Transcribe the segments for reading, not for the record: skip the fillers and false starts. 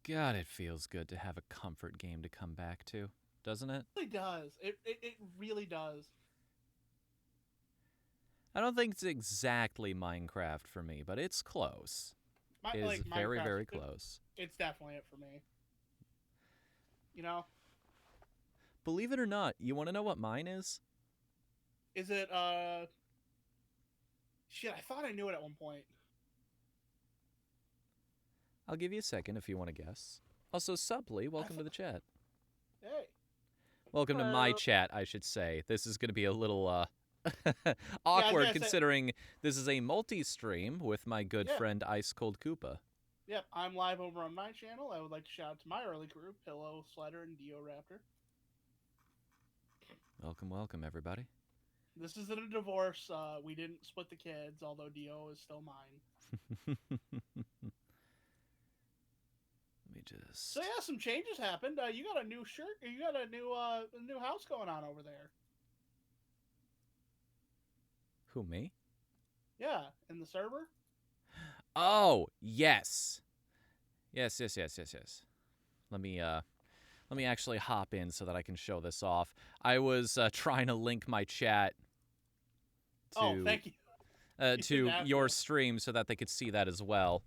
God, it feels good to have a comfort game to come back to, doesn't it? It really does. It really does. I don't think it's exactly Minecraft for me, but it's close. It is Like very, Minecraft, very close. it's definitely it for me. You know, Believe it or not, you want to know what mine is? is it shit? I thought I knew it at one point. I'll give you a second if you want to guess. Also, Supley, welcome to the chat. Hey, Welcome to my Hello. chat, I should say. This is going to be a little Yeah, I was awkward gonna say, considering this is a multi-stream with my good yeah, friend Ice Cold Koopa. yep. I'm live over on my channel. I would like to shout out to my early crew: Pillow, Slider, and Dio Raptor. Welcome, welcome, everybody. This isn't a divorce. We didn't split the kids, although Dio is still mine. Let me just... So yeah, some changes happened. You got a new shirt. You got a new house going on over there. Who, me? Yeah, in the server. Oh, yes. Yes. Let me actually hop in so that I can show this off. I was trying to link my chat to Thank you. to your stream so that they could see that as well.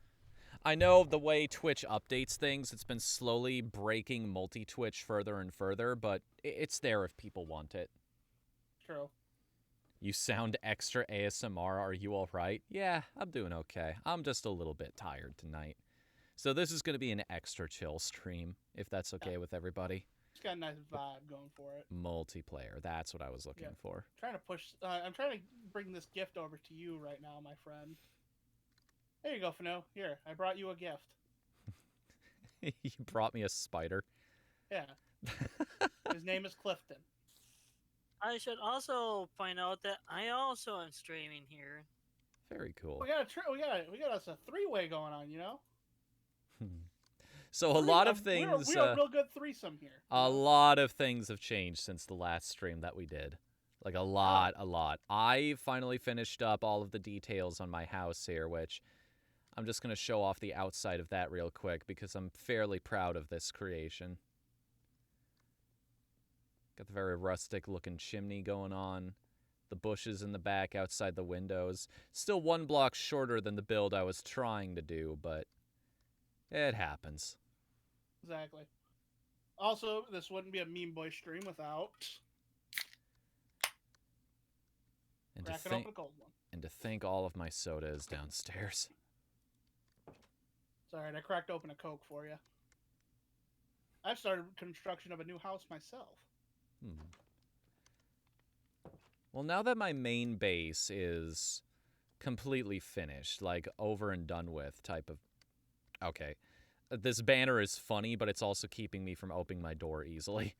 I know the way Twitch updates things, it's been slowly breaking multi-Twitch further and further, but it's there if people want it. True. You sound extra ASMR. Are you all right? Yeah, I'm doing okay. I'm just a little bit tired tonight. So this is going to be an extra chill stream, if that's okay with everybody. It's got a nice vibe going for it. Multiplayer. That's what I was looking for. Trying to push. I'm trying to bring this gift over to you right now, my friend. There you go, Fnu. Here, I brought you a gift. You brought me a spider. Yeah. His name is Clifton. I should also point out that I also am streaming here. Very cool. We got us a three-way going on, you know. So a lot of things. We are a real good threesome here. A lot of things have changed since the last stream that we did. Like a lot. I finally finished up all of the details on my house here, which I'm just going to show off the outside of that real quick because I'm fairly proud of this creation. Got the very rustic looking chimney going on. The bushes in the back outside the windows. Still one block shorter than the build I was trying to do, but it happens. Exactly. Also, this wouldn't be a Meme Boy stream without cracking open a cold one. And to think all of my soda is downstairs. It's alright, I cracked open a Coke for you. I've started construction of a new house myself. Well, now that my main base is completely finished, like over and done with type of... Okay. This banner is funny, but it's also keeping me from opening my door easily.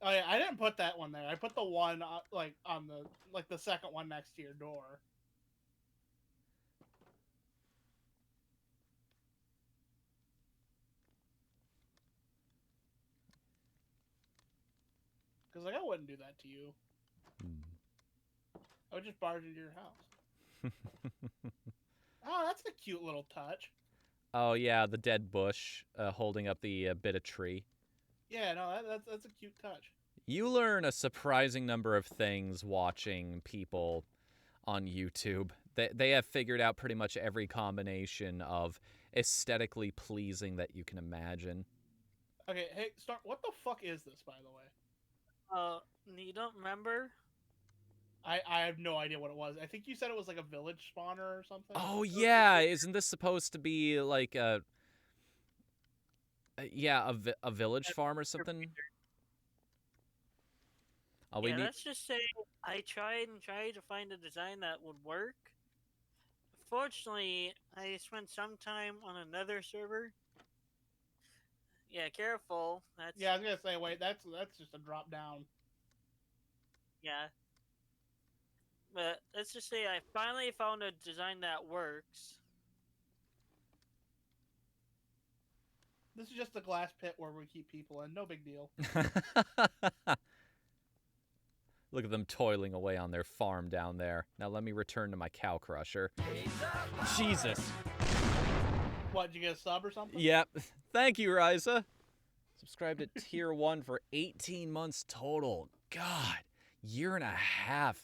Oh yeah, I didn't put that one there. I put the one like on the second one next to your door. Because like I wouldn't do that to you. I would just barge into your house. Oh, that's a cute little touch. Oh yeah, the dead bush holding up the bit of tree. Yeah, no, that's a cute touch. You learn a surprising number of things watching people on YouTube. They have figured out pretty much every combination of aesthetically pleasing that you can imagine. Okay, hey, Stark, what the fuck is this, by the way? You don't remember? I have no idea what it was. I think you said it was like a village spawner or something. Oh yeah, isn't this supposed to be like a village farm or something? Let's just say I tried to find a design that would work. Fortunately, I spent some time on another server. Yeah, careful. Yeah, I was gonna say, wait, that's just a drop down. Yeah. But let's just say I finally found a design that works. This is just a glass pit where we keep people in. No big deal. Look at them toiling away on their farm down there. Now let me return to my cow crusher. Jesus. What, did you get a sub or something? Yep. Thank you, Riza. Subscribed to Tier 1 for 18 months total. God, year and a half.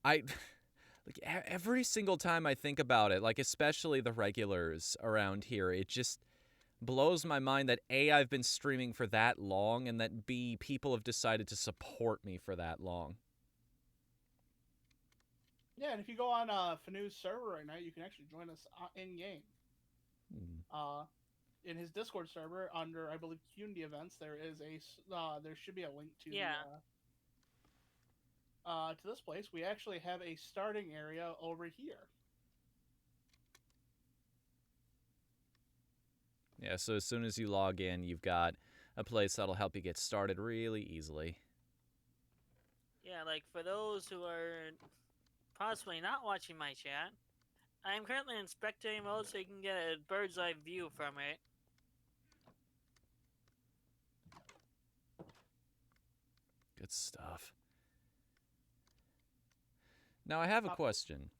Like every single time I think about it, like especially the regulars around here, it just blows my mind that A, I've been streaming for that long, and that B, people have decided to support me for that long. Yeah, and if you go on Fnu's server right now, you can actually join us in game. In his Discord server, under I believe community events, there should be a link to to this place. We actually have a starting area over here. Yeah, so as soon as you log in, you've got a place that'll help you get started really easily. Yeah, like for those who are possibly not watching my chat, I'm currently in spectating mode so you can get a bird's eye view from it. Good stuff. Now, I have a question.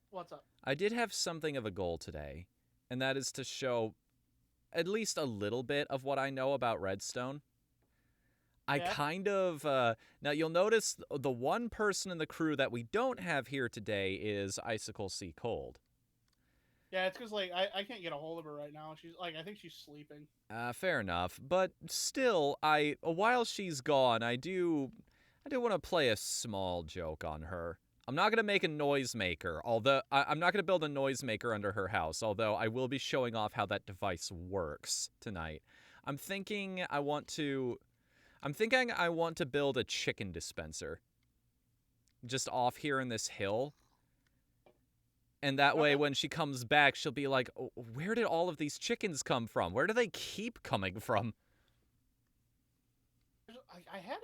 What's up? I did have something of a goal today, and that is to show at least a little bit of what I know about Redstone. I kind of... now, you'll notice the one person in the crew that we don't have here today is Icicle Sea Cold. Yeah, it's because like I can't get a hold of her right now. She's like I think she's sleeping. Fair enough, but still, while she's gone, I do want to play a small joke on her. I'm not going to make a noisemaker, although I'm not going to build a noisemaker under her house, although I will be showing off how that device works tonight. I'm thinking I want to build a chicken dispenser just off here in this hill. And that way, when she comes back, she'll be like, oh, where did all of these chickens come from? Where do they keep coming from? I had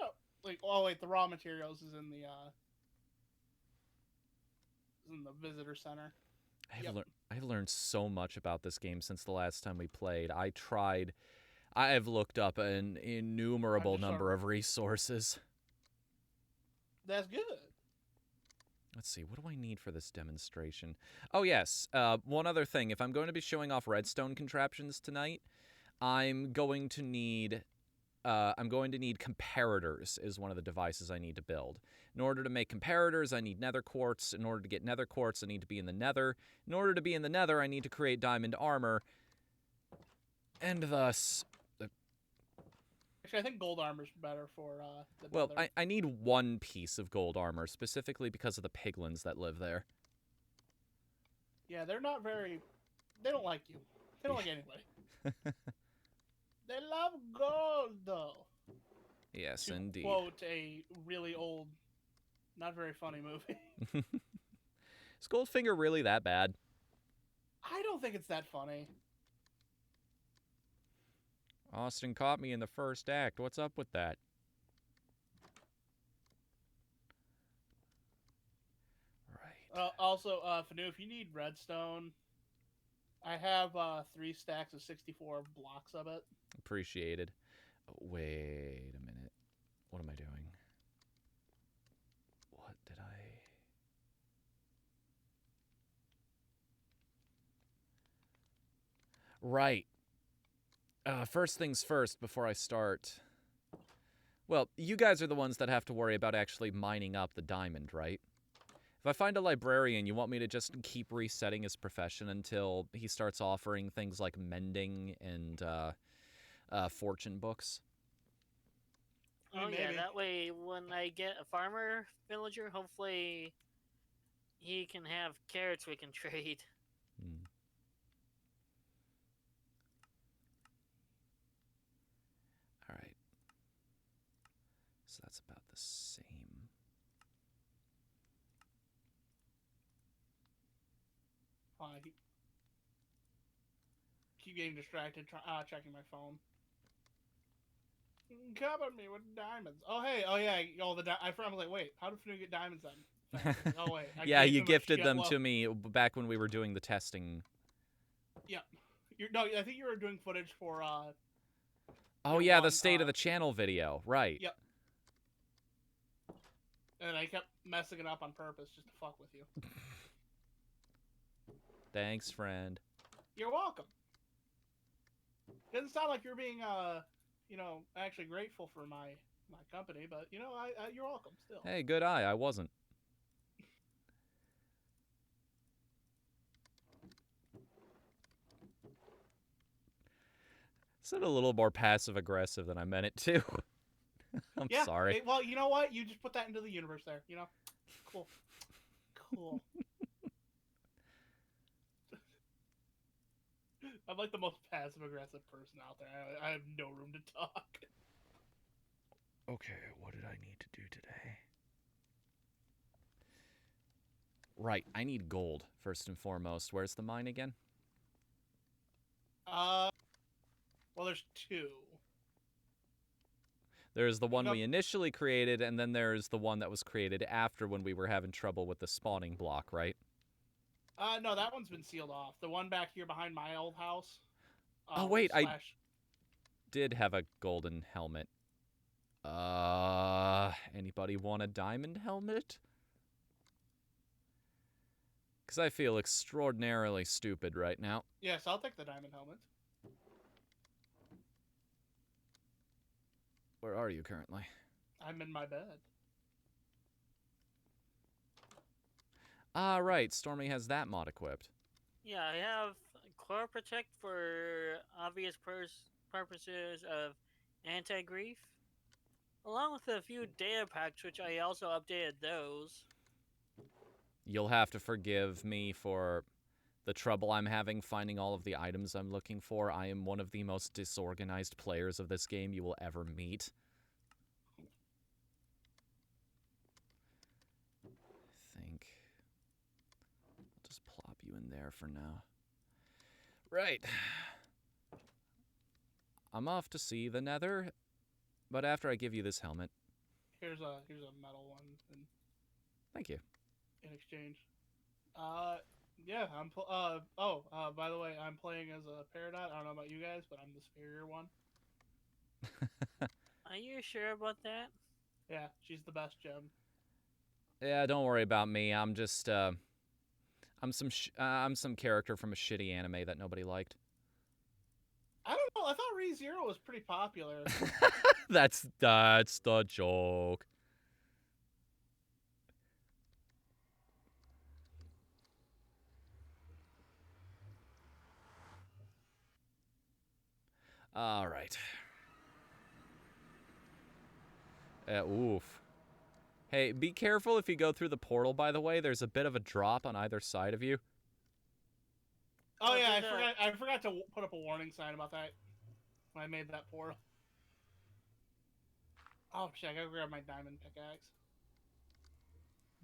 oh wait, the raw materials is in the visitor center. I've learned so much about this game since the last time we played. I've looked up an innumerable number of resources. That's good. Let's see, what do I need for this demonstration? Oh, yes. One other thing. If I'm going to be showing off redstone contraptions tonight, I'm going to need comparators is one of the devices I need to build. In order to make comparators, I need nether quartz. In order to get nether quartz, I need to be in the nether. In order to be in the nether, I need to create diamond armor. And thus... Actually, I think gold armor's better for the Well, nether. I need one piece of gold armor, specifically because of the piglins that live there. Yeah, they're not very... They don't like you. They don't like anybody. They love gold, though. Yes, To indeed. quote a really old, not very funny movie. Is Goldfinger really that bad? I don't think it's that funny. Austin caught me in the first act. What's up with that? Right. Also, Fnu, if you need redstone, I have 3 stacks of 64 blocks of it. Appreciated. Oh, wait a minute. What am I doing? What did I... Right. First things first, before I start... Well, you guys are the ones that have to worry about actually mining up the diamond, right? If I find a librarian, you want me to just keep resetting his profession until he starts offering things like mending and fortune books? Oh Maybe. yeah, that way when I get a farmer villager, hopefully he can have carrots we can trade. Hmm. All right. So that's about the same. I keep getting distracted checking my phone. Cover me with diamonds. Oh hey, oh yeah, I was like, wait, how did Fnu get diamonds then? Oh wait, I Yeah, gave you him a gifted them shitload. to me back when we were doing the testing. Yeah, I think you were doing footage for. Oh yeah, the state of the channel video, right? Yep. And I kept messing it up on purpose just to fuck with you. Thanks, friend. You're welcome. Doesn't sound like you're being, actually grateful for my company, but you're welcome still. Hey, good eye. I wasn't. Said a little more passive aggressive than I meant it to. I'm sorry. Well, you know what? You just put that into the universe there. Cool. I'm like the most passive aggressive person out there. I have no room to talk. Okay, what did I need to do today? Right, I need gold, first and foremost. Where's the mine again? Well, there's two. There's the one we initially created, and then there's the one that was created after when we were having trouble with the spawning block, right? No, that one's been sealed off. The one back here behind my old house. Oh, wait, I did have a golden helmet. Anybody want a diamond helmet? Because I feel extraordinarily stupid right now. Yes, I'll take the diamond helmet. Where are you currently? I'm in my bed. Ah, right. Stormy has that mod equipped. Yeah, I have Core Protect for obvious purposes of anti-grief, along with a few data packs, which I also updated those. You'll have to forgive me for the trouble I'm having finding all of the items I'm looking for. I am one of the most disorganized players of this game you will ever meet. I think I'll just plop you in there for now. Right. I'm off to see the Nether, but after I give you this helmet. Here's a metal one. Thank you. In exchange. Yeah, by the way, I'm playing as a Peridot. I don't know about you guys, but I'm the superior one. Are you sure about that? Yeah, she's the best gem. Yeah, don't worry about me. I'm just, I'm some character from a shitty anime that nobody liked. I don't know. I thought ReZero was pretty popular. That's the joke. All right. Oof. Hey, be careful if you go through the portal, by the way. There's a bit of a drop on either side of you. Oh, yeah, I forgot to put up a warning sign about that when I made that portal. Oh, shit, I gotta grab my diamond pickaxe.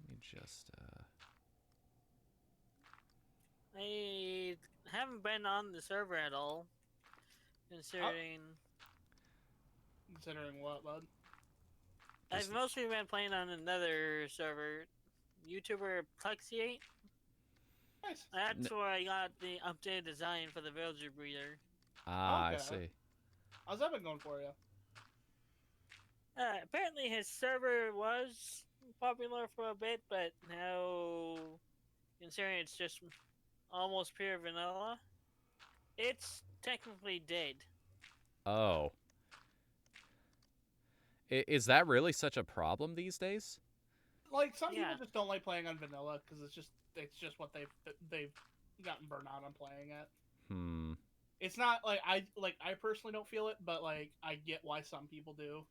Let me just, I haven't been on the server at all, considering... Considering what, bud? I've mostly been playing on another server, YouTuber Plexi8. Nice. That's where I got the updated design for the villager breeder. Ah, Okay. I see. How's that been going for you? Apparently his server was popular for a bit, but now, considering it's just almost pure vanilla, it's technically dead. Oh. Is that really such a problem these days? Like, some people just don't like playing on vanilla because it's just what they've gotten burnt out on playing it. It's not like I personally don't feel it, but like I get why some people do.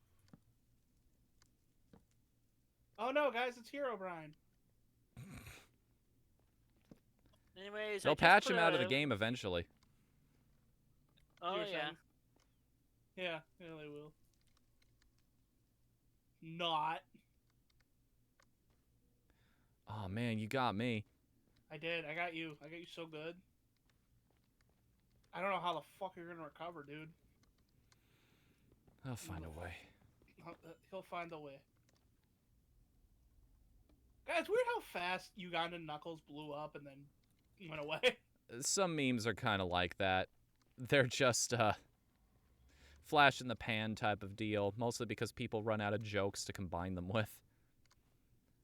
Oh no, guys, it's Herobrine. Anyways, they'll patch him out of the game eventually. Oh yeah. Yeah, they will. Not. Oh man, you got me. I did. I got you. I got you so good. I don't know how the fuck you're gonna recover, dude. I'll find a way. He'll find a way. Guys, weird how fast Ugandan Knuckles blew up and then went away. Some memes are kind of like that. They're just flash in the pan type of deal, mostly because people run out of jokes to combine them with.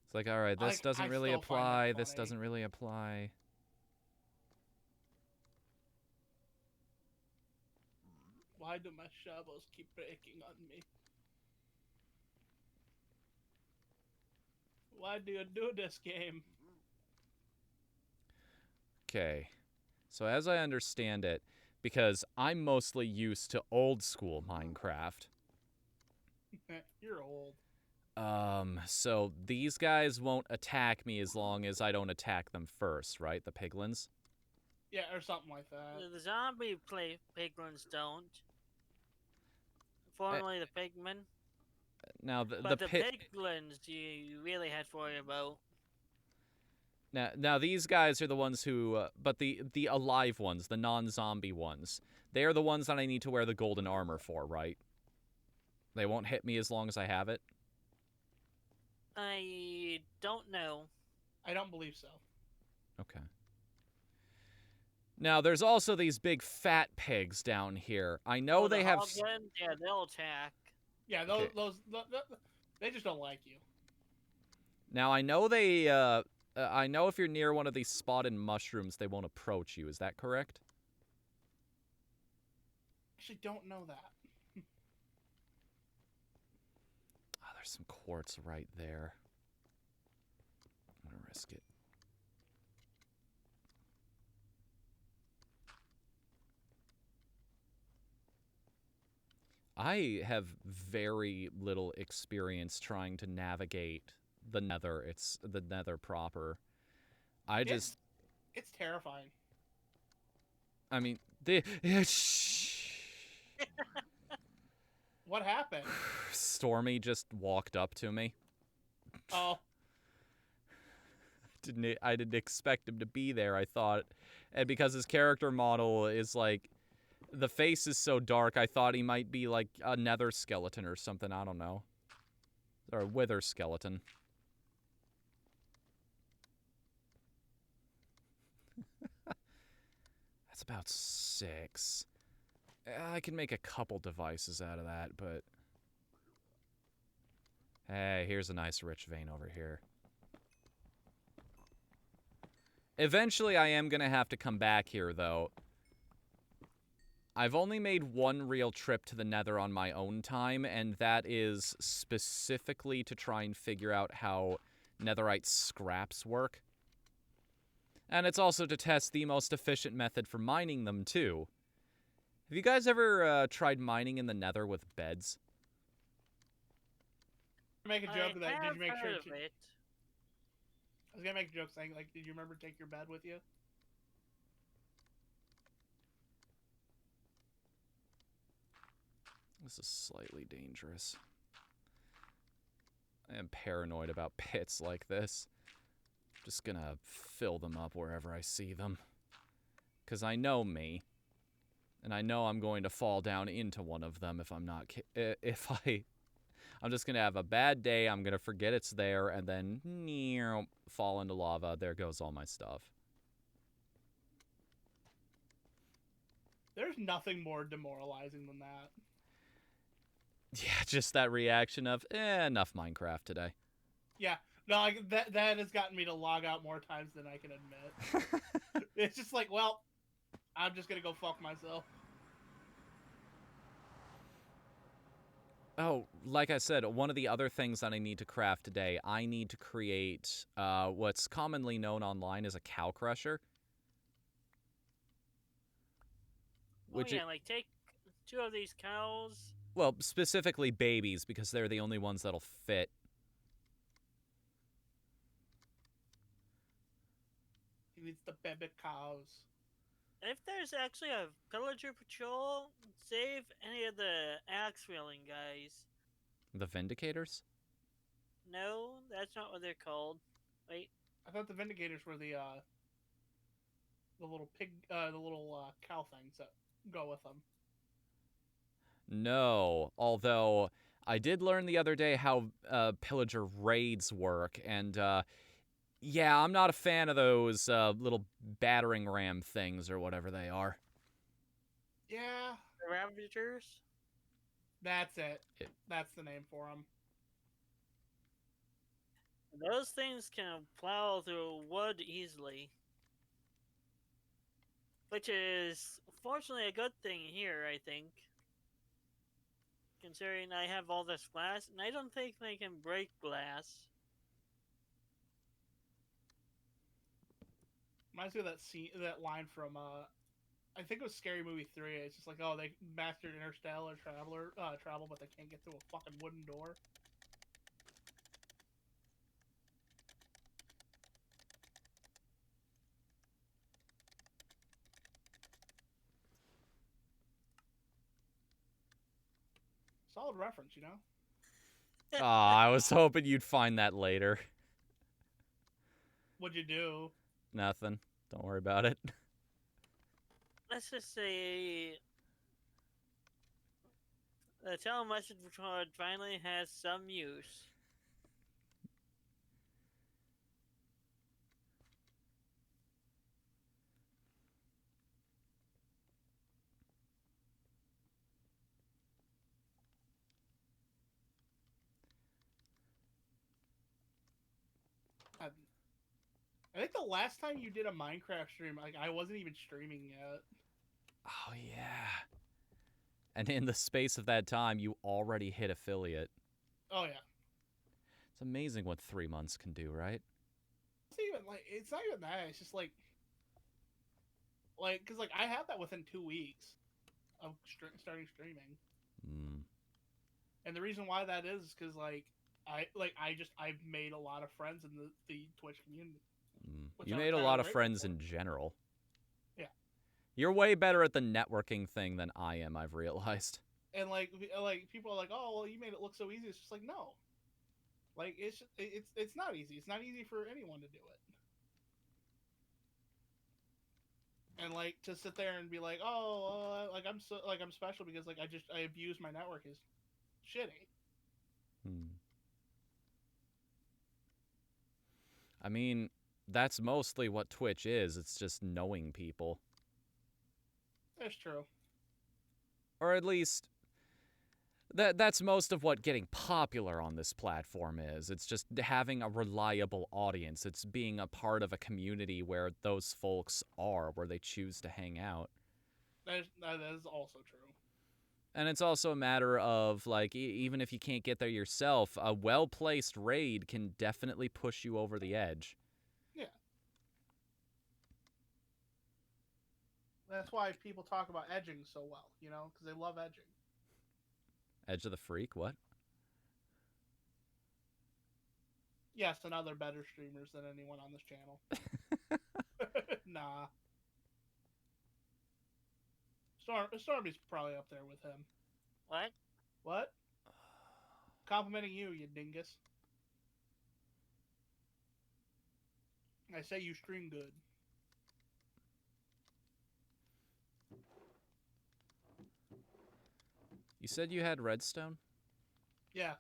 It's like, all right, this doesn't really apply. This doesn't really apply. Why do my shovels keep breaking on me? Why do you do this game? Okay. So as I understand it, because I'm mostly used to old school Minecraft. You're old. So these guys won't attack me as long as I don't attack them first, right? The piglins? Yeah, or something like that. The zombie piglins don't. Formerly the pigmen. Now But the piglins you really had to worry about. Now these guys are the ones who, but the alive ones, the non-zombie ones, they are the ones that I need to wear the golden armor for, right? They won't hit me as long as I have it? I don't know. I don't believe so. Okay. Now, there's also these big fat pigs down here. I know they have... Yeah, they'll attack. Yeah, those they just don't like you. Now, I know I know if you're near one of these spotted mushrooms, they won't approach you. Is that correct? Actually, don't know that. Oh, there's some quartz right there. I'm gonna risk it. I have very little experience trying to navigate the Nether. It's the Nether proper. It's terrifying. I mean, What happened? Stormy just walked up to me. Oh. I didn't expect him to be there, I thought. And because his character model is like, the face is so dark, I thought he might be like a nether skeleton or something, I don't know. Or a wither skeleton. That's about 6. I can make a couple devices out of that, but... Hey, here's a nice rich vein over here. Eventually, I am going to have to come back here, though. I've only made one real trip to the Nether on my own time, and that is specifically to try and figure out how netherite scraps work. And it's also to test the most efficient method for mining them, too. Have you guys ever tried mining in the Nether with beds? Make a joke of that. Did you make sure? Of it. I was gonna make a joke saying, like, did you remember to take your bed with you? This is slightly dangerous. I am paranoid about pits like this. Just gonna fill them up wherever I see them. Because I know me. And I know I'm going to fall down into one of them if I'm not... I'm just gonna have a bad day, I'm gonna forget it's there, and then... fall into lava. There goes all my stuff. There's nothing more demoralizing than that. Yeah, just that reaction of, enough Minecraft today. Yeah, no, that has gotten me to log out more times than I can admit. It's just like, well, I'm just gonna go fuck myself. Oh, like I said, one of the other things that I need to craft today, I need to create what's commonly known online as a cow crusher. Like take 2 of these cows. Well, specifically babies, because they're the only ones that'll fit. He needs the baby cows. If there's actually a pillager patrol, save any of the axe-wielding guys. The Vindicators? No, that's not what they're called. Wait. I thought the Vindicators were the little pig, the little cow things that go with them. No, although I did learn the other day how pillager raids work, and yeah, I'm not a fan of those little battering ram things or whatever they are. Yeah. The Ravagers? That's it. That's the name for them. Those things can plow through wood easily. Which is, fortunately, a good thing here, I think. considering I have all this glass, and I don't think they can break glass. Reminds me of that line from I think it was Scary Movie 3. It's just like, oh, they mastered interstellar travel, but they can't get through a fucking wooden door. Solid reference, you know? Aw, I was hoping you'd find that later. What'd you do? Nothing. Don't worry about it. Let's just say the telemessage record finally has some use. I think the last time you did a Minecraft stream, like I wasn't even streaming yet. Oh, yeah. And in the space of that time, you already hit affiliate. Oh yeah. It's amazing what 3 months can do, right? It's not even that. It's just like, cause like I had that within 2 weeks of starting streaming. Mm. And the reason why that is because I've made a lot of friends in the Twitch community. You made a lot of friends in general. Yeah. You're way better at the networking thing than I am, I've realized. And like people are like, oh well, you made it look so easy. It's just like, no. Like it's not easy. It's not easy for anyone to do it. And like to sit there and be like, oh, I'm special because like I abuse my network is shitty. I mean, that's mostly what Twitch is. It's just knowing people. That's true. Or at least that's most of what getting popular on this platform is. It's just having a reliable audience. It's being a part of a community where those folks are, where they choose to hang out. That is also true. And it's also a matter of, like, even if you can't get there yourself, a well-placed raid can definitely push you over the edge. Yeah. That's why people talk about edging so well, you know, because they love edging. Edge of the Freak? What? Yes, and other better streamers than anyone on this channel. Nah. Stormy's probably up there with him. What? What? Complimenting you, you dingus. I say you stream good. You said you had redstone? Yeah.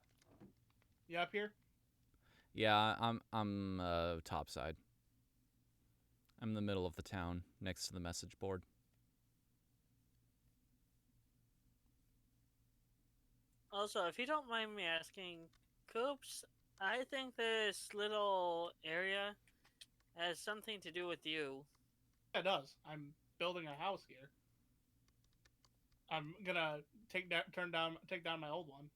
You up here? Yeah, I'm topside. I'm in the middle of the town, next to the message board. Also, if you don't mind me asking, Coops, I think this little area has something to do with you. Yeah, it does. I'm building a house here. I'm gonna take down my old one.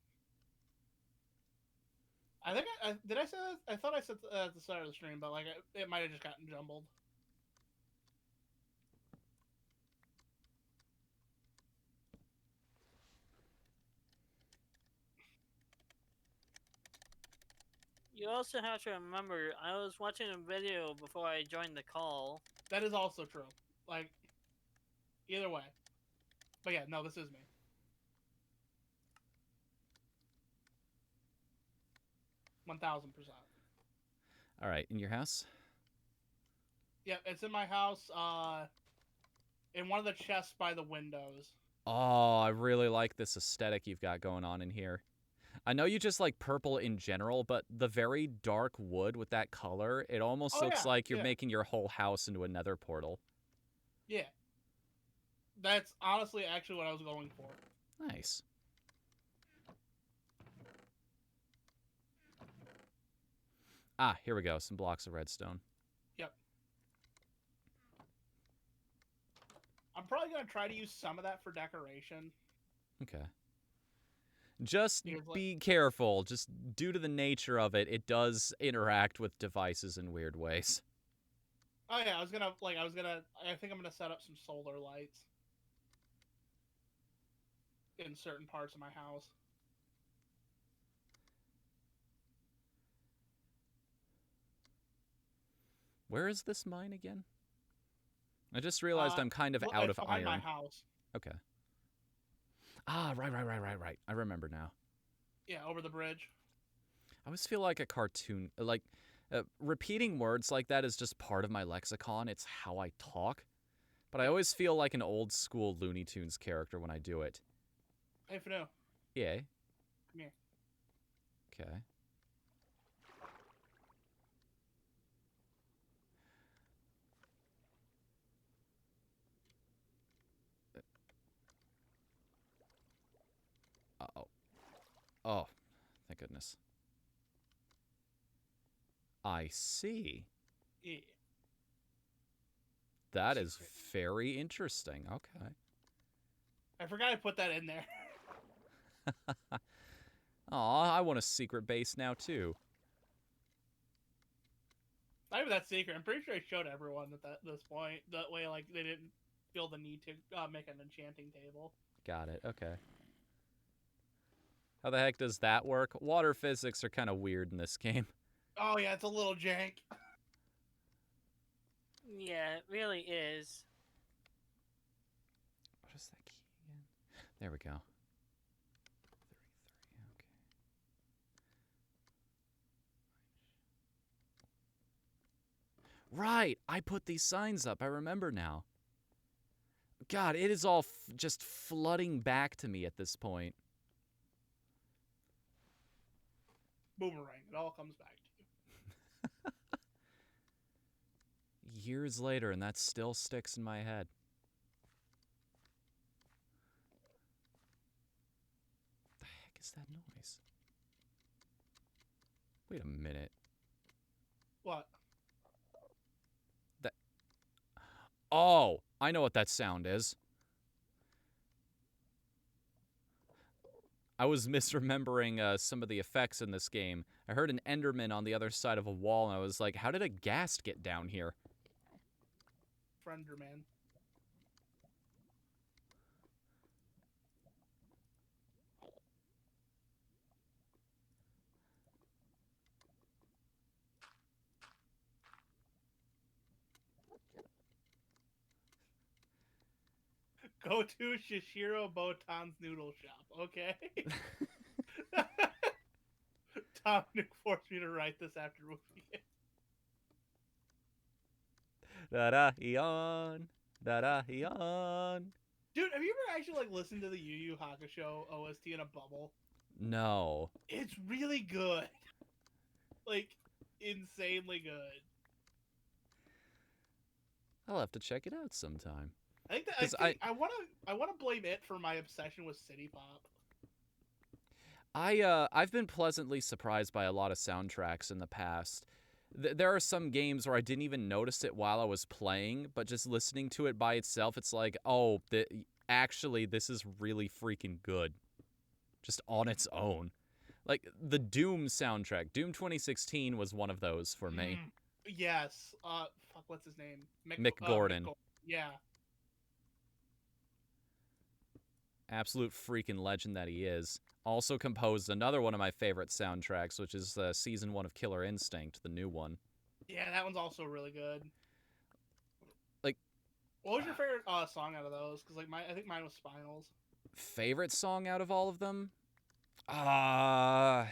I think did I say that? I thought I said at the start of the stream, but like it might have just gotten jumbled. You also have to remember, I was watching a video before I joined the call. That is also true. Like, either way. But yeah, no, this is me. 1000%. All right, in your house? Yeah, it's in my house, in one of the chests by the windows. Oh, I really like this aesthetic you've got going on in here. I know you just like purple in general, but the very dark wood with that color, it almost looks like you're making your whole house into a nether portal. Yeah. That's honestly actually what I was going for. Nice. Ah, here we go. Some blocks of redstone. Yep. I'm probably going to try to use some of that for decoration. Okay. Just be careful. Just due to the nature of it, it does interact with devices in weird ways. Oh yeah, I think I'm gonna set up some solar lights in certain parts of my house. Where is this mine again? I just realized I'm kind of out of iron. Behind my house. Okay. Ah, right. I remember now. Yeah, over the bridge. I always feel like a cartoon. Like, repeating words like that is just part of my lexicon. It's how I talk. But I always feel like an old school Looney Tunes character when I do it. Whatthefnu. Yeah. Come here. Okay. Uh-oh. Oh, thank goodness. I see. Yeah. That is very interesting. Okay. I forgot I put that in there. Aw, I want a secret base now, too. Not even that secret. I'm pretty sure I showed everyone at this point. That way, like, they didn't feel the need to make an enchanting table. Got it. Okay. How the heck does that work? Water physics are kind of weird in this game. Oh, yeah, it's a little jank. Yeah, it really is. What is that key again? There we go. 3, okay. Right, I put these signs up. I remember now. God, it is all just flooding back to me at this point. Boomerang. It all comes back to you. Years later, and that still sticks in my head. The heck is that noise? Wait a minute. What? That. Oh, I know what that sound is. I was misremembering some of the effects in this game. I heard an Enderman on the other side of a wall, and I was like, how did a ghast get down here? Frienderman. Go to Shishiro Botan's noodle shop, okay? Tom Nook forced me to write this after movie it. Da-da-eon. Da-da-eon. Dude, have you ever actually like listened to the Yu Yu Hakusho OST in a bubble? No. It's really good. Like, insanely good. I'll have to check it out sometime. I want to blame it for my obsession with City Pop. I've been pleasantly surprised by a lot of soundtracks in the past. There are some games where I didn't even notice it while I was playing, but just listening to it by itself, it's like, oh, actually, this is really freaking good. Just on its own. Like, the Doom soundtrack. Doom 2016 was one of those for me. Yes. Fuck, what's his name? Mick Gordon. Yeah. Absolute freaking legend that he is. Also composed another one of my favorite soundtracks, which is Season 1 of Killer Instinct, the new one. Yeah, that one's also really good. Like, what was your favorite song out of those? Because like I think mine was Spinals. Favorite song out of all of them? For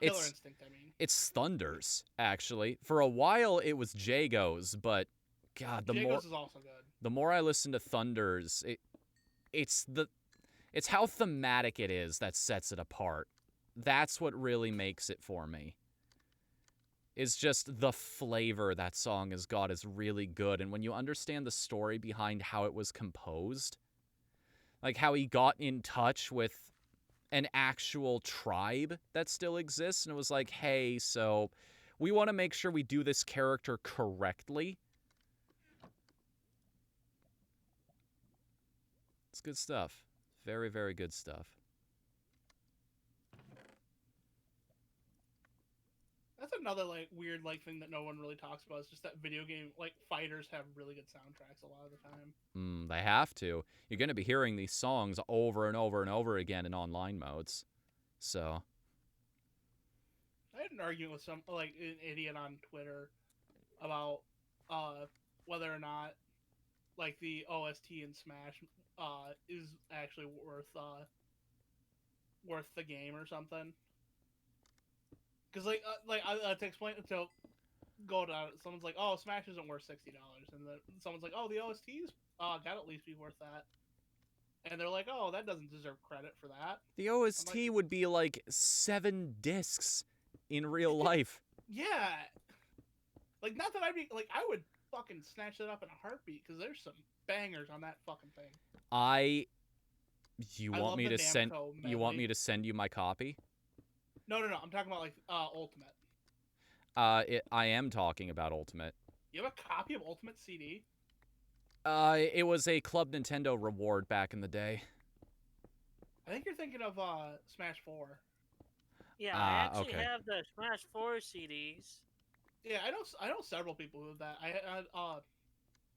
Killer Instinct, I mean. It's Thunders, actually. For a while, it was Jago's, but God, Jago's is also good. The more I listen to Thunders, it's how thematic it is that sets it apart. That's what really makes it for me. It's just the flavor that song has got is really good. And when you understand the story behind how it was composed, like how he got in touch with an actual tribe that still exists, and it was like, hey, so we want to make sure we do this character correctly. It's good stuff. Very, very good stuff. another like weird like thing that no one really talks about. It's just that video game like fighters have really good soundtracks a lot of the time. They have to. You're going to be hearing these songs over and over and over again in online modes. So I had an argument with some like an idiot on Twitter about whether or not like the OST in Smash is actually worth the game or something. Because to explain to go down, someone's like, "Oh, Smash isn't worth $60," and then someone's like, "Oh, the OSTs got to at least be worth that," and they're like, "Oh, that doesn't deserve credit for that." the OST would be like 7 discs in real life. Yeah, like not that I'd be like I would fucking snatch that up in a heartbeat because there's some bangers on that fucking thing. You want me to send you my copy? No. I'm talking about like Ultimate. I am talking about Ultimate. You have a copy of Ultimate CD? It was a Club Nintendo reward back in the day. I think you're thinking of Smash 4. Yeah, I actually have the Smash 4 CDs. Yeah, I know several people who have that.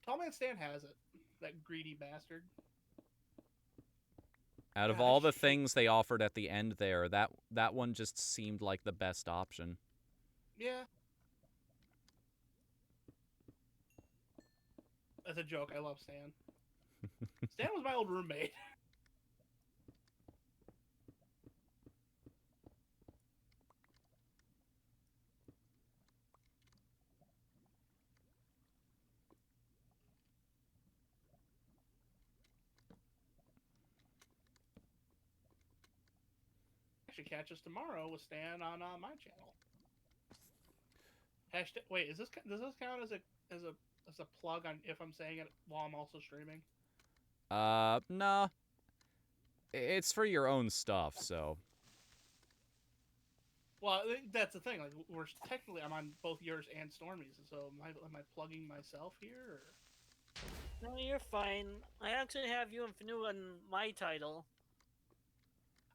Tall Man Stan has it. That greedy bastard. Out of all the things they offered at the end there, that one just seemed like the best option. Yeah. That's a joke. I love Stan. Stan was my old roommate. Should catch us tomorrow with Stan on my channel. Wait, does this count as a plug on if I'm saying it while I'm also streaming? No. It's for your own stuff, so. Well, that's the thing. Like, I'm on both yours and Stormy's, so am I plugging myself here? Or? No, you're fine. I actually have you and Fnu on my title.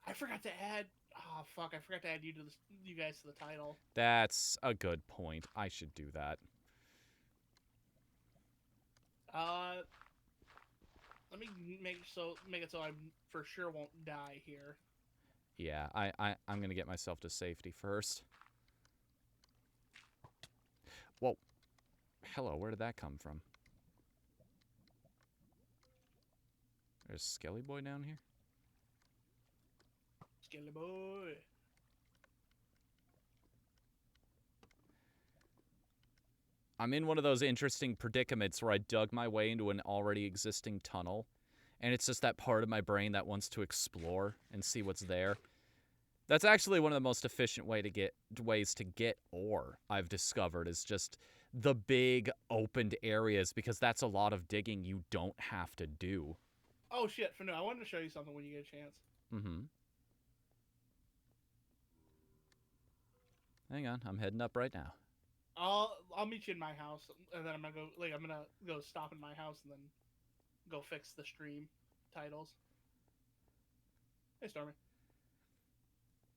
I forgot to add. Oh fuck! I forgot to add you guys to the title. That's a good point. I should do that. Let me make it so I for sure won't die here. Yeah, I'm gonna get myself to safety first. Whoa. Hello, where did that come from? There's Skelly Boy down here? Skelly Boy. I'm in one of those interesting predicaments where I dug my way into an already existing tunnel, and it's just that part of my brain that wants to explore and see what's there. That's actually one of the most efficient ways to get ore, I've discovered, is just the big opened areas, because that's a lot of digging you don't have to do. Oh shit, Fnu, I wanted to show you something when you get a chance. Mm-hmm. Hang on, I'm heading up right now. I'll meet you in my house, and then I'm gonna go stop in my house and then go fix the stream titles. Hey, Stormy.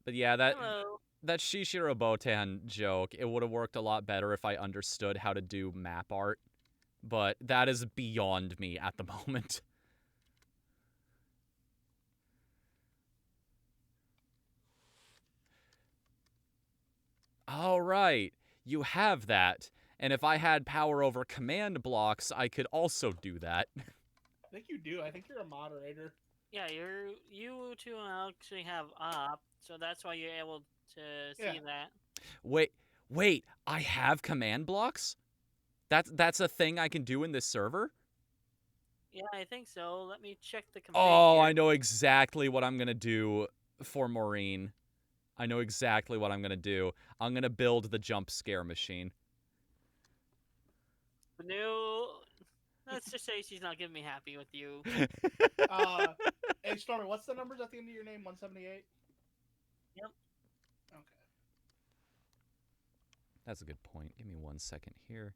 But yeah, that Hello. that Shishiro Botan joke, it would have worked a lot better if I understood how to do map art. But that is beyond me at the moment. All right, you have that. And if I had power over command blocks, I could also do that. I think you do. I think you're a moderator. Yeah, you two actually have op, so that's why you're able to see that. Wait, I have command blocks? That's a thing I can do in this server? Yeah, I think so. Let me check the config. Oh, I know exactly what I'm going to do for Maureen. I know exactly what I'm going to do. I'm going to build the jump scare machine. No, let's just say she's not gonna be happy with you. Hey, Stormy, what's the numbers at the end of your name? 178? Yep. Okay. That's a good point. Give me 1 second here.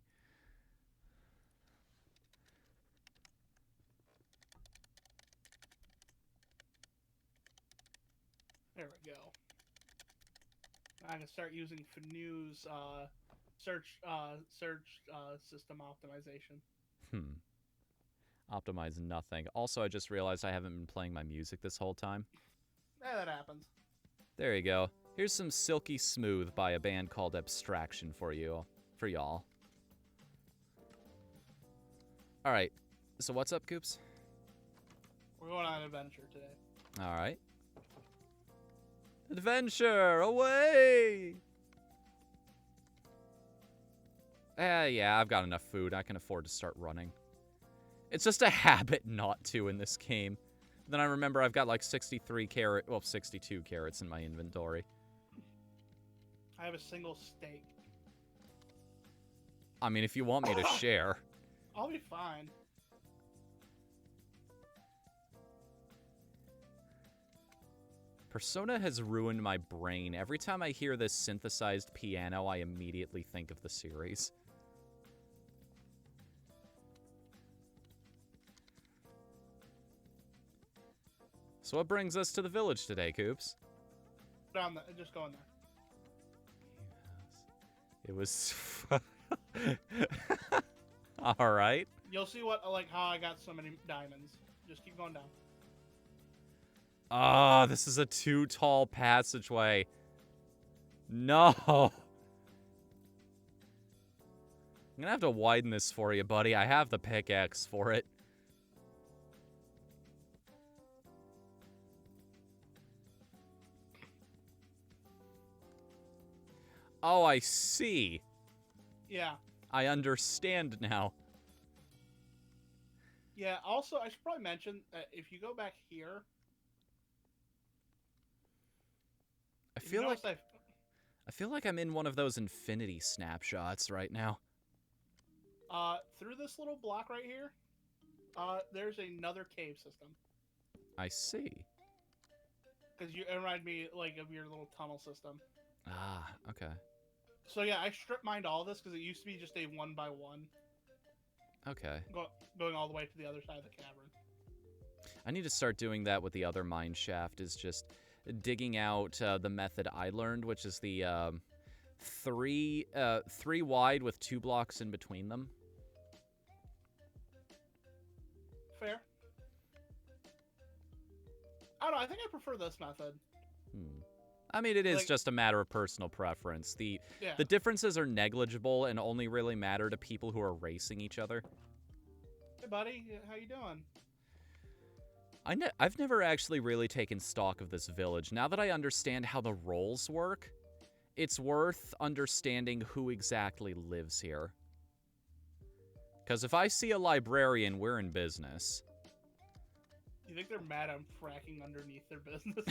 There we go. I can start using Fnu's search system optimization. Optimize nothing. Also, I just realized I haven't been playing my music this whole time. That happens. There you go. Here's some Silky Smooth by a band called Abstraction for y'all. All right. So what's up, Coops? We're going on an adventure today. All right. Adventure away! Yeah, I've got enough food. I can afford to start running. It's just a habit not to in this game. Then I remember I've got like 62 carrots in my inventory. I have a single steak. I mean, if you want me to share. I'll be fine. Persona has ruined my brain. Every time I hear this synthesized piano, I immediately think of the series. So what brings us to the village today, Coops? Down there, just go in there. It was... All right. You'll see how I got so many diamonds. Just keep going down. Ah, this is a too tall passageway. No. I'm gonna have to widen this for you, buddy. I have the pickaxe for it. Oh, I see. Yeah. I understand now. Yeah, also, I should probably mention that if you go back here... I feel like I'm in one of those infinity snapshots right now. Through this little block right here, there's another cave system. I see. Because it reminded me, of your little tunnel system. Ah, okay. So yeah, I strip mined all this because it used to be just a 1x1. Okay. Going all the way to the other side of the cavern. I need to start doing that with the other mine shaft, is just digging out the method I learned, which is the three wide with 2 blocks in between them. Fair. I don't know, I think I prefer this method. I mean, it is just a matter of personal preference. The differences are negligible and only really matter to people who are racing each other. Hey, buddy. How you doing? I've never actually really taken stock of this village. Now that I understand how the roles work, it's worth understanding who exactly lives here. Because if I see a librarian, we're in business. You think they're mad I'm fracking underneath their business?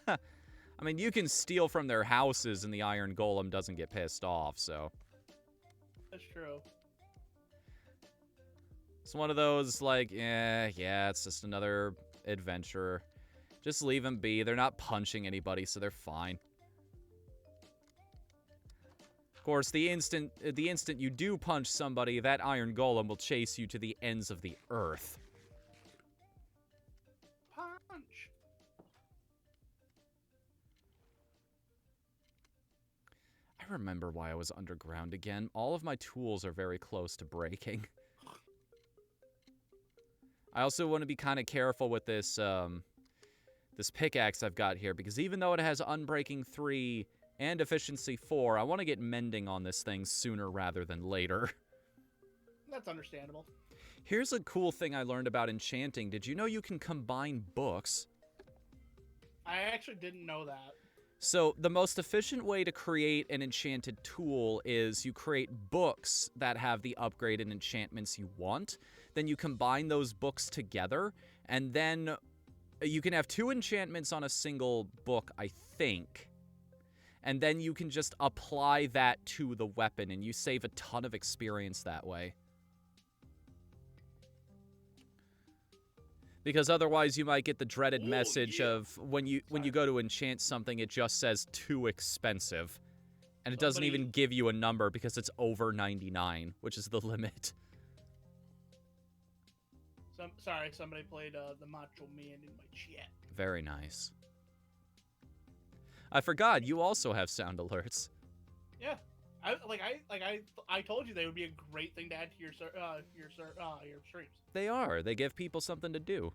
I mean, you can steal from their houses and the Iron Golem doesn't get pissed off, so... That's true. It's one of those, yeah, it's just another adventurer. Just leave them be. They're not punching anybody, so they're fine. Of course, the instant you do punch somebody, that Iron Golem will chase you to the ends of the earth. Punch! I remember why I was underground again. All of my tools are very close to breaking. I also want to be kind of careful with this this pickaxe I've got here, because even though it has Unbreaking 3 and Efficiency 4, I want to get mending on this thing sooner rather than later. That's understandable. Here's a cool thing I learned about enchanting. Did you know you can combine books? I actually didn't know that. So the most efficient way to create an enchanted tool is you create books that have the upgraded enchantments you want. Then you combine those books together, and then you can have 2 enchantments on a single book, I think. And then you can just apply that to the weapon, and you save a ton of experience that way. Because otherwise you might get the dreaded message of when you go to enchant something, it just says too expensive. And it doesn't even give you a number because it's over 99, which is the limit. Sorry, somebody played the Macho Man in my chat. Very nice. I forgot, you also have sound alerts. Yeah. I told you they would be a great thing to add to your streams. They are. They give people something to do.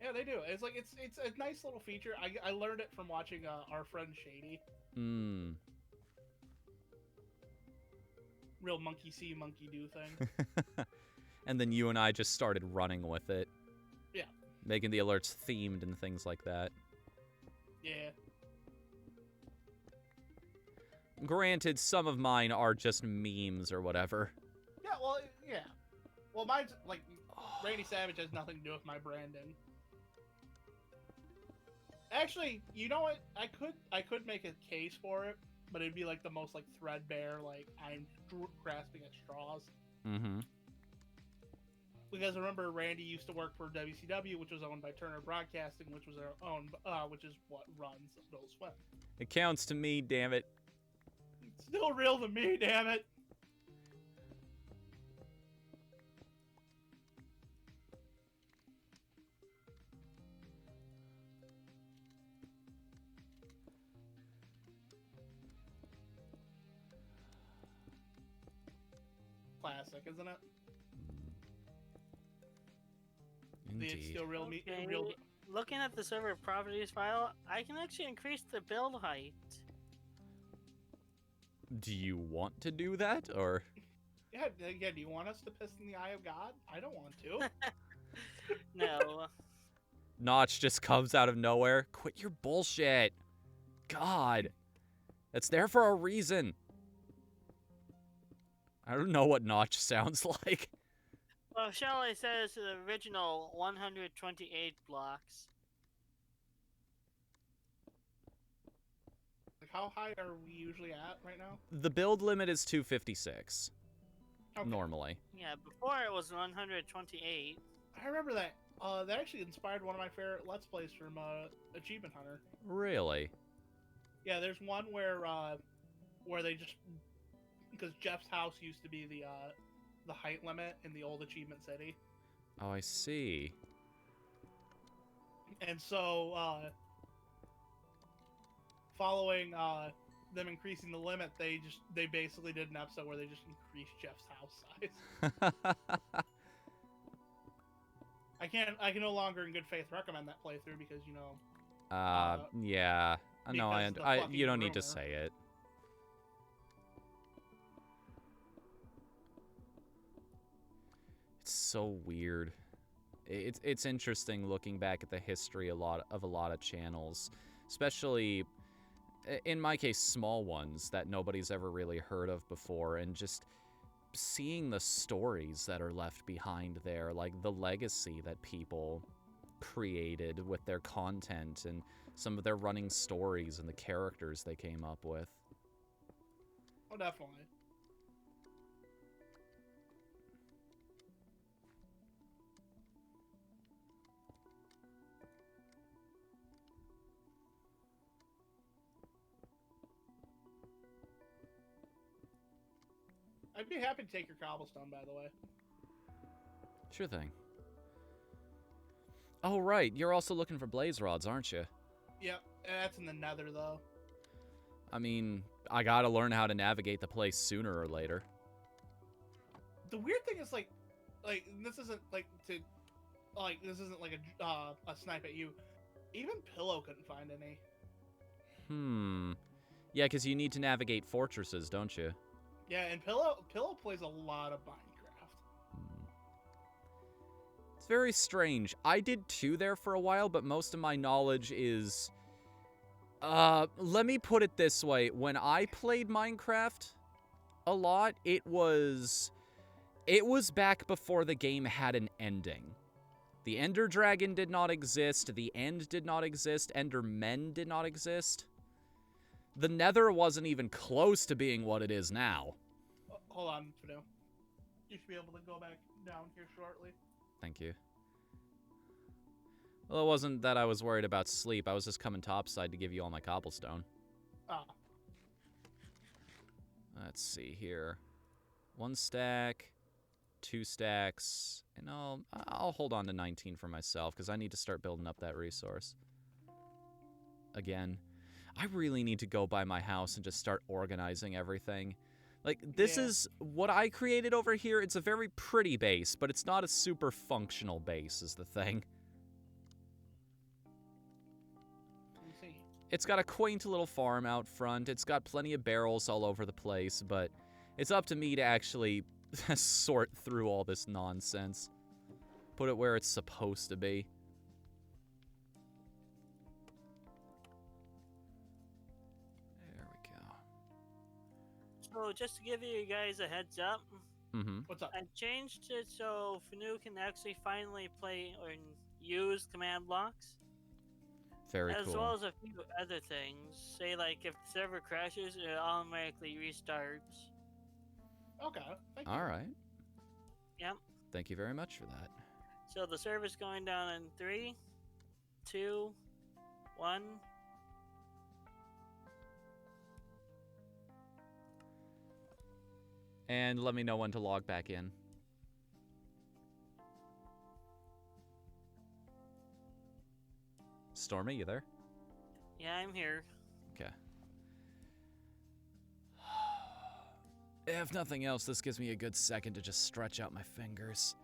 Yeah, they do. It's a nice little feature. I learned it from watching our friend Shady. Real monkey see, monkey do thing. And then you and I just started running with it. Yeah. Making the alerts themed and things like that. Yeah. Granted, some of mine are just memes or whatever. Yeah, well, yeah. Well, mine's, like, Randy Savage has nothing to do with my branding. Actually, you know what? I could make a case for it, but it'd be, like, the most, like, threadbare, like, I'm grasping at straws. Mm-hmm. Because remember, Randy used to work for WCW, which was owned by Turner Broadcasting, which is what runs Adult Swim. It counts to me, damn it. It's still real to me, damn it. Classic, isn't it? Indeed. It's still real Okay. me. Real. Looking at the server properties file, I can actually increase the build height. Do you want to do that, or? Yeah. Do you want us to piss in the eye of God? I don't want to. No. Notch just comes out of nowhere. Quit your bullshit. God. It's there for a reason. I don't know what Notch sounds like. Well, Shelley says the original 128 blocks. Like, how high are we usually at right now? The build limit is 256. Okay. Normally. Yeah, before it was 128. I remember that. That actually inspired one of my favorite Let's Plays from Achievement Hunter. Really? Yeah, there's one where they just, because Jeff's house used to be the height limit in the old Achievement City, Oh, I see. and so following them increasing the limit, they basically did an episode where they just increased Jeff's house size. I can no longer in good faith recommend that playthrough because yeah. No, because the you fucking don't need to rumor. say it. It's so weird. It's interesting looking back at the history of a lot of channels, especially in my case small ones that nobody's ever really heard of before, and just seeing the stories that are left behind there, like the legacy that people created with their content and some of their running stories and the characters they came up with. Oh, definitely. I'd be happy to take your cobblestone, by the way. Sure thing. Oh, right. You're also looking for blaze rods, aren't you? Yep, that's in the nether, though. I mean, I gotta learn how to navigate the place sooner or later. The weird thing is, like this isn't this isn't like a snipe at you. Even Pillow couldn't find any. Yeah, because you need to navigate fortresses, don't you? Yeah, and Pillow plays a lot of Minecraft. It's very strange. I did too there for a while, but most of my knowledge is... let me put it this way. When I played Minecraft a lot, it was back before the game had an ending. The Ender Dragon did not exist, the End did not exist, Endermen did not exist. The Nether wasn't even close to being what it is now. Hold on, Whatthefnu. You should be able to go back down here shortly. Thank you. Well, it wasn't that I was worried about sleep. I was just coming topside to give you all my cobblestone. Ah. Let's see here. 1 stack, 2 stacks, and I'll hold on to 19 for myself because I need to start building up that resource. Again. I really need to go by my house and just start organizing everything. Like, this is what I created over here. It's a very pretty base, but it's not a super functional base is the thing. Let's see. It's got a quaint little farm out front. It's got plenty of barrels all over the place, but it's up to me to actually sort through all this nonsense. Put it where it's supposed to be. There we go. So just to give you guys a heads up, What's up? I changed it so Fnu can actually finally play or use command blocks. Very cool. As well as a few other things. Say, like, if the server crashes, it automatically restarts. Okay. Thank you. All right. Yep. Thank you very much for that. So the server's going down in 3, 2, 1. And let me know when to log back in. Stormy, you there? Yeah, I'm here. Okay. If nothing else, this gives me a good second to just stretch out my fingers.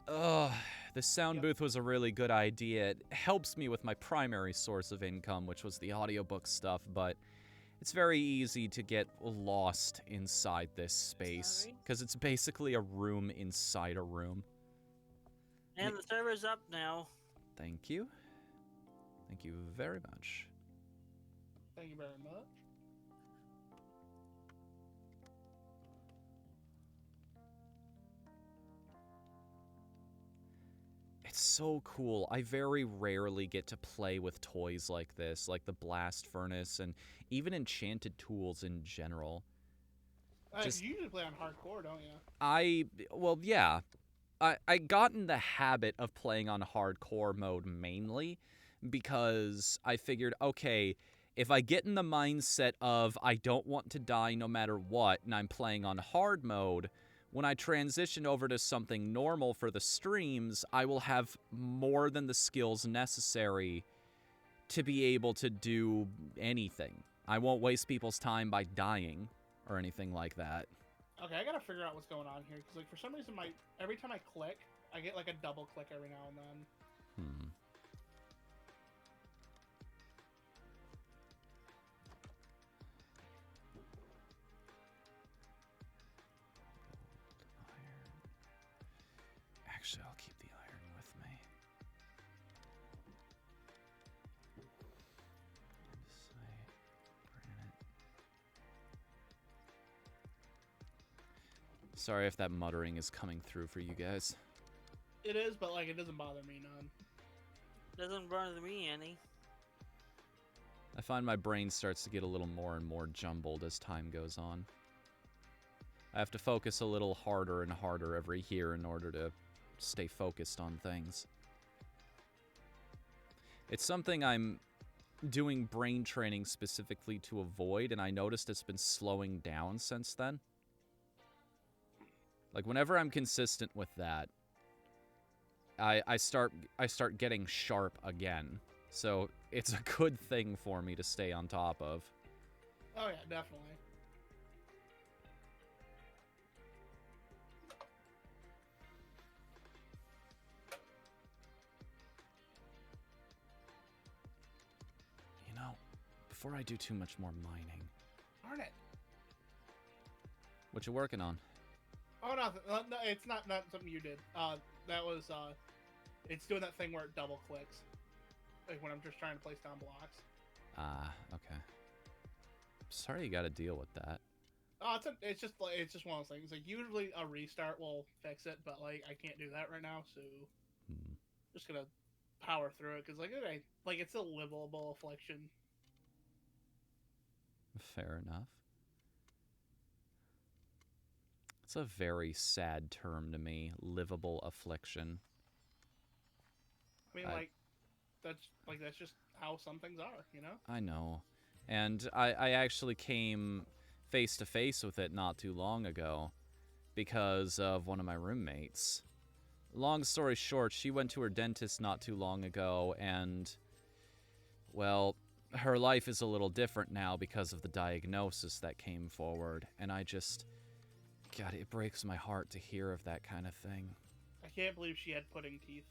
Ugh, the sound booth was a really good idea. It helps me with my primary source of income, which was the audiobook stuff, but it's very easy to get lost inside this space, because it's basically a room inside a room. And the server's up now. Thank you. Thank you very much. Thank you very much. It's so cool. I very rarely get to play with toys like this, like the blast furnace and even enchanted tools in general. You usually play on hardcore, don't you? Yeah. I got in the habit of playing on hardcore mode mainly because I figured, okay, if I get in the mindset of I don't want to die no matter what and I'm playing on hard mode, when I transition over to something normal for the streams, I will have more than the skills necessary to be able to do anything. I won't waste people's time by dying or anything like that. Okay, I gotta figure out what's going on here, because like for some reason every time I click, I get like a double click every now and then. Actually, I'll keep the iron with me. Sorry if that muttering is coming through for you guys. It is, but like it doesn't bother me none. Doesn't bother me any. I find my brain starts to get a little more and more jumbled as time goes on. I have to focus a little harder and harder every year in order to stay focused on things. It's something I'm doing brain training specifically to avoid, and I noticed it's been slowing down since then. Like, whenever I'm consistent with that, I start getting sharp again. So it's a good thing for me to stay on top of. Oh yeah, definitely. You know, before I do too much more mining. Darn it. What you working on? Oh, nothing. No, it's not something you did. That was it's doing that thing where it double clicks, like when I'm just trying to place down blocks. Ah, okay. Sorry you got to deal with that. Oh, it's just one of those things. Like usually a restart will fix it, but like I can't do that right now, so just gonna power through it because like it's a livable affliction. Fair enough. It's a very sad term to me, livable affliction. I mean, that's just how some things are, you know? I know. And I actually came face to face with it not too long ago because of one of my roommates. Long story short, she went to her dentist not too long ago and, well, her life is a little different now because of the diagnosis that came forward, and I just, God, it breaks my heart to hear of that kind of thing. I can't believe she had pudding teeth.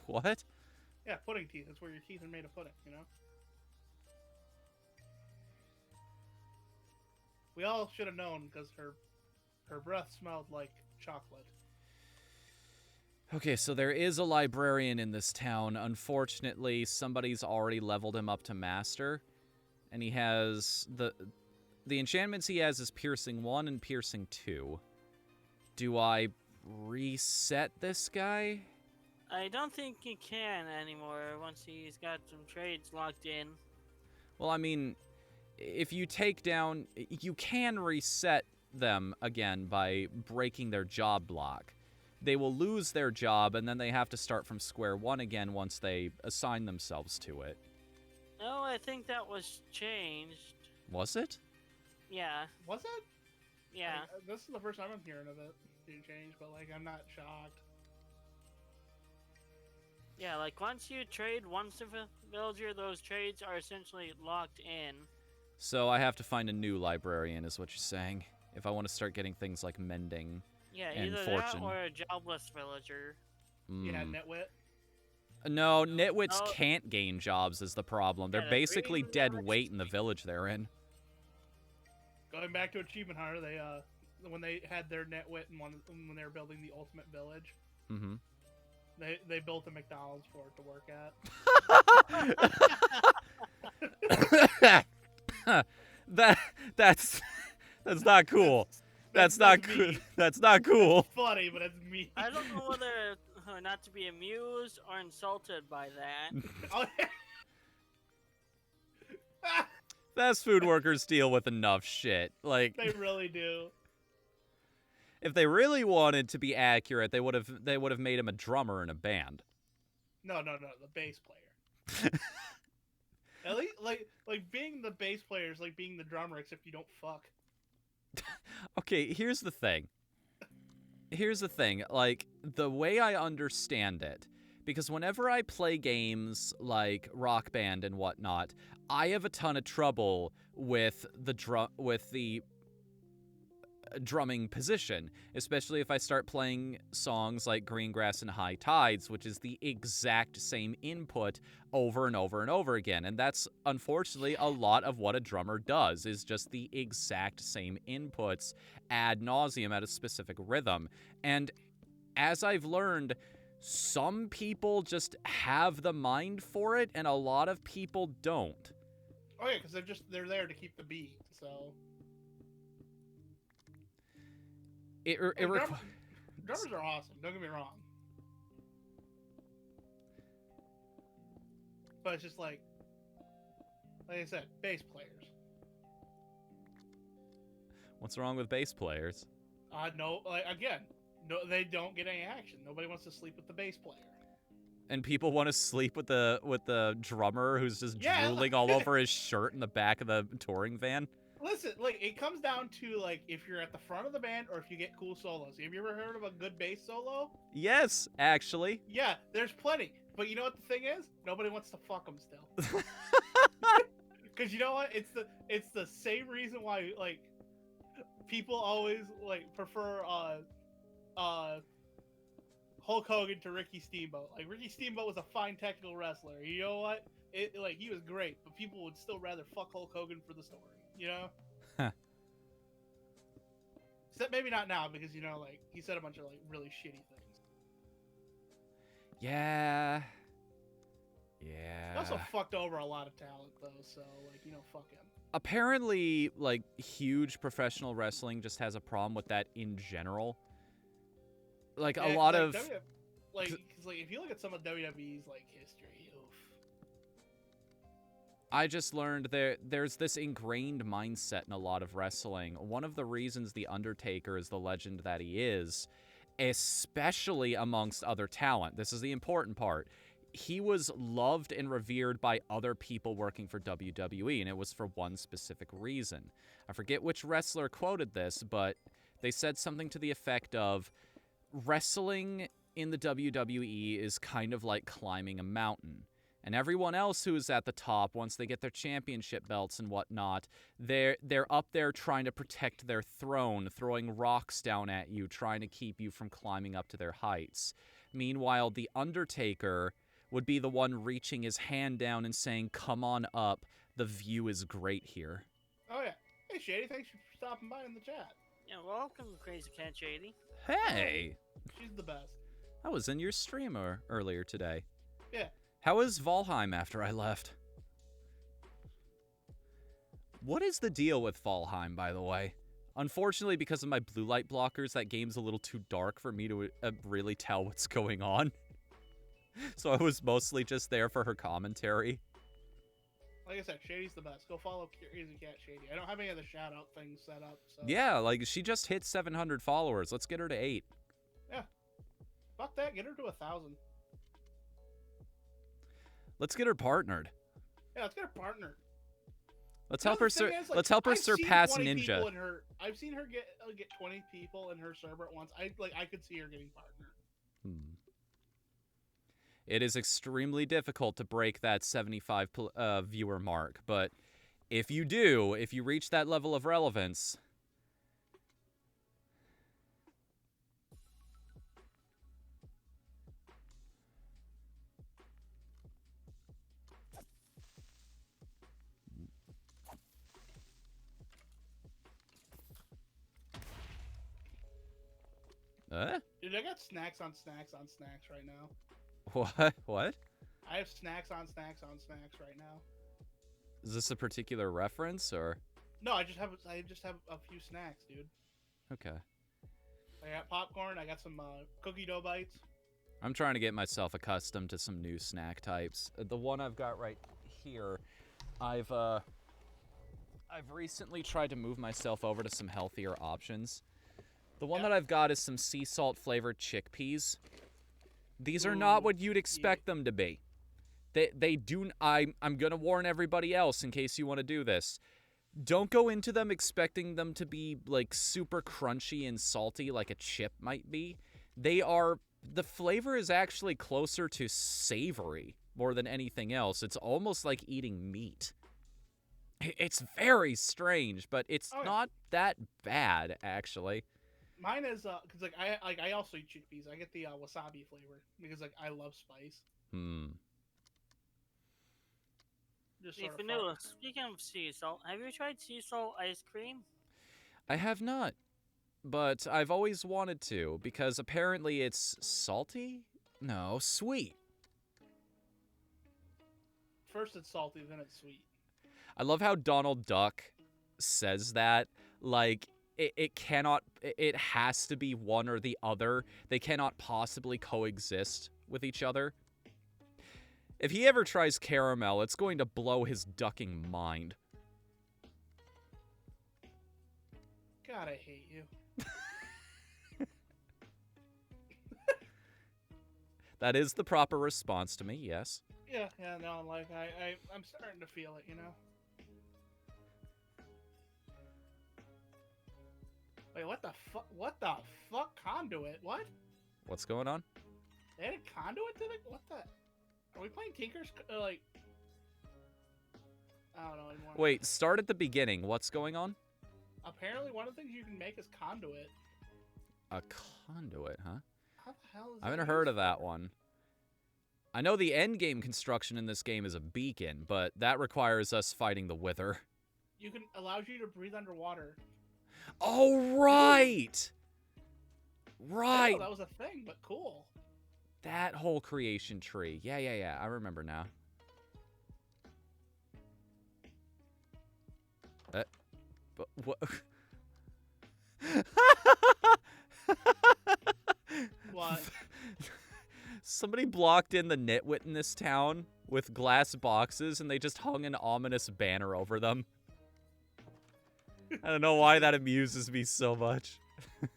What? Yeah, pudding teeth. That's where your teeth are made of pudding, you know? We all should have known because her breath smelled like chocolate. Okay, so there is a librarian in this town. Unfortunately, somebody's already leveled him up to master, and he has the enchantments he has is Piercing 1 and Piercing 2. Do I reset this guy? I don't think you can anymore once he's got some trades locked in. Well, I mean, if you take down... You can reset them again by breaking their job block. They will lose their job, and then they have to start from square one again once they assign themselves to it. No, I think that was changed. Was it? Yeah. Was it? Yeah. Like, this is the first time I'm hearing of it being changed, but like I'm not shocked. Yeah, like once you trade one villager, those trades are essentially locked in. So I have to find a new librarian, is what you're saying, if I want to start getting things like mending. Yeah, and either fortune. that or a jobless villager. Yeah, Nitwit. No, nitwits No. can't gain jobs is the problem. They're Yeah, basically green dead nitwits- weight in the village they're in. Going back to Achievement Hunter, they when they had their Nitwit and when they were building the ultimate village, Mm-hmm. they built a McDonald's for it to work at. That's not cool. That's not me. good. That's not cool. It's funny, but it's me. I don't know whether not to be amused or insulted by that. Oh, yeah. Fast food workers deal with enough shit. Like, They really do. if they really wanted to be accurate, they would have made him a drummer in a band. No, the bass player. At least, like being the bass player is like being the drummer, except you don't fuck. Okay, here's the thing. Like, the way I understand it, because whenever I play games like Rock Band and whatnot, I have a ton of trouble with the drumming position, especially if I start playing songs like Green Grass and High Tides, which is the exact same input over and over and over again. And that's unfortunately a lot of what a drummer does, is just the exact same inputs ad nauseum at a specific rhythm. And as I've learned, some people just have the mind for it, and a lot of people don't. Oh yeah, because they're there to keep the beat. So drummers are awesome. Don't get me wrong, but it's just like I said, bass players. What's wrong with bass players? No, they don't get any action. Nobody wants to sleep with the bass player. And people want to sleep with the drummer who's just Yeah. drooling all over his shirt in the back of the touring van. Listen, like it comes down to like if you're at the front of the band or if you get cool solos. Have you ever heard of a good bass solo? Yes, actually. Yeah, there's plenty. But you know what the thing is? Nobody wants to fuck them still. Because you know what? It's the same reason why like people always like prefer Hulk Hogan to Ricky Steamboat. Like Ricky Steamboat was a fine technical wrestler. You know what? He was great, but people would still rather fuck Hulk Hogan for the story. You know? Huh. Except maybe not now because you know, like he said a bunch of like really shitty things. Yeah. He Yeah. also fucked over a lot of talent though, so like you know, fuck him. Apparently, like, huge professional wrestling just has a problem with that in general. Like, Yeah, a lot 'cause, of... like, because like if you look at some of WWE's like history, oof. I just learned there's this ingrained mindset in a lot of wrestling. One of the reasons The Undertaker is the legend that he is, especially amongst other talent, this is the important part, he was loved and revered by other people working for WWE, and it was for one specific reason. I forget which wrestler quoted this, but they said something to the effect of, wrestling in the WWE is kind of like climbing a mountain. And everyone else who is at the top, once they get their championship belts and whatnot, they're up there trying to protect their throne, throwing rocks down at you, trying to keep you from climbing up to their heights. Meanwhile, The Undertaker would be the one reaching his hand down and saying, "Come on up, the view is great here." Oh, yeah. Hey, Shady, thanks for stopping by in the chat. Yeah, welcome, Crazy Cat Shady. Hey! She's the best. I was in your stream earlier today. Yeah. How is Valheim after I left? What is the deal with Valheim, by the way? Unfortunately, because of my blue light blockers, that game's a little too dark for me to really tell what's going on. So I was mostly just there for her commentary. Like I said, Shady's the best. Go follow Crazy Cat Shady. I don't have any of the shout-out things set up, so... Yeah, like, she just hit 700 followers. Let's get her to 8. Yeah. Fuck that. Get her to 1,000. Let's get her partnered. Yeah, let's get her partnered. Let's help her. Let's help her surpass Ninja. I've seen her get 20 people in her server at once. I could see her getting partnered. It is extremely difficult to break that 75 viewer mark, but if you do, if you reach that level of relevance. Dude, I got snacks on snacks on snacks right now. What? I have snacks on snacks on snacks right now. Is this a particular reference, or? No, I just have a few snacks, dude. Okay. I got popcorn. I got some cookie dough bites. I'm trying to get myself accustomed to some new snack types. The one I've got right here, I've recently tried to move myself over to some healthier options. The one that I've got is some sea salt flavored chickpeas. These are not what you'd expect them to be. They do. I'm gonna warn everybody else in case you want to do this. Don't go into them expecting them to be like super crunchy and salty like a chip might be. The flavor is actually closer to savory more than anything else. It's almost like eating meat. It's very strange, but it's not that bad actually. Mine is because I also eat chickpeas. I get the wasabi flavor because I love spice. Just sort of Whatthefnu, speaking of sea salt, have you tried sea salt ice cream? I have not, but I've always wanted to because apparently it's salty? No, sweet. First it's salty, then it's sweet. I love how Donald Duck says that, like, it has to be one or the other. They cannot possibly coexist with each other. If he ever tries caramel, it's going to blow his ducking mind. God, I hate you. That is the proper response to me, yes. Yeah, no, like, I'm starting to feel it, you know? Wait, what the fuck? What the fuck? Conduit? What? What's going on? They had a conduit to it? What the? Are we playing Tinker's, like... I don't know anymore. Wait, start at the beginning. What's going on? Apparently one of the things you can make is conduit. A conduit, huh? How the hell is I haven't heard of that one. I know the end game construction in this game is a beacon, but that requires us fighting the Wither. Allows you to breathe underwater. Oh, right! Right! That was a thing, but cool. That whole creation tree. Yeah. I remember now. But what? What? Somebody blocked in the nitwit in this town with glass boxes, and they just hung an ominous banner over them. I don't know why that amuses me so much. It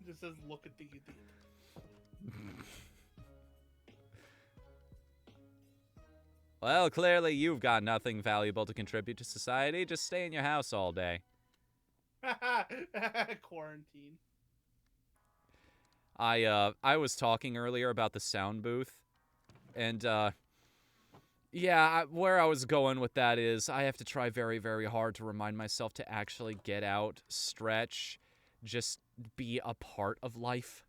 just says, look at the idiot. Well, clearly you've got nothing valuable to contribute to society. Just stay in your house all day. Quarantine. I was talking earlier about the sound booth, and yeah, where I was going with that is I have to try very, very hard to remind myself to actually get out, stretch, just be a part of life.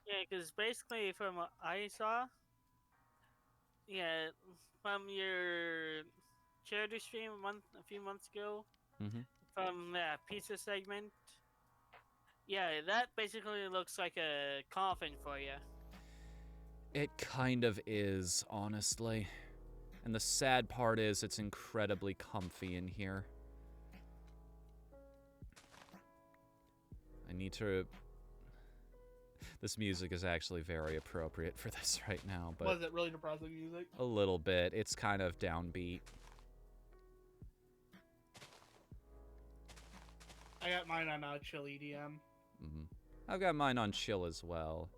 Yeah, because basically from what I saw, yeah, from your charity stream a few months ago, Mm-hmm. from that pizza segment, yeah, that basically looks like a coffin for you. It kind of is, honestly. And the sad part is it's incredibly comfy in here. I need to... This music is actually very appropriate for this right now, but... Was it really depressing music? A little bit. It's kind of downbeat. I got mine on chill EDM. Mm-hmm. I've got mine on chill as well.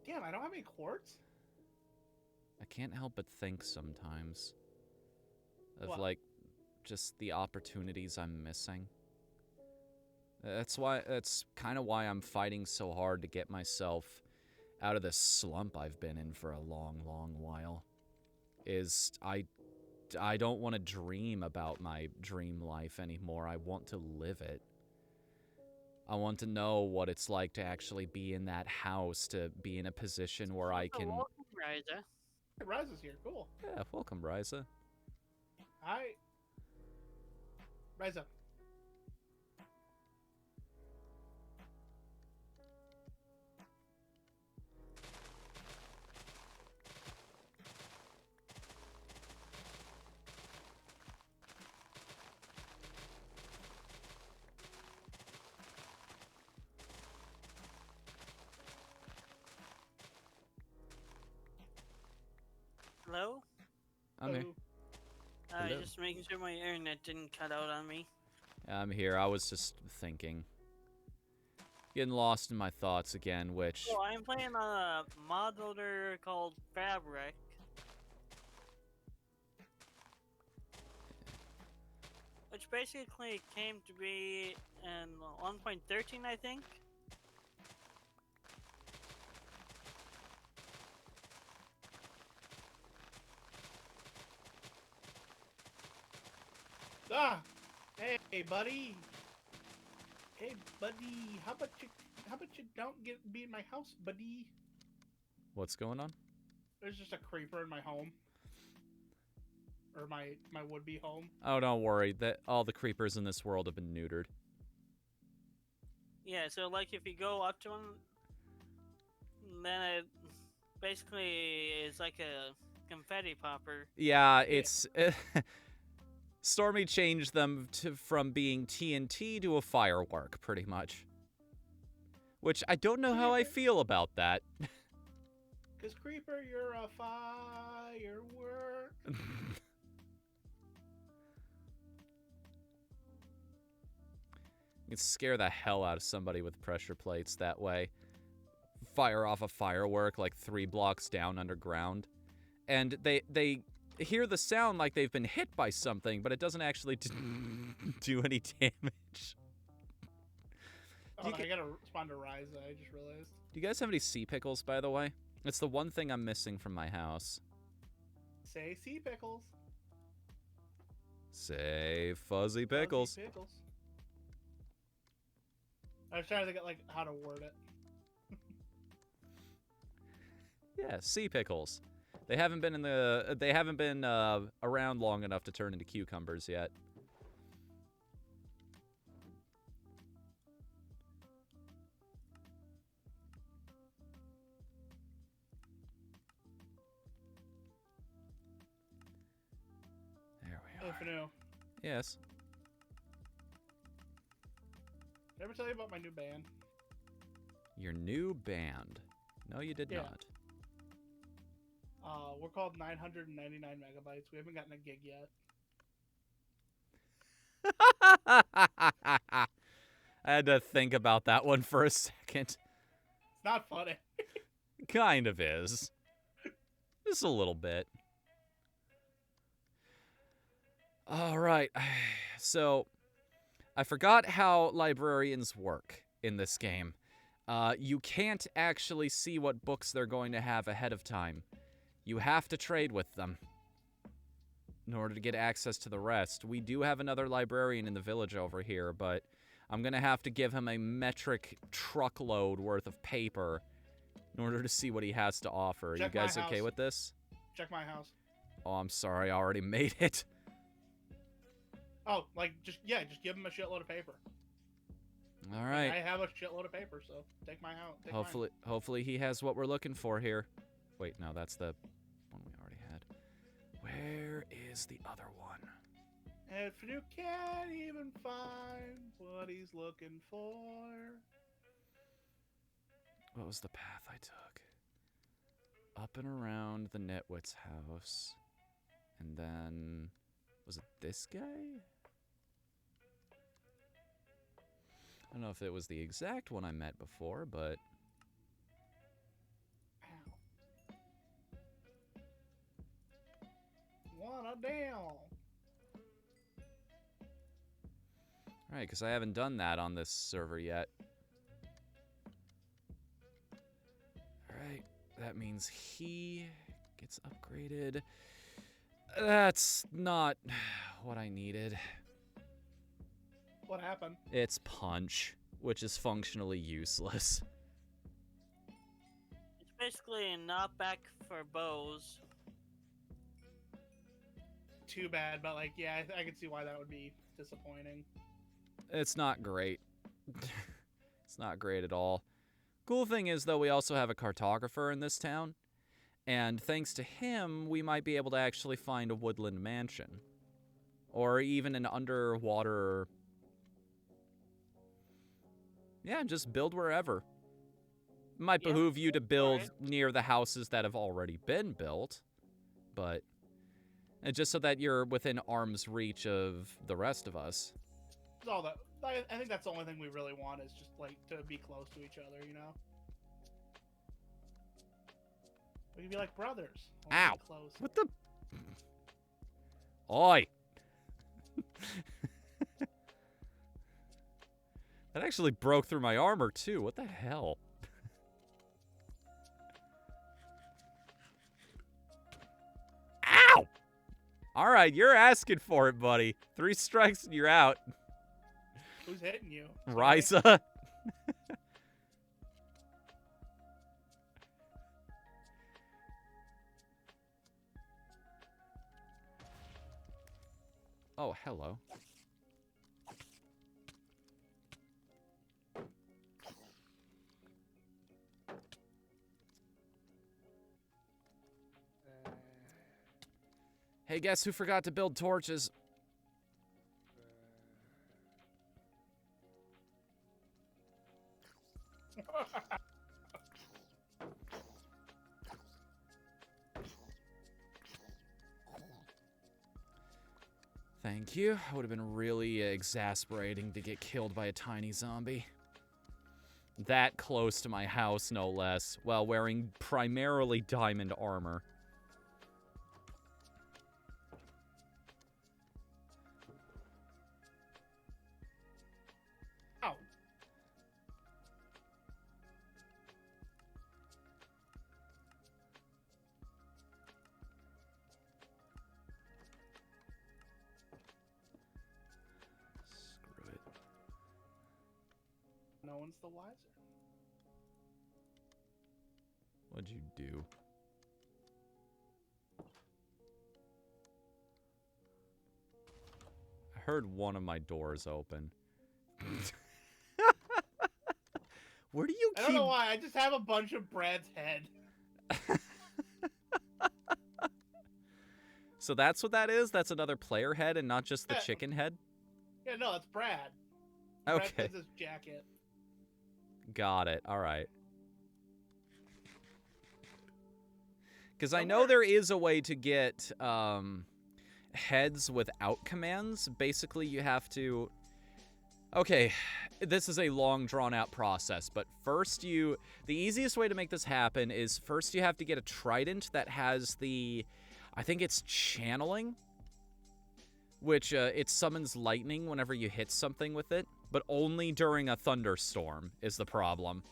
Damn, I don't have any quartz? I can't help but think sometimes of, What? like, just the opportunities I'm missing. That's kind of why I'm fighting so hard to get myself out of this slump I've been in for a long, long while. I don't want to dream about my dream life anymore. I want to live it. I want to know what it's like to actually be in that house, to be in a position where I can... Welcome, Ryza. Hey, Rise is here. Cool. Yeah, welcome, Ryza. Hi. Rise up. Hello? I'm here. Hello. Just making sure my internet didn't cut out on me. I'm here. I was just thinking. Getting lost in my thoughts again, which... Oh, I'm playing on a mod loader called Fabric. Which basically came to be in 1.13, I think. Ah! Hey, buddy! Hey, buddy! How about you don't be in my house, buddy? What's going on? There's just a creeper in my home. Or my would-be home. Oh, don't worry. All the creepers in this world have been neutered. Yeah, so like if you go up to him, then it basically is like a confetti popper. Yeah, it's... Stormy changed them from being TNT to a firework, pretty much. Which, I don't know how I feel about that. Cause Creeper, you're a firework. You can scare the hell out of somebody with pressure plates that way. Fire off a firework like 3 blocks down underground. And they hear the sound like they've been hit by something, but it doesn't actually do any damage. Oh, I gotta respond to Rise, I just realized. Do you guys have any sea pickles, by the way? It's the one thing I'm missing from my house. Say sea pickles. Say fuzzy pickles. Fuzzy pickles. I was trying to think like how to word it. Yeah, sea pickles. They haven't been around long enough to turn into cucumbers yet. There we are. Whatthefnu. Yes. Did I ever tell you about my new band? Your new band. No, you did Yeah. not. We're called 999 megabytes. We haven't gotten a gig yet. I had to think about that one for a second. It's not funny. Kind of is. Just a little bit. All right. So, I forgot how librarians work. in this game. You can't actually see what books they're going to have ahead of time. You have to trade with them in order to get access to the rest. We do have another librarian in the village over here, but I'm going to have to give him a metric truckload worth of paper in order to see what he has to offer. Are you guys okay with this? Check my house. Oh, I'm sorry. I already made it. Oh, like, just give him a shitload of paper. All right. I have a shitload of paper, so take my house. Hopefully he has what we're looking for here. Wait, no, that's the one we already had. Where is the other one? If you can't even find what he's looking for. What was the path I took? Up and around the Nitwit's house. And then... was it this guy? I don't know if it was the exact one I met before, but... Ow. Wanna down. Right, because I haven't done that on this server yet. Alright, that means he gets upgraded. That's not what I needed. What happened? It's punch, which is functionally useless. It's basically a knockback for bows. Too bad, but like, yeah, I can see why that would be disappointing. It's not great. It's not great at all. Cool thing is, though, we also have a cartographer in this town. And thanks to him, we might be able to actually find a woodland mansion. Or even an underwater... yeah, just build wherever. It might behoove you to build near the houses that have already been built. But... and just so that you're within arm's reach of the rest of us. All that. I think that's the only thing we really want is just like to be close to each other, you know. We can be like brothers. Ow! Close. What the? Oi! That actually broke through my armor too. What the hell? Ow! All right, you're asking for it, buddy. 3 strikes and you're out. Who's hitting you? Ryza. Oh, hello. Hey, guess who forgot to build torches? Thank you. It would have been really exasperating to get killed by a tiny zombie. That close to my house, no less, while wearing primarily diamond armor. Ow. Screw it. No one's the wiser. What'd you do? I heard one of my doors open. Where do you keep... I don't know why, I just have a bunch of Brad's head. So that's what that is? That's another player head and not just the chicken head? Yeah, no, it's Brad. Okay. Brad has his jacket. Got it. All right. Because I know there is a way to get heads without commands. Basically, you have to... okay, this is a long, drawn-out process, but first the easiest way to make this happen is first you have to get a trident that has the... I think it's channeling, which it summons lightning whenever you hit something with it. but only during a thunderstorm is the problem.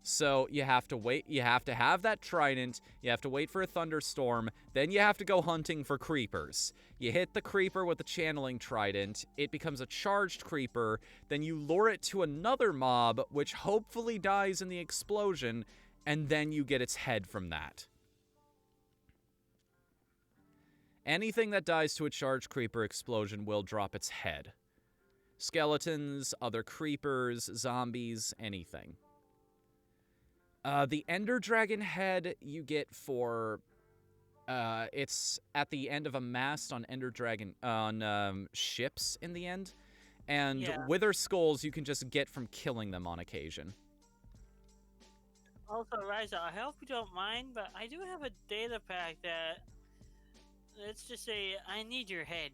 So you have to wait. You have to have that trident. You have to wait for a thunderstorm. Then you have to go hunting for creepers. You hit the creeper with the channeling trident. It becomes a charged creeper. Then you lure it to another mob, which hopefully dies in the explosion. And then you get its head from that. Anything that dies to a charged creeper explosion will drop its head. Skeletons, other creepers, zombies, anything. The Ender Dragon head you get for, it's at the end of a mast on Ender Dragon, on ships in the end. And Wither Skulls you can just get from killing them on occasion. Also, Ryza, I hope you don't mind, but I do have a data pack that, let's just say, I need your head.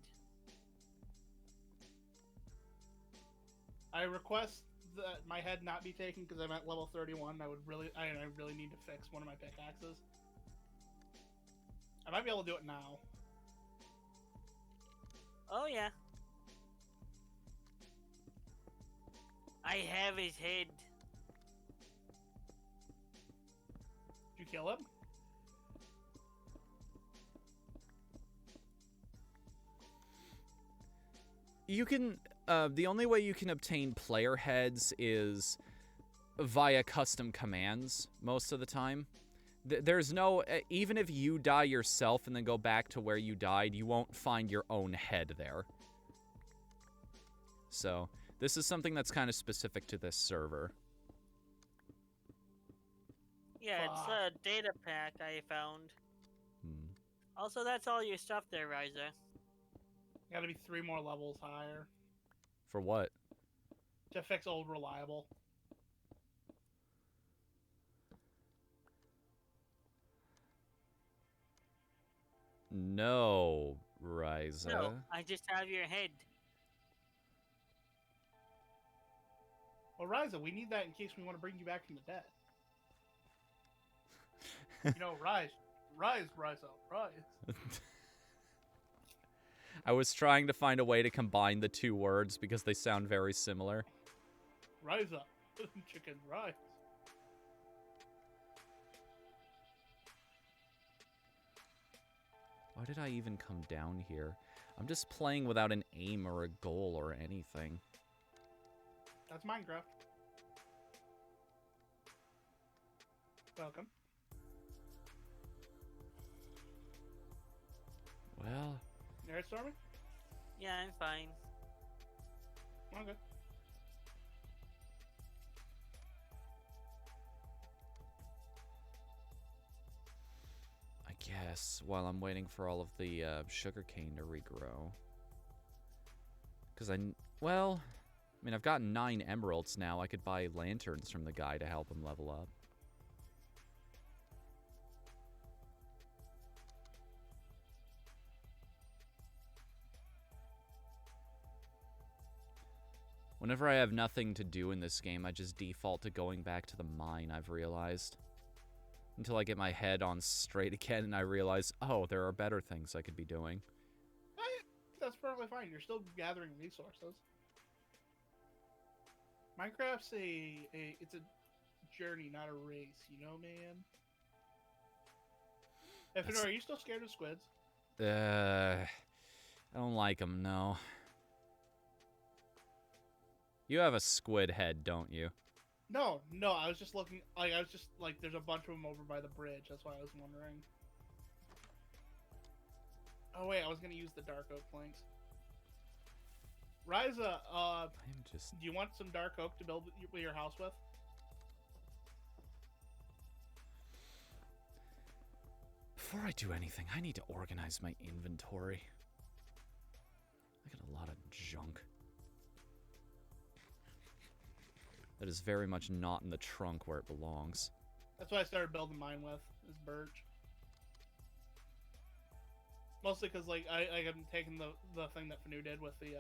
I request that my head not be taken because I'm at level 31. I really need to fix one of my pickaxes. I might be able to do it now. Oh yeah. I have his head. Did you kill him? You can, the only way you can obtain player heads is via custom commands most of the time. There's no, even if you die yourself and then go back to where you died, you won't find your own head there. So, this is something that's kind of specific to this server. Yeah, it's a data pack I found. Also, that's all your stuff there, Ryza. Gotta be 3 more levels higher. For what? To fix old reliable. No, Ryza. No, I just have your head. Well, Ryza, we need that in case we want to bring you back from the dead. You know, rise up, rise. I was trying to find a way to combine the two words because they sound very similar. Rise up, chicken, rise. Why did I even come down here? I'm just playing without an aim or a goal or anything. That's Minecraft. Welcome. Well... You alright, Stormy? Yeah, I'm fine. Okay. I guess, while I'm waiting for all of the sugarcane to regrow. Because well, I mean, I've got 9 emeralds now. I could buy lanterns from the guy to help him level up. Whenever I have nothing to do in this game, I just default to going back to the mine, I've realized. Until I get my head on straight again and I realize, oh, there are better things I could be doing. That's perfectly fine. You're still gathering resources. Minecraft's it's a journey, not a race, you know, man? Whatthefnu, are you still scared of squids? I don't like them, no. You have a squid head, don't you? No, I was just looking, there's a bunch of them over by the bridge, that's why I was wondering. Oh wait, I was gonna use the dark oak planks. Ryza, do you want some dark oak to build your house with? Before I do anything, I need to organize my inventory. I got a lot of junk. That is very much not in the trunk where it belongs. That's what I started building mine with, is birch. Mostly because, like, I haven't taken the thing that Whatthefnu did with the,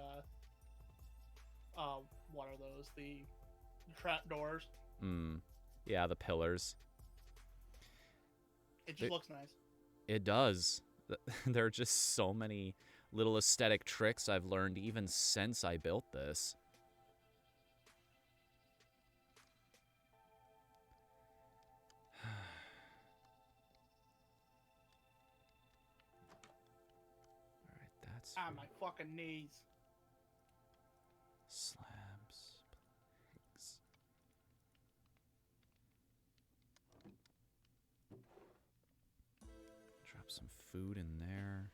what are those? The trap doors. Yeah, the pillars. It just looks nice. It does. There are just so many little aesthetic tricks I've learned even since I built this. Alright, that's... my fucking knees. Slabs. Planks. Drop some food in there.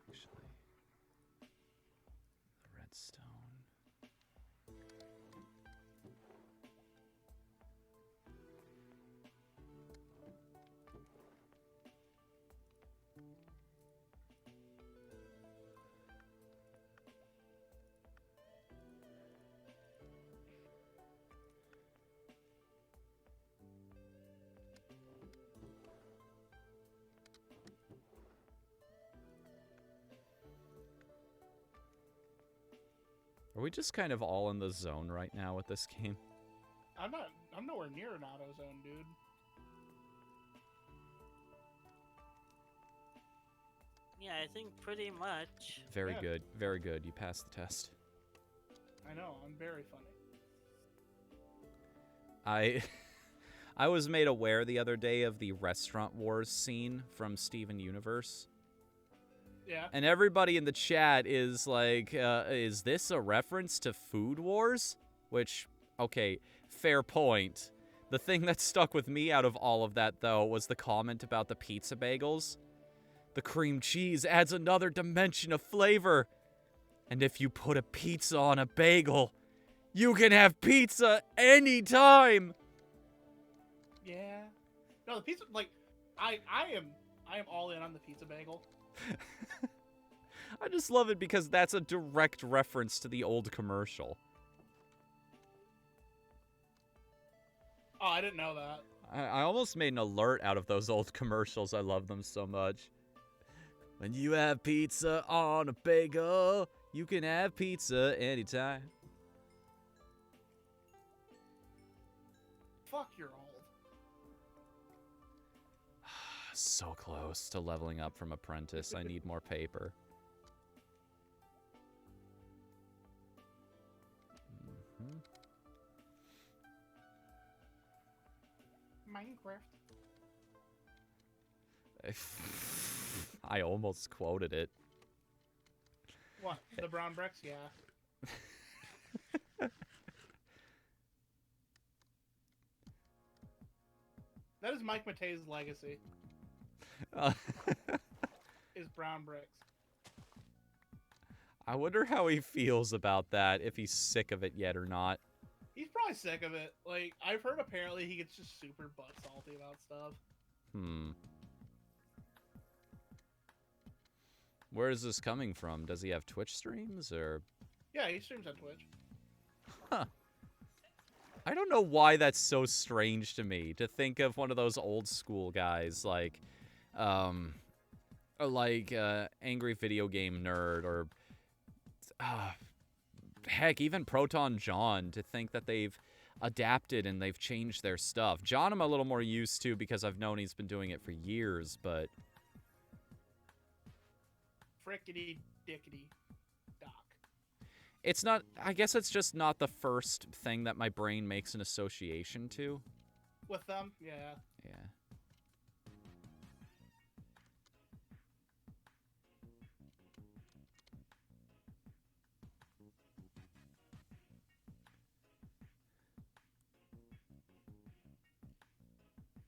Actually, the redstone. Are we just kind of all in the zone right now with this game? I'm nowhere near an auto zone, dude. Yeah, I think pretty much. Very good. Very good. You passed the test. I know, I'm very funny. I was made aware the other day of the Restaurant Wars scene from Steven Universe. Yeah. And everybody in the chat is like, is this a reference to Food Wars? Which, okay, fair point. The thing that stuck with me out of all of that, though, was the comment about the pizza bagels. The cream cheese adds another dimension of flavor. And if you put a pizza on a bagel, you can have pizza anytime! Yeah. No, the pizza, like, I am all in on the pizza bagel. I just love it because that's a direct reference to the old commercial. Oh, I didn't know that. I almost made an alert out of those old commercials. I love them so much. When you have pizza on a bagel, you can have pizza anytime. Fuck, you're old. So close to leveling up from apprentice. I need more paper. Minecraft. I almost quoted it. What? The brown bricks? Yeah. That is Mike Matei's legacy. Is brown bricks. I wonder how he feels about that, if he's sick of it yet or not. He's probably sick of it. Like, I've heard apparently he gets just super butt salty about stuff. Where is this coming from? Does he have Twitch streams, or...? Yeah, he streams on Twitch. Huh. I don't know why that's so strange to me, to think of one of those old school guys, like Angry Video Game Nerd, or... heck, even Proton John, to think that they've adapted and they've changed their stuff. John I'm a little more used to because I've known he's been doing it for years, but... Frickety dickety doc. It's not... I guess it's just not the first thing that my brain makes an association to. With them? Yeah. Yeah.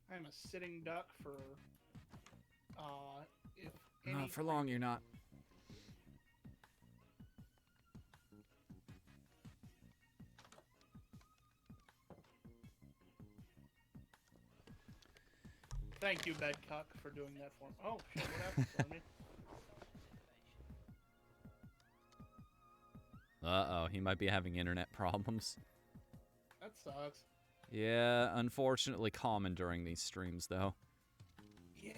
I'm a sitting duck for, if any... Not for long, you're not. Thank you, Bedcuck, for doing that for me. Oh, shit, what happened for me? Uh-oh, he might be having internet problems. That sucks. Yeah, unfortunately common during these streams, though. Yeah.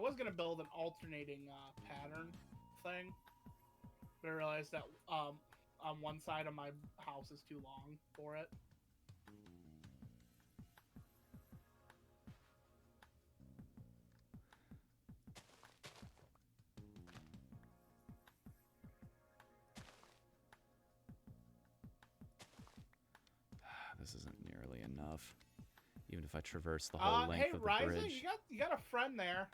was gonna build an alternating pattern thing, but I realized that on one side of my house is too long for it. This isn't nearly enough. Even if I traverse the whole length of the Ryza, bridge. you got a friend there.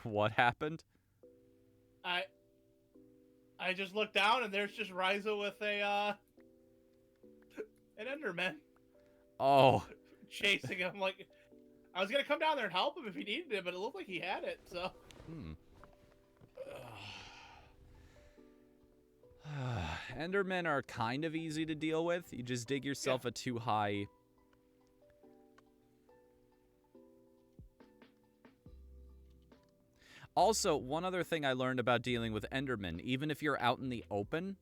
What happened? I just looked down and there's just Ryza with a an Enderman. Oh. Chasing him. Like, I was gonna come down there and help him if he needed it, but it looked like he had it, so. Endermen are kind of easy to deal with. You just dig yourself a too high... Also, one other thing I learned about dealing with Endermen, even if you're out in the open,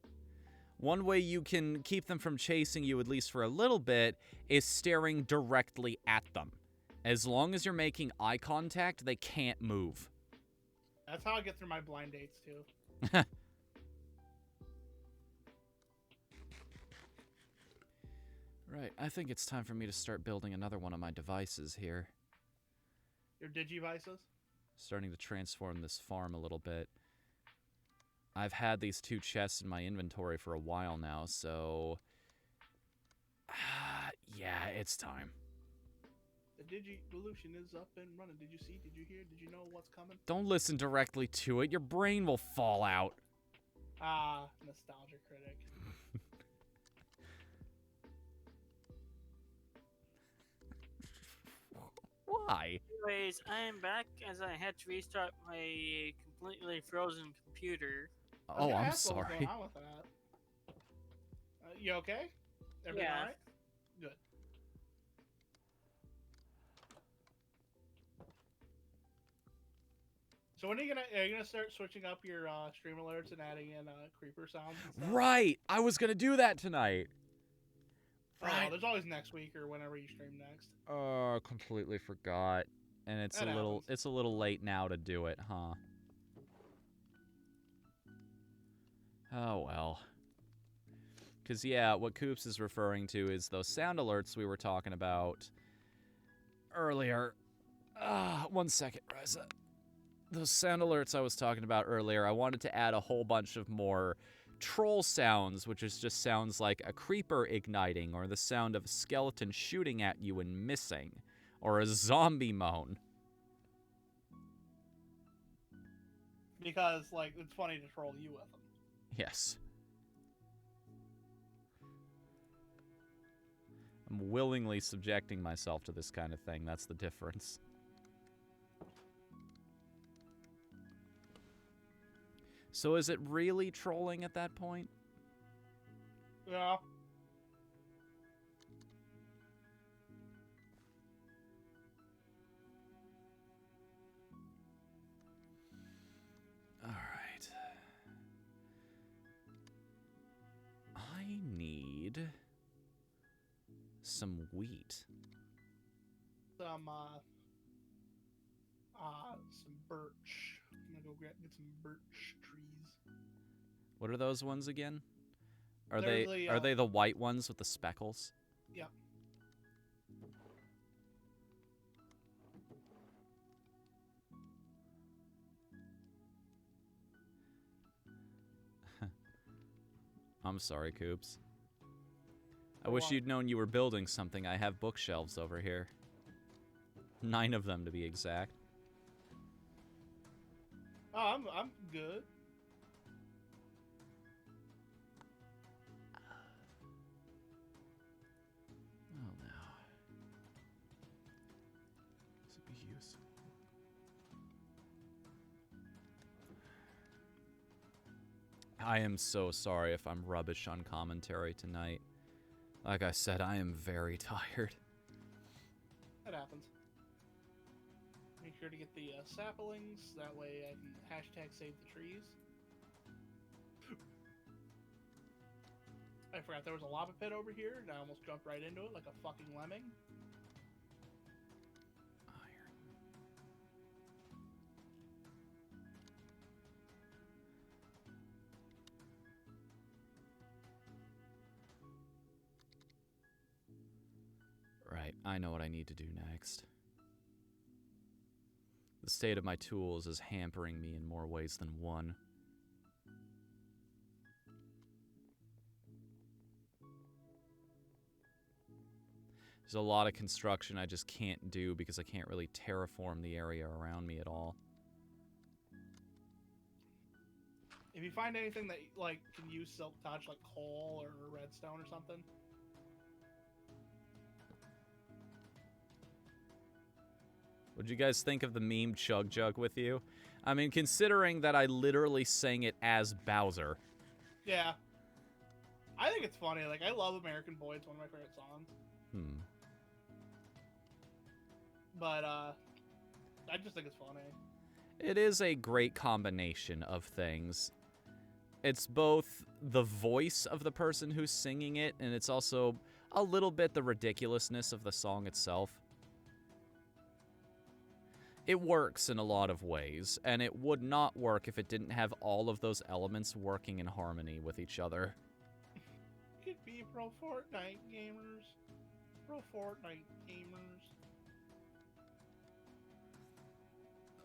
one way you can keep them from chasing you, at least for a little bit, is staring directly at them. As long as you're making eye contact, they can't move. That's how I get through my blind dates, too. Right, I think it's time for me to start building another one of my devices here. Your digivices? Starting to transform this farm a little bit. I've had these 2 chests in my inventory for a while now, so... yeah, it's time. The Digivolution is up and running. Did you see? Did you hear? Did you know what's coming? Don't listen directly to it. Your brain will fall out. Nostalgia critic. Why? Anyways, I am back as I had to restart my completely frozen computer. Oh, I'm What's sorry. going on with that? You okay? Everything Yeah. alright? Good. So when are you gonna start switching up your stream alerts and adding in creeper sounds and stuff? Right! I was gonna do that tonight. Right. There's always next week or whenever you stream next. Oh, completely forgot. And it's That happens. it's a little late now to do it, huh? Oh well. Cause yeah, what Coops is referring to is those sound alerts we were talking about earlier. 1 second, Reza. Those sound alerts I was talking about earlier, I wanted to add a whole bunch of more troll sounds, which is just sounds like a creeper igniting, or the sound of a skeleton shooting at you and missing, or a zombie moan. Because, like, it's funny to troll you with them. Yes. I'm willingly subjecting myself to this kind of thing. That's the difference. So is it really trolling at that point? Yeah. All right. I need some wheat. Some birch. I'm gonna go get some birch trees. What are those ones again? Are They're they the white ones with the speckles? Yep. I'm sorry, Coops. I wish you'd known you were building something. I have bookshelves over here. 9 of them, to be exact. Oh, I'm good. Oh no. This would be useful. I am so sorry if I'm rubbish on commentary tonight. Like I said, I am very tired. That happens. Make sure to get the saplings. That way I can hashtag save the trees. I forgot there was a lava pit over here, and I almost jumped right into it like a fucking lemming. Right, I know what I need to do next. The state of my tools is hampering me in more ways than one. There's a lot of construction I just can't do because I can't really terraform the area around me at all. If you find anything that like can use silk touch, like coal or redstone or something. What'd you guys think of the meme Chug Jug with you? I mean, considering that I literally sang it as Bowser. Yeah. I think it's funny. Like, I love American Boy. It's one of my favorite songs. But, I just think it's funny. It is a great combination of things. It's both the voice of the person who's singing it, and it's also a little bit the ridiculousness of the song itself. It works in a lot of ways, and it would not work if it didn't have all of those elements working in harmony with each other. Could be pro Fortnite gamers. Pro Fortnite gamers.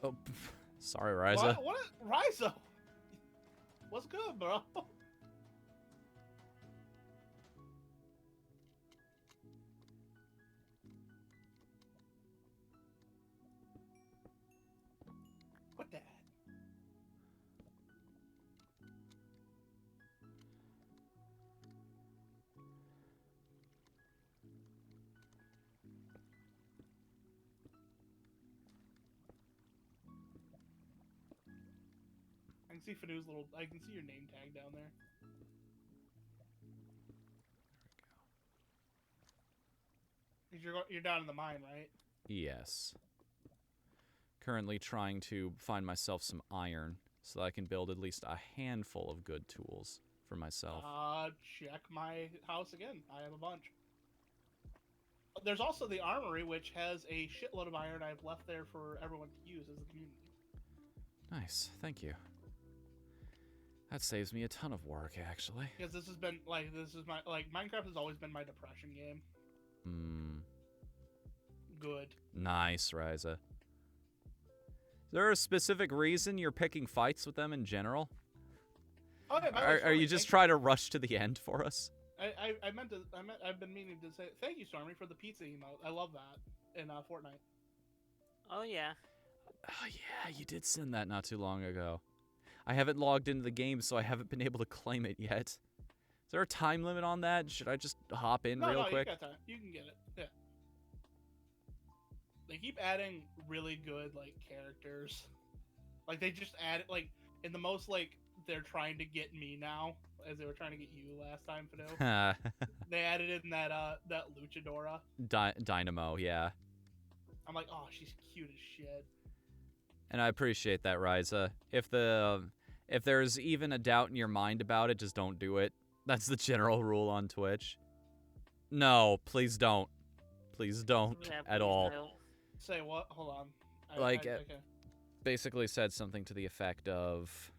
Oh, sorry, Ryza. What? Ryza? What's good, bro? What that? I can see Fanu's little. I can see your name tag down there. You're down in the mine, right? Yes. Currently trying to find myself some iron so that I can build at least a handful of good tools for myself. Check my house again. I have a bunch. There's also the armory, which has a shitload of iron I've left there for everyone to use as a community. Nice, thank you. That saves me a ton of work, actually. Because this has been, Minecraft has always been my depression game. Good. Nice, Ryza. Is there a specific reason you're picking fights with them in general? Oh, yeah, Are you just trying to rush to the end for us? I've been meaning to say thank you, Stormy, for the pizza emote. I love that in Fortnite. Oh, yeah. Oh, yeah, you did send that not too long ago. I haven't logged into the game, so I haven't been able to claim it yet. Is there a time limit on that? Should I just hop in real quick? You got time. You can get it. Yeah. They keep adding really good, characters. Like, they just add, in the most, they're trying to get me now, as they were trying to get you last time, Fidel. They added in that Luchadora. Dynamo, yeah. I'm like, oh, she's cute as shit. And I appreciate that, Ryza. If there's even a doubt in your mind about it, just don't do it. That's the general rule on Twitch. No, please don't. Please don't at all. Don't. Say what? Hold on. Okay. Basically said something to the effect of...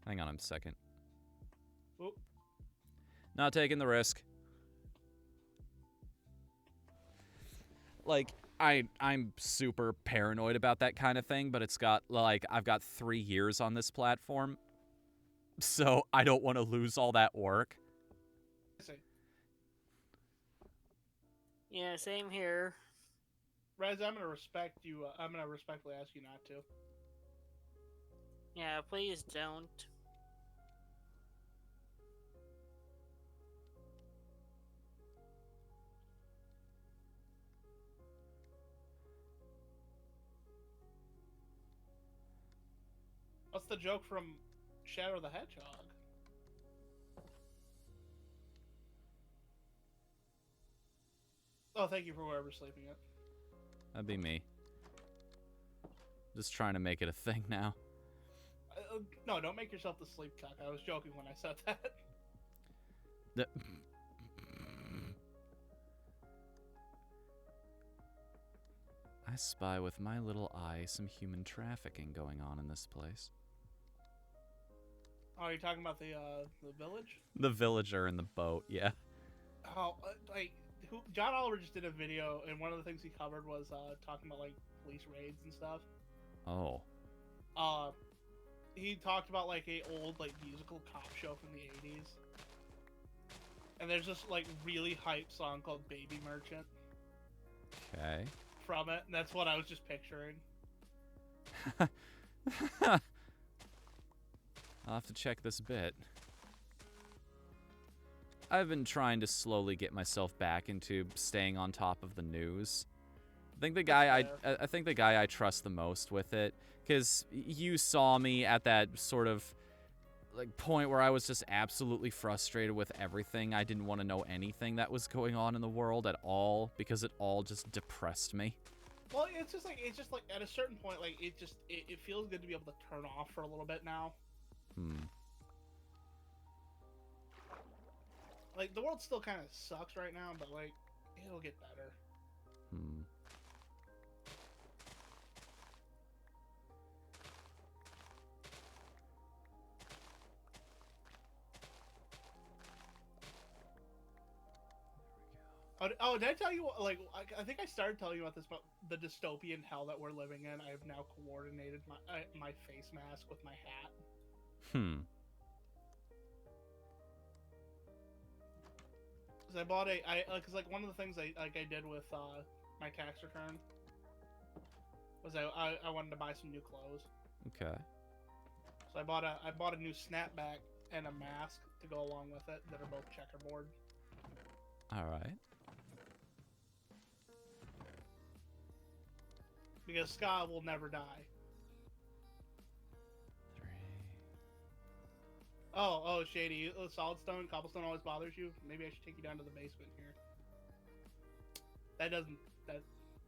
Hang on a second. Oop. Not taking the risk. I'm super paranoid about that kind of thing, but it's got, I've got 3 years on this platform, so I don't want to lose all that work. Yeah, same here. Rez, I'm gonna respect you. I'm gonna respectfully ask you not to. Yeah, please don't. What's the joke from Shadow the Hedgehog? Oh, thank you for whoever's sleeping it. That'd be me. Just trying to make it a thing now. No, don't make yourself the sleep cuck. I was joking when I said that. I spy with my little eye some human trafficking going on in this place. Oh, you're talking about the village? The villager in the boat, yeah. Oh, John Oliver just did a video, and one of the things he covered was talking about like police raids and stuff. Oh. He talked about like a old like musical cop show from the 80s. And there's this like really hype song called Baby Merchant. Okay. From it, and that's what I was just picturing. I'll have to check this bit. I've been trying to slowly get myself back into staying on top of the news. I think the guy I trust the most with it, because you saw me at that sort of like point where I was just absolutely frustrated with everything. I didn't want to know anything that was going on in the world at all because it all just depressed me. Well, it's just like at a certain point, like it feels good to be able to turn off for a little bit now. Like the world still kind of sucks right now, but like it'll get better. Oh, did I tell you? Like, I think I started telling you about this, but the dystopian hell that we're living in. I have now coordinated my face mask with my hat. Because I bought because like one of the things I did with my tax return was I wanted to buy some new clothes. Okay. So I bought a new snapback and a mask to go along with it that are both checkerboard. All right. Because ska will never die. 3. Oh, Shady. Solid stone, cobblestone always bothers you? Maybe I should take you down to the basement here.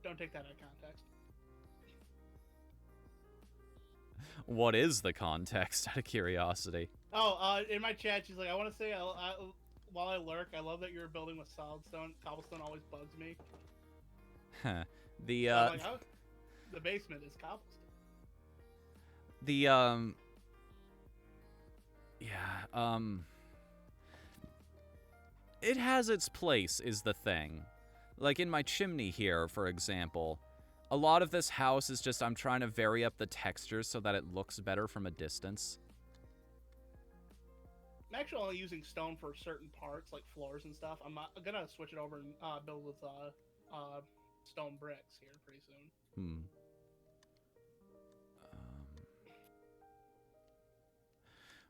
Don't take that out of context. What is the context, out of curiosity? Oh, in my chat, she's like, I want to say, while I lurk, I love that you're building with solid stone. Cobblestone always bugs me. Huh. The basement is cobblestone. It has its place, is the thing. Like in my chimney here, for example, a lot of this house is just I'm trying to vary up the textures so that it looks better from a distance. I'm actually only using stone for certain parts, like floors and stuff. I'm gonna switch it over and build with stone bricks here pretty soon.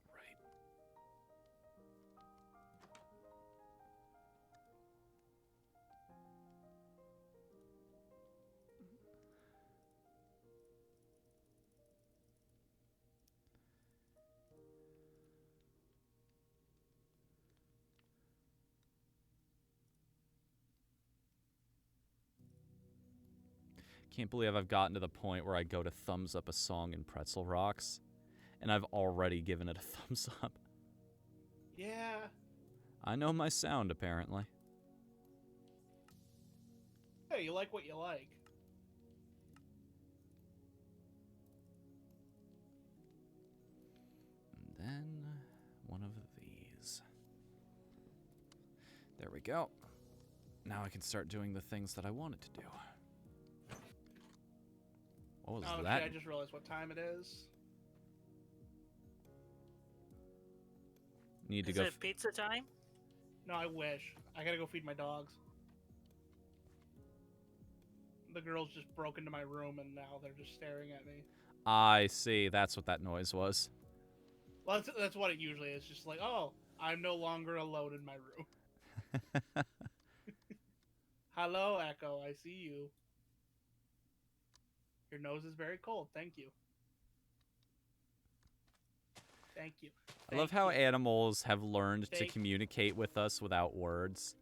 Right. Can't believe I've gotten to the point where I go to thumbs up a song in Pretzel Rocks, and I've already given it a thumbs up. Yeah. I know my sound, apparently. Hey, you like what you like. And then one of these. There we go. Now I can start doing the things that I wanted to do. What was that? Shit, I just realized what time it is. Need to Is go. it pizza time? No, I wish. I gotta go feed my dogs. The girls just broke into my room and now they're just staring at me. I see. That's what that noise was. Well, that's what it usually is. Just like, oh, I'm no longer alone in my room. Hello, Echo. I see you. Your nose is very cold. Thank you. Thank you. I love how animals have learned to communicate with us without words.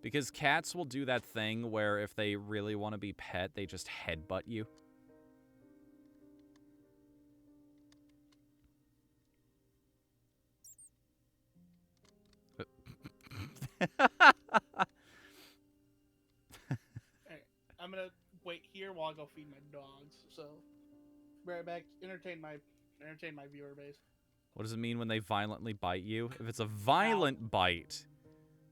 Because cats will do that thing where if they really want to be pet, they just headbutt you. go feed my dogs. So, be right back. Entertain my viewer base. What does it mean when they violently bite you? If it's a violent bite,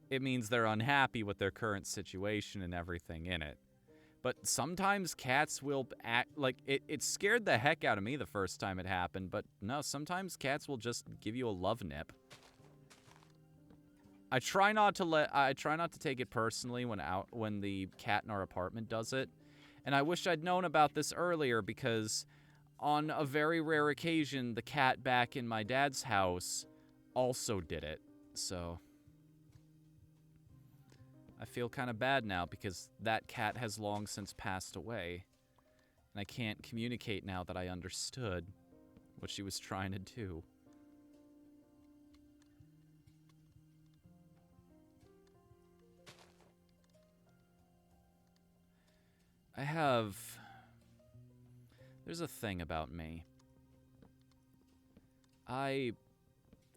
it means they're unhappy with their current situation and everything in it. But sometimes cats will act like it scared the heck out of me the first time it happened, but no, sometimes cats will just give you a love nip. I try not to take it personally when the cat in our apartment does it. And I wish I'd known about this earlier, because on a very rare occasion the cat back in my dad's house also did it. So I feel kind of bad now because that cat has long since passed away. And I can't communicate now that I understood what she was trying to do. There's a thing about me. I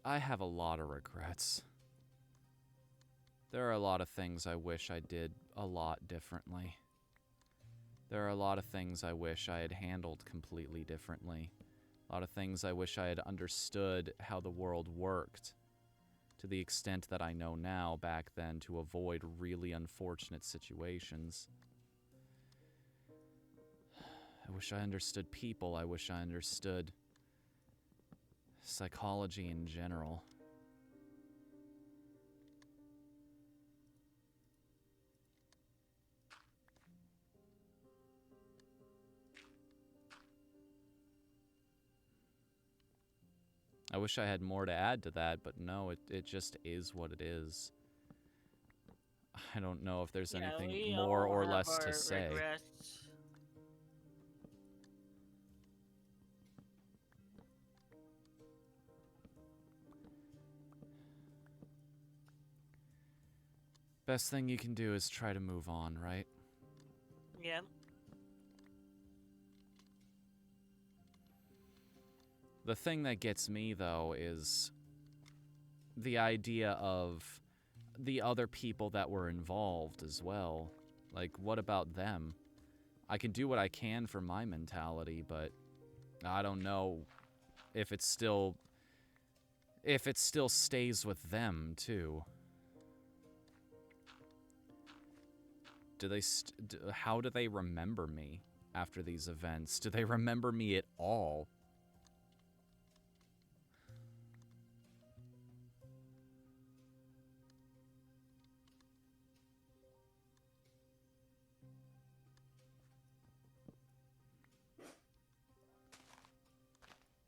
have a lot of regrets. There are a lot of things I wish I did a lot differently. There are a lot of things I wish I had handled completely differently. A lot of things I wish I had understood how the world worked to the extent that I know now back then, to avoid really unfortunate situations. I wish I understood people. I wish I understood psychology in general. I wish I had more to add to that, but no, it just is what it is. I don't know if there's anything more or less to say. Regrets. Best thing you can do is try to move on, right? Yeah. The thing that gets me, though, is the idea of the other people that were involved as well. Like, what about them? I can do what I can for my mentality, but I don't know if it still stays with them, too. How do they remember me after these events? Do they remember me at all?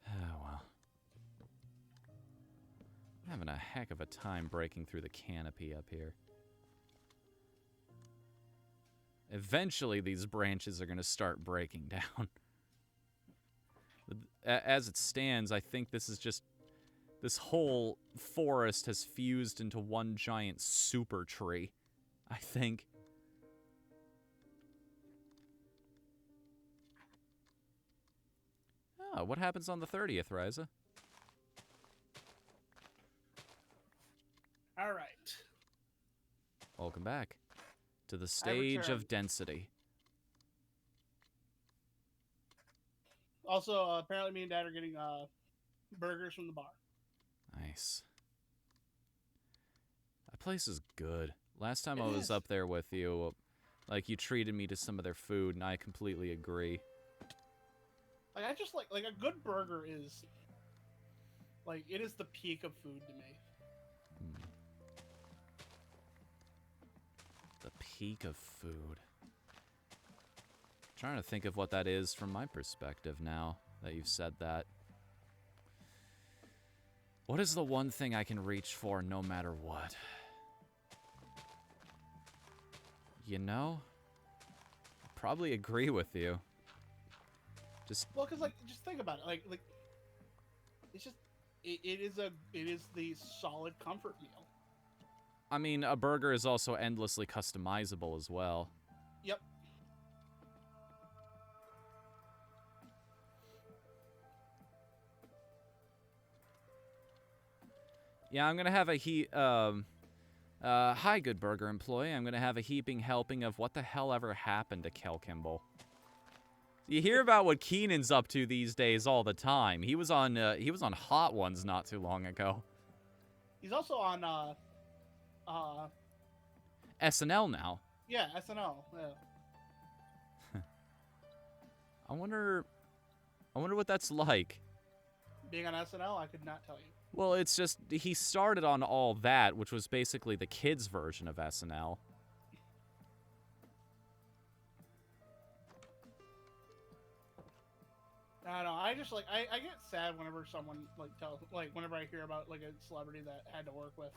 Oh, well. I'm having a heck of a time breaking through the canopy up here. Eventually, these branches are going to start breaking down. As it stands, I think this whole forest has fused into one giant super tree, I think. Oh, what happens on the 30th, Ryza? All right. Welcome back to the stage of density. Also, apparently me and Dad are getting burgers from the bar. Nice. That place is good. Last time I was up there with you, like, you treated me to some of their food, and I completely agree. Like, I just like a good burger is, like, it is the peak of food to me. The peak of food. Trying to think of what that is from my perspective now that you've said that. What is the one thing I can reach for no matter what? You know, I probably agree with you. Well, because like, just think about it. Like it's just it is the solid comfort meal. I mean, a burger is also endlessly customizable as well. Yep. Yeah, I'm gonna have a hi, good burger employee. I'm gonna have a heaping helping of what the hell ever happened to Kel Kimball. You hear about what Keenan's up to these days all the time. He was on Hot Ones not too long ago. He's also on SNL now. Yeah, SNL. Yeah. I wonder what that's like. Being on SNL, I could not tell you. Well, it's just he started on All That, which was basically the kids' version of SNL. I don't know. I just like I get sad whenever someone whenever I hear about like a celebrity that had to work with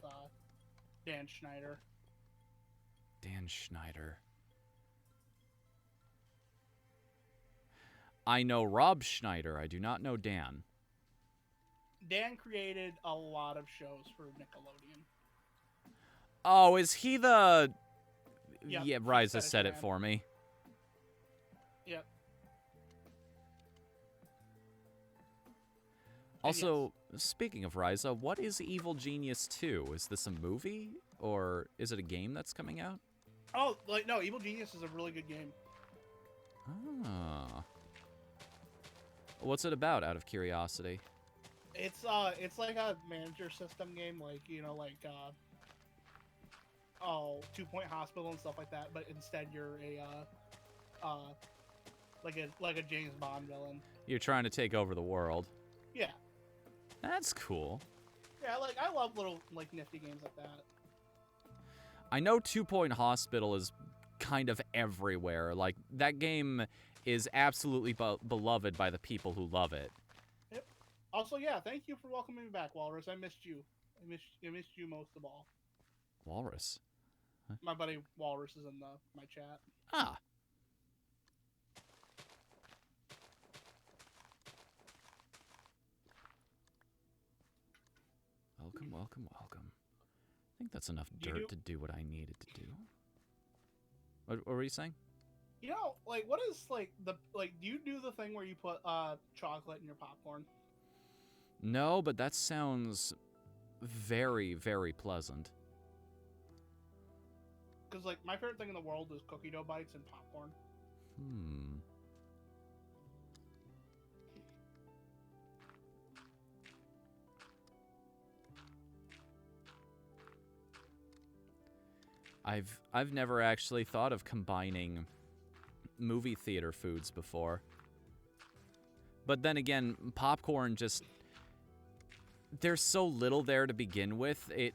Dan Schneider. Dan Schneider. I know Rob Schneider. I do not know Dan. Dan created a lot of shows for Nickelodeon. Oh, is he the... Yep, yeah, Ryza said it for me. Yep. Also, speaking of Ryza, what is Evil Genius 2? Is this a movie? Or is it a game that's coming out? Oh, no, Evil Genius is a really good game. Ah. What's it about, out of curiosity? It's like a manager system game, like, you know, like 2 Point Hospital and stuff like that, but instead you're like a James Bond villain. You're trying to take over the world. Yeah. That's cool. Yeah, like I love little like nifty games like that. I know 2 Point Hospital is kind of everywhere. Like, that game is absolutely beloved by the people who love it. Yep. Also, yeah, thank you for welcoming me back, Walrus. I missed you. I missed you most of all. Walrus? Huh? My buddy Walrus is in my chat. Ah. Welcome, welcome, welcome. I think that's enough dirt to do what I needed to do. What were you saying? You know, like, what is, like, do you do the thing where you put chocolate in your popcorn? No, but that sounds very, very pleasant. Because, like, my favorite thing in the world is cookie dough bites and popcorn. I've never actually thought of combining movie theater foods before. But then again, popcorn just... there's so little there to begin with. It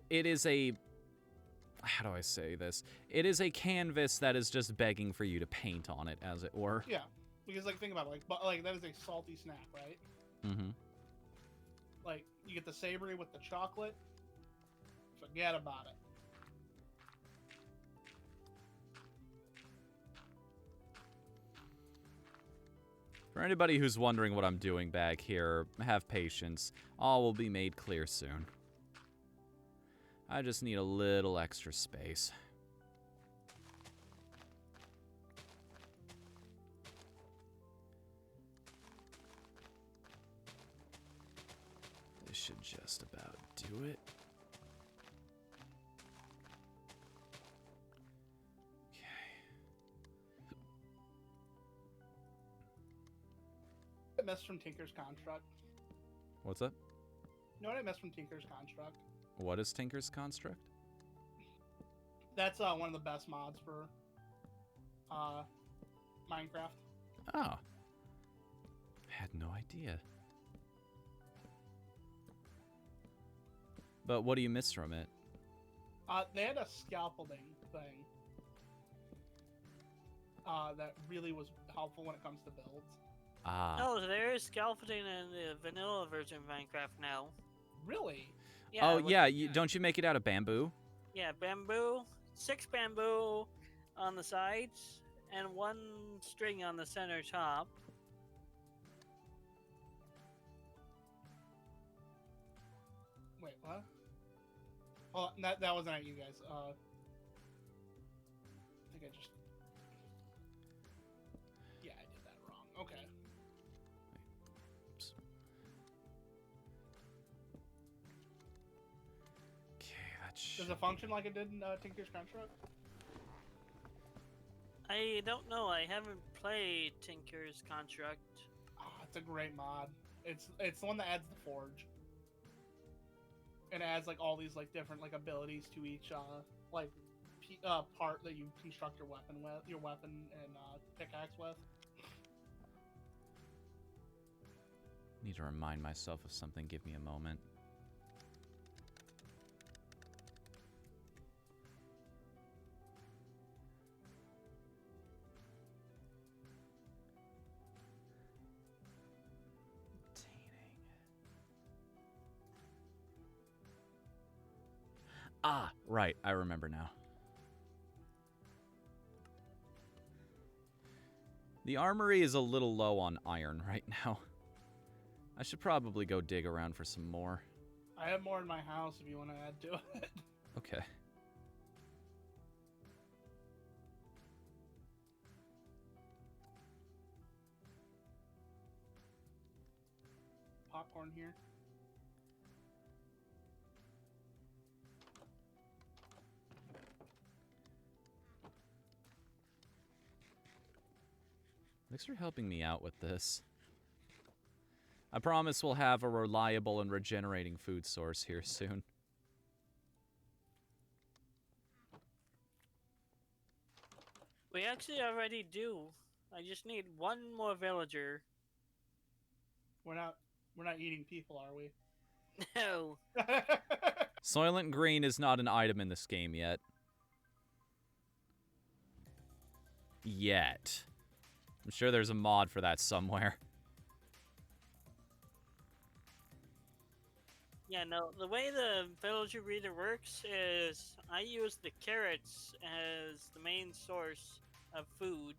is a... how do I say this? It is a canvas that is just begging for you to paint on it, as it were. Yeah, because, like, think about it. Like that is a salty snack, right? Mm-hmm. Like, you get the savory with the chocolate. Forget about it. For anybody who's wondering what I'm doing back here, have patience. All will be made clear soon. I just need a little extra space. This should just about do it. I missed from Tinker's Construct. What's that? You know what I missed from Tinker's Construct? What is Tinker's Construct? That's one of the best mods for Minecraft. Oh. I had no idea. But what do you miss from it? They had a scaffolding thing that really was helpful when it comes to builds. Ah. Oh, there is scaffolding in the vanilla version of Minecraft now. Really? Yeah, oh, yeah. Don't you make it out of bamboo? Yeah, bamboo. 6 bamboo on the sides, and 1 string on the center top. Wait, what? Oh, that wasn't at you guys. I think I just... yeah, I did that wrong. Okay. Oops. Okay, that should... Does it function like it did in Tinker's Construct? I don't know. I haven't played Tinker's Construct. It's a great mod. It's the one that adds the forge. And it adds like all these like different like abilities to each like part that you construct your weapon and pickaxe with. Need to remind myself of something. Give me a moment. Ah, right. I remember now. The armory is a little low on iron right now. I should probably go dig around for some more. I have more in my house if you want to add to it. Okay. Popcorn here. Thanks for helping me out with this. I promise we'll have a reliable and regenerating food source here soon. We actually already do. I just need one more villager. We're not eating people, are we? No. Soylent Green is not an item in this game yet. Yet. I'm sure there's a mod for that somewhere. Yeah, no, the way the villager breeder works is I use the carrots as the main source of food.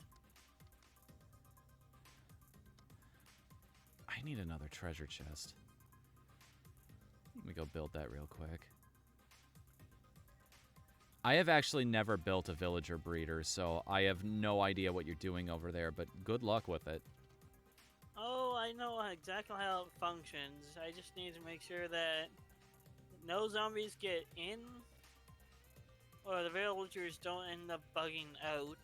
I need another treasure chest. Let me go build that real quick. I have actually never built a villager breeder, so I have no idea what you're doing over there, but good luck with it. Oh, I know exactly how it functions. I just need to make sure that no zombies get in, or the villagers don't end up bugging out.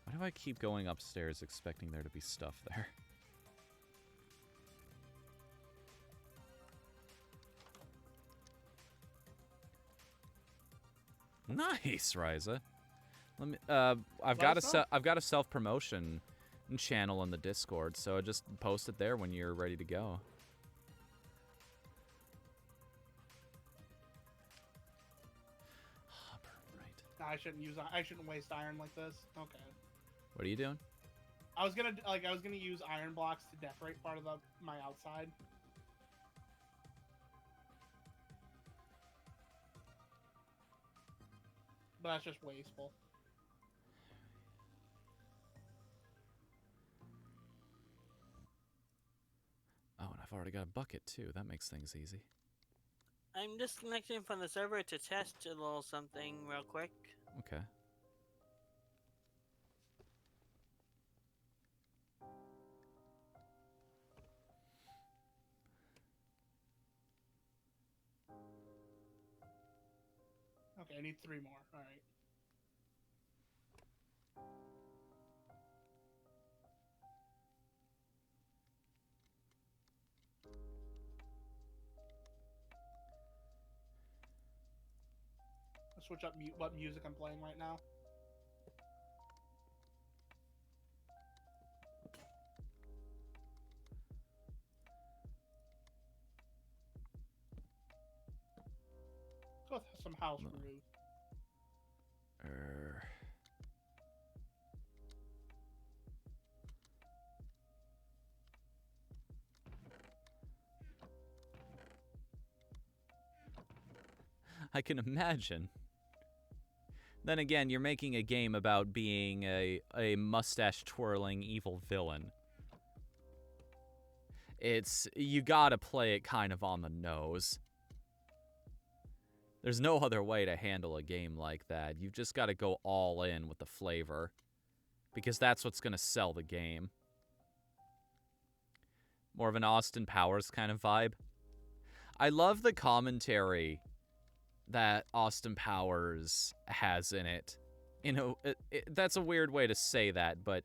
Why do I keep going upstairs expecting there to be stuff there? Nice, Ryza. Let me. I've got a self-promotion channel in the Discord, so just post it there when you're ready to go. No, I shouldn't waste iron like this. Okay. What are you doing? I was gonna use iron blocks to decorate part of my outside. But that's just wasteful. Oh, and I've already got a bucket too. That makes things easy. I'm disconnecting from the server to test a little something real quick. Okay. Okay, I need 3 more. Alright. Let's switch up what music I'm playing right now. Let's go with some house groove. I can imagine. Then again, you're making a game about being a mustache-twirling evil villain. You gotta play it kind of on the nose. There's no other way to handle a game like that. You've just gotta go all in with the flavor. Because that's what's gonna sell the game. More of an Austin Powers kind of vibe. I love the commentary that Austin Powers has in it. You know, that's a weird way to say that, but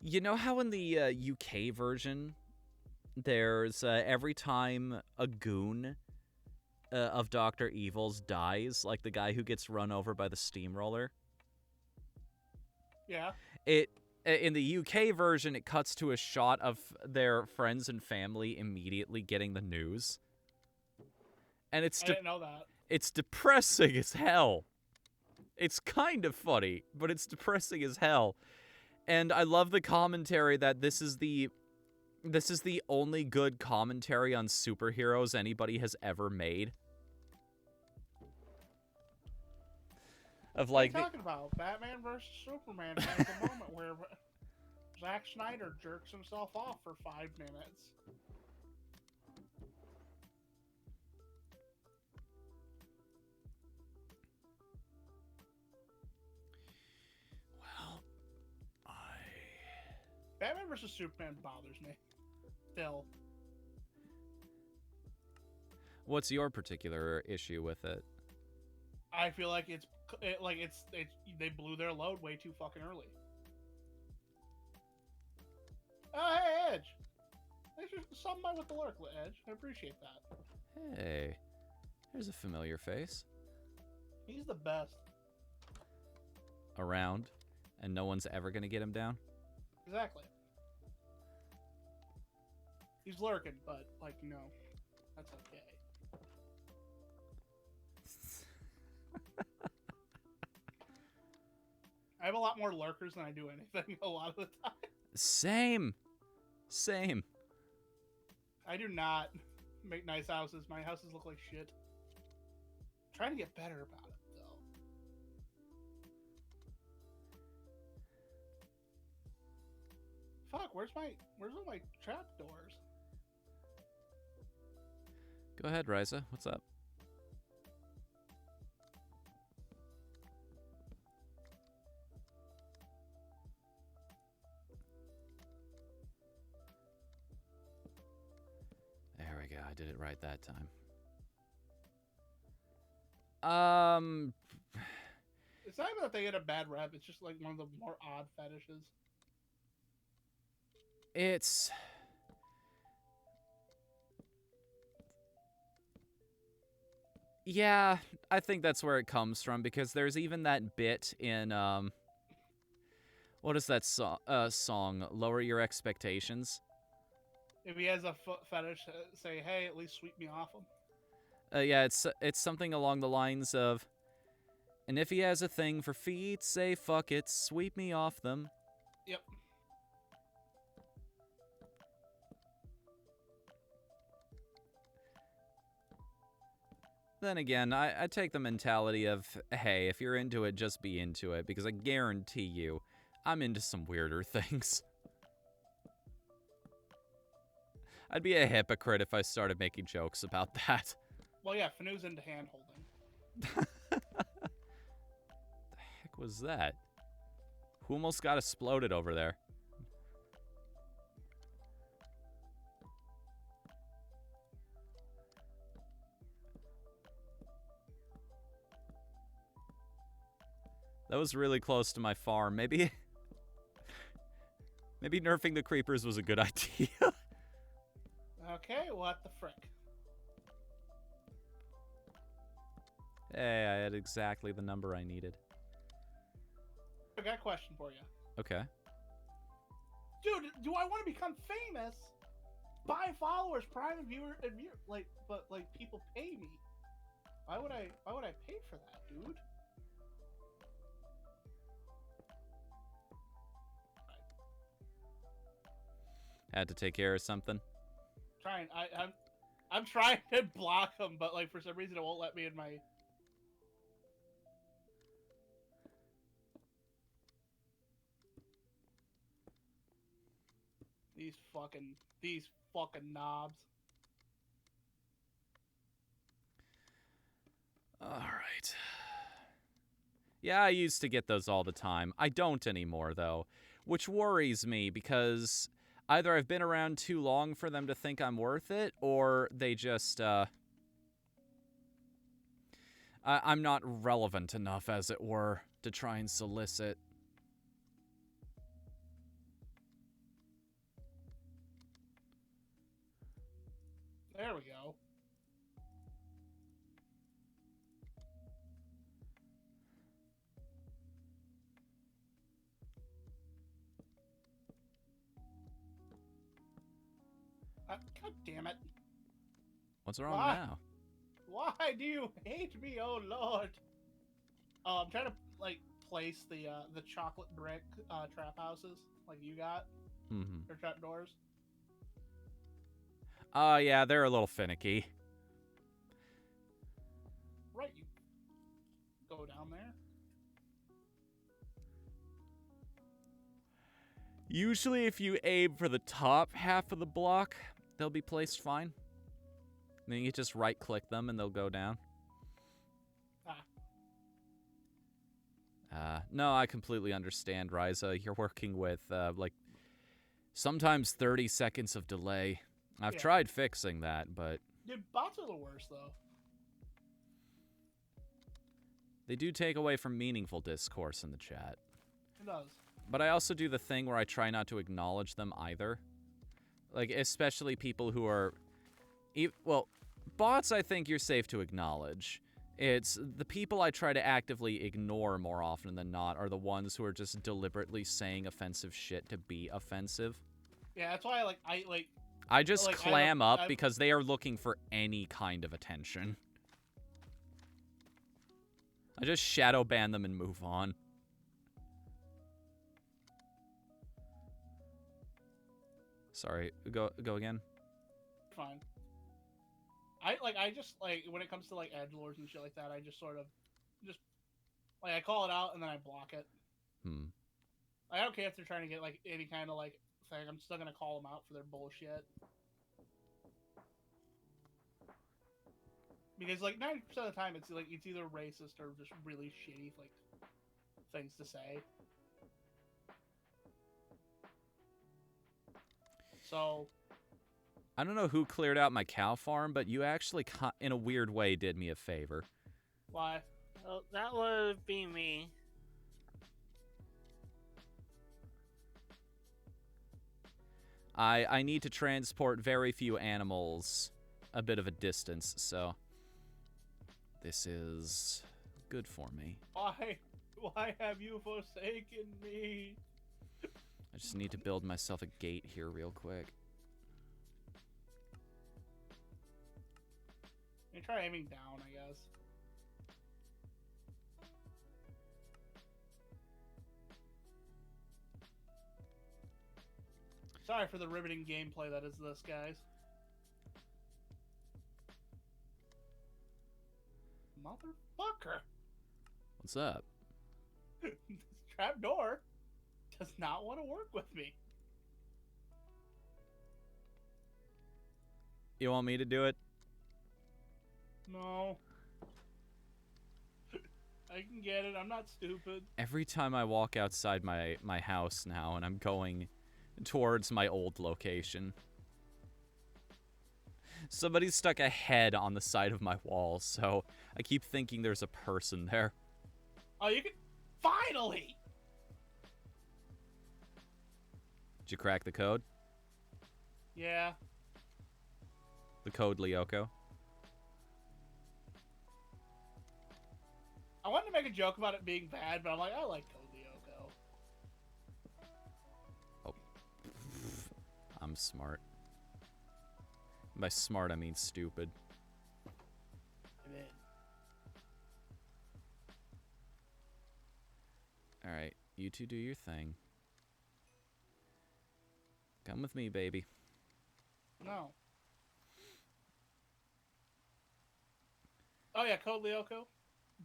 you know how in the UK version, there's every time a goon of Dr. Evil's dies, like the guy who gets run over by the steamroller? Yeah. In the UK version, it cuts to a shot of their friends and family immediately getting the news. And I didn't know that. It's depressing as hell. It's kind of funny, but it's depressing as hell. And I love the commentary that this is the only good commentary on superheroes anybody has ever made. Of like, what are you talking about? Batman versus Superman has a moment where Zack Snyder jerks himself off for 5 minutes. well, Batman versus Superman bothers me. Still. What's your particular issue with it? I feel like they blew their load way too fucking early. Oh, hey, Edge. Thanks for stopping by with the lurk, Edge. I appreciate that. Hey, there's a familiar face. He's the best. Around, and no one's ever gonna get him down? Exactly. He's lurking, but, like, no. That's okay. I have a lot more lurkers than I do anything a lot of the time. Same. I do not make nice houses. My houses look like shit. I'm trying to get better about it, though. Fuck, where's all my trapdoors? Go ahead, Ryza. What's up? There we go. I did it right that time. It's not even that they get a bad rep. It's just like one of the more odd fetishes. It's... Yeah, I think that's where it comes from, because there's even that bit in, what is that song? Lower Your Expectations? If he has a foot fetish, say, hey, at least sweep me off him. Yeah, it's something along the lines of, and if he has a thing for feet, say fuck it, sweep me off them. Yep. Then again, I take the mentality of, hey, if you're into it, just be into it, because I guarantee you, I'm into some weirder things. I'd be a hypocrite if I started making jokes about that. Well, yeah, Fnu's into hand-holding. The heck was that? Who almost got exploded over there? That was really close to my farm. Maybe nerfing the creepers was a good idea. Okay, what the frick? Hey, I had exactly the number I needed. I got a question for you. Okay. Dude, do I want to become famous? Buy followers, private viewer, and but people pay me. Why would I pay for that, dude? Had to take care of something. I'm trying to block them, but like for some reason it won't let me in my. These fucking knobs. All right. Yeah, I used to get those all the time. I don't anymore, though, which worries me because Either I've been around too long for them to think I'm worth it, or they just, I'm not relevant enough, as it were, to try and solicit. There we go. God damn it. What's wrong now? Why do you hate me, oh lord? Oh, I'm trying to, like, place the chocolate brick trap houses, like you got. Mm-hmm. Or trap doors. Yeah, they're a little finicky. Right, you go down there. Usually if you aim for the top half of the block, they'll be placed fine. Then you just right-click them and they'll go down. No, I completely understand, Ryza. You're working with, like, sometimes 30 seconds of delay. I've tried fixing that, but... Dude, bots are the worst, though. They do take away from meaningful discourse in the chat. It does. But I also do the thing where I try not to acknowledge them either. Like, especially people who are... Well, bots I think you're safe to acknowledge. It's the people I try to actively ignore more often than not are the ones who are just deliberately saying offensive shit to be offensive. Yeah, that's why I just clam up because they are looking for any kind of attention. I just shadow ban them and move on. Sorry, go again. Fine. I just, like, when it comes to, like, edgelords and shit like that, I just sort of, like, I call it out and then I block it. I don't care if they're trying to get, like, any kind of, like, thing. I'm still gonna call them out for their bullshit. Because, like, 90% of the time, it's, like, it's either racist or just really shitty, like, things to say. So... I don't know who cleared out my cow farm, but you actually, in a weird way, did me a favor. Why? Well, that would be me. I need to transport very few animals a bit of a distance, so this is good for me. Why have you forsaken me? I just need to build myself a gate here real quick. You try aiming down, I guess. Sorry for the riveting gameplay that is this, guys. Motherfucker! What's up? This trapdoor does not want to work with me. You want me to do it? No. I can get it. I'm not stupid. Every time I walk outside my house now and I'm going towards my old location, somebody's stuck a head on the side of my wall, so I keep thinking there's a person there. Oh, you can... Finally! Did you crack the code? Yeah. The code, Lyoko? I wanted to make a joke about it being bad, but I'm like, I like Code Lyoko. Oh. I'm smart. By smart, I mean stupid. I'm in. Alright, you two do your thing. Come with me, baby. No. Oh yeah, Code Lyoko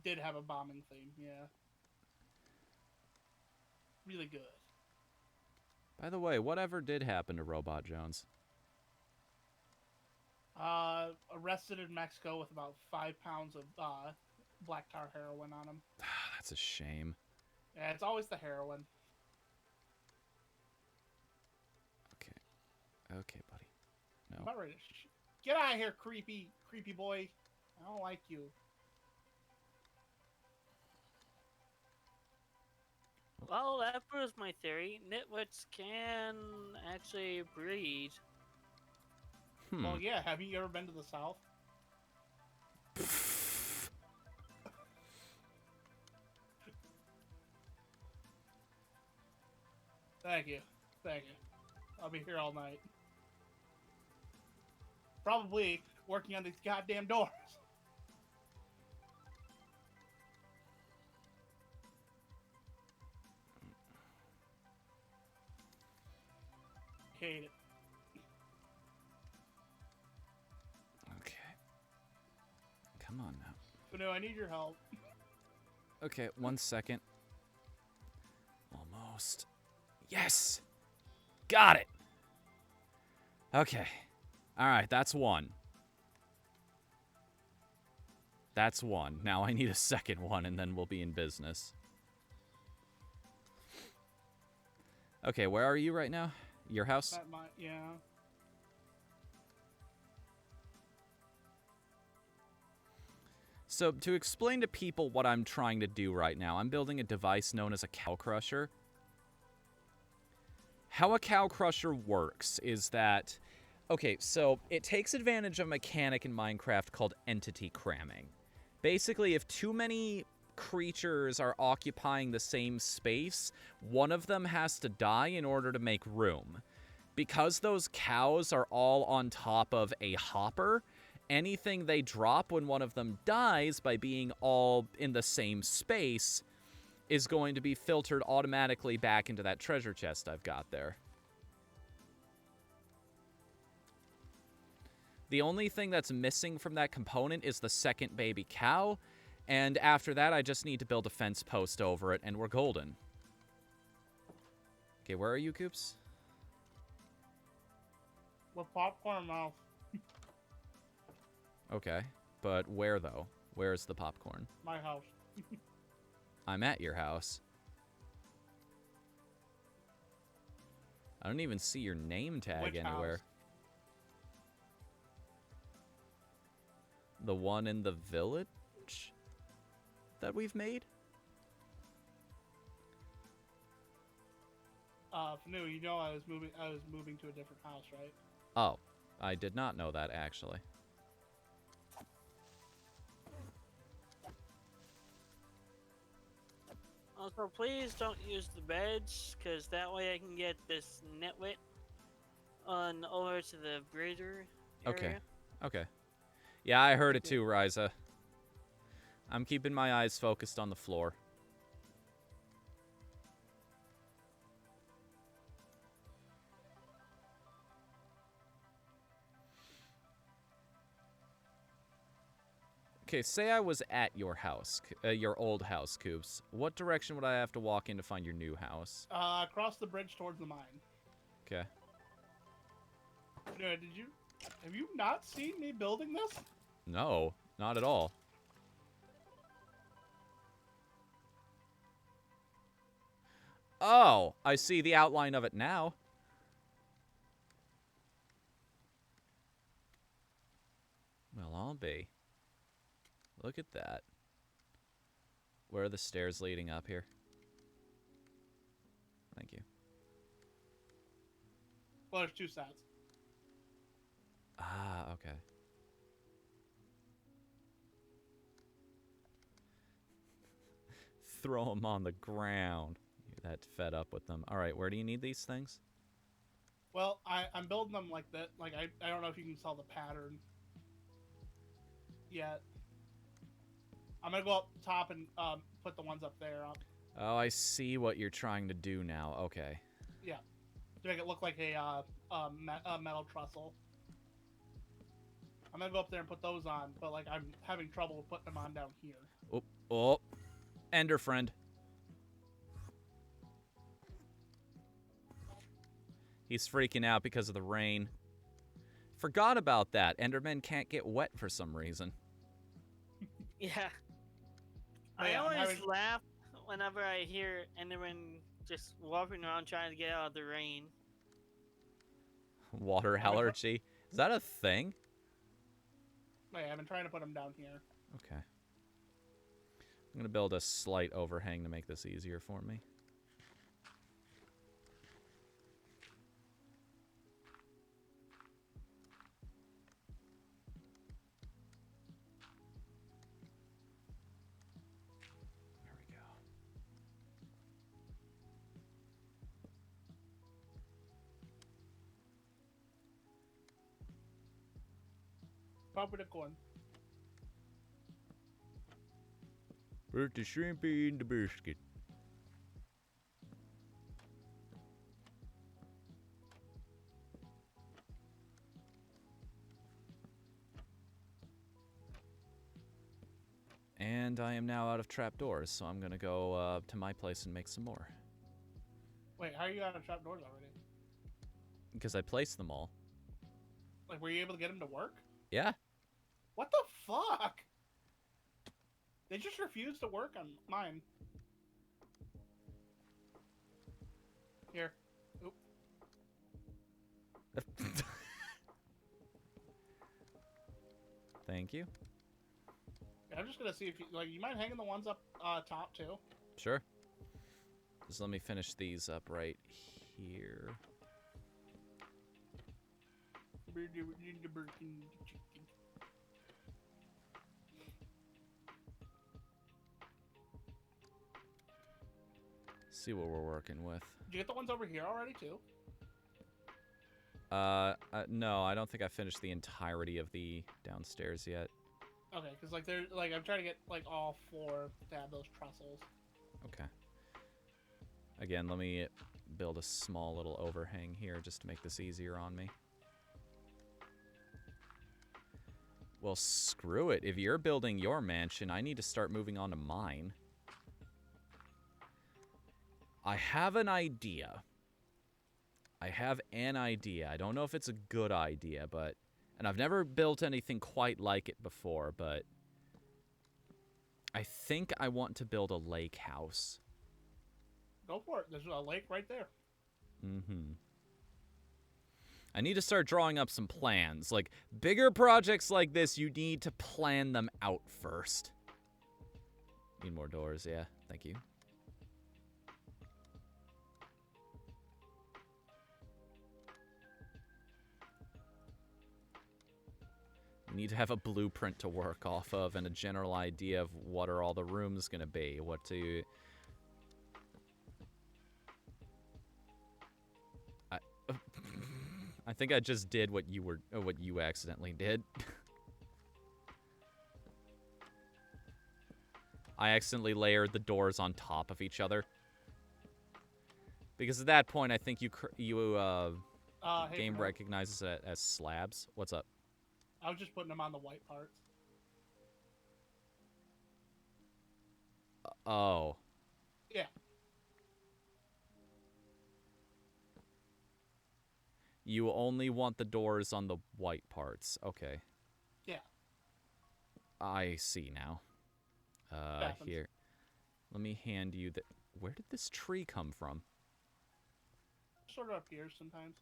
did have a bombing theme, yeah. Really good. By the way, whatever did happen to Robot Jones? Arrested in Mexico with about 5 pounds of black tar heroin on him. That's a shame. Yeah, it's always the heroin. Okay. Okay, buddy. No. I'm about ready to get out of here, creepy boy. I don't like you. Well, that proves my theory. Nitwits can actually breed. Well, yeah. Have you ever been to the South? Thank you. I'll be here all night. Probably working on these goddamn doors. Hate it. Okay. Come on now. Whatthefnu, I need your help. Okay, 1 second. Almost. Yes! Got it! Okay. Alright, that's one. That's one. Now I need a second one, and then we'll be in business. Okay, where are you right now? Your house? Yeah. So, to explain to people what I'm trying to do right now, I'm building a device known as a cow crusher. How a cow crusher works is that... Okay, so it takes advantage of a mechanic in Minecraft called entity cramming. Basically, if too many creatures are occupying the same space, one of them has to die in order to make room. Because those cows are all on top of a hopper, anything they drop when one of them dies by being all in the same space is going to be filtered automatically back into that treasure chest I've got there. The only thing that's missing from that component is the second baby cow, and after that I just need to build a fence post over it, and we're golden. Okay, where are you, Coops? With popcorn mouth. Okay, but where, though? Where's the popcorn? My house. I'm at your house. I don't even see your name tag Which anywhere. house? The one in the village that we've made? Whatthefnu, you know I was moving to a different house, right? Oh, I did not know that, actually. Also, please don't use the beds, because that way I can get this nitwit on over to the breeder area. Okay. Okay. Yeah, I heard it too, Ryza. I'm keeping my eyes focused on the floor. Okay, say I was at your house, your old house, Coops. What direction would I have to walk in to find your new house? Across the bridge towards the mine. Okay. Have you not seen me building this? No, not at all. Oh, I see the outline of it now. Well, I'll be. Look at that. Where are the stairs leading up here? Thank you. Well, there's two sets. Ah, okay. Throw them on the ground. You're that fed up with them. All right, where do you need these things? Well, I'm building them like that. Like, I don't know if you can tell the pattern yet. I'm going to go up top and put the ones up there up. Oh, I see what you're trying to do now. Okay. Yeah. To make it look like a metal trestle. I'm going to go up there and put those on, but, like, I'm having trouble putting them on down here. Oh, oh. Ender friend. He's freaking out because of the rain. Forgot about that. Endermen can't get wet for some reason. Yeah. Oh, yeah, I always having... laugh whenever I hear Enderman just walking around trying to get out of the rain. Water allergy. Is that a thing? Yeah, I've been trying to put them down here. Okay. I'm going to build a slight overhang to make this easier for me. There we go. Pop with a corn. Put the shrimp in the biscuit. And I am now out of trapdoors, so I'm gonna go to my place and make some more. Wait, how are you out of trapdoors already? Because I placed them all. Like, were you able to get them to work? Yeah. What the fuck? They just refused to work on mine. Here. Oop. Thank you. Yeah, I'm just gonna see if you like. You mind hanging the ones up top too? Sure. Just let me finish these up right here. See what we're working with. Did you get the ones over here already too? No, I don't think I finished the entirety of the downstairs yet. Okay, because like they're like I'm trying to get like all 4 to have those trestles. Okay. Again, let me build a small little overhang here just to make this easier on me. Well, screw it. If you're building your mansion, I need to start moving on to mine. I have an idea. I don't know if it's a good idea, but... And I've never built anything quite like it before, but... I think I want to build a lake house. Go for it. There's a lake right there. Mm-hmm. I need to start drawing up some plans. Like, bigger projects like this, you need to plan them out first. Need more doors, yeah. Thank you. You need to have a blueprint to work off of and a general idea of what are all the rooms going to be. What to... I think I just did what you accidentally did. I accidentally layered the doors on top of each other. Because at that point, I think Hey, game Fred. recognizes it as slabs. What's up? I was just putting them on the white parts. Oh. Yeah. You only want the doors on the white parts. Okay. Yeah. I see now. Happens. Here. Let me hand you the... Where did this tree come from? Sort of up here sometimes.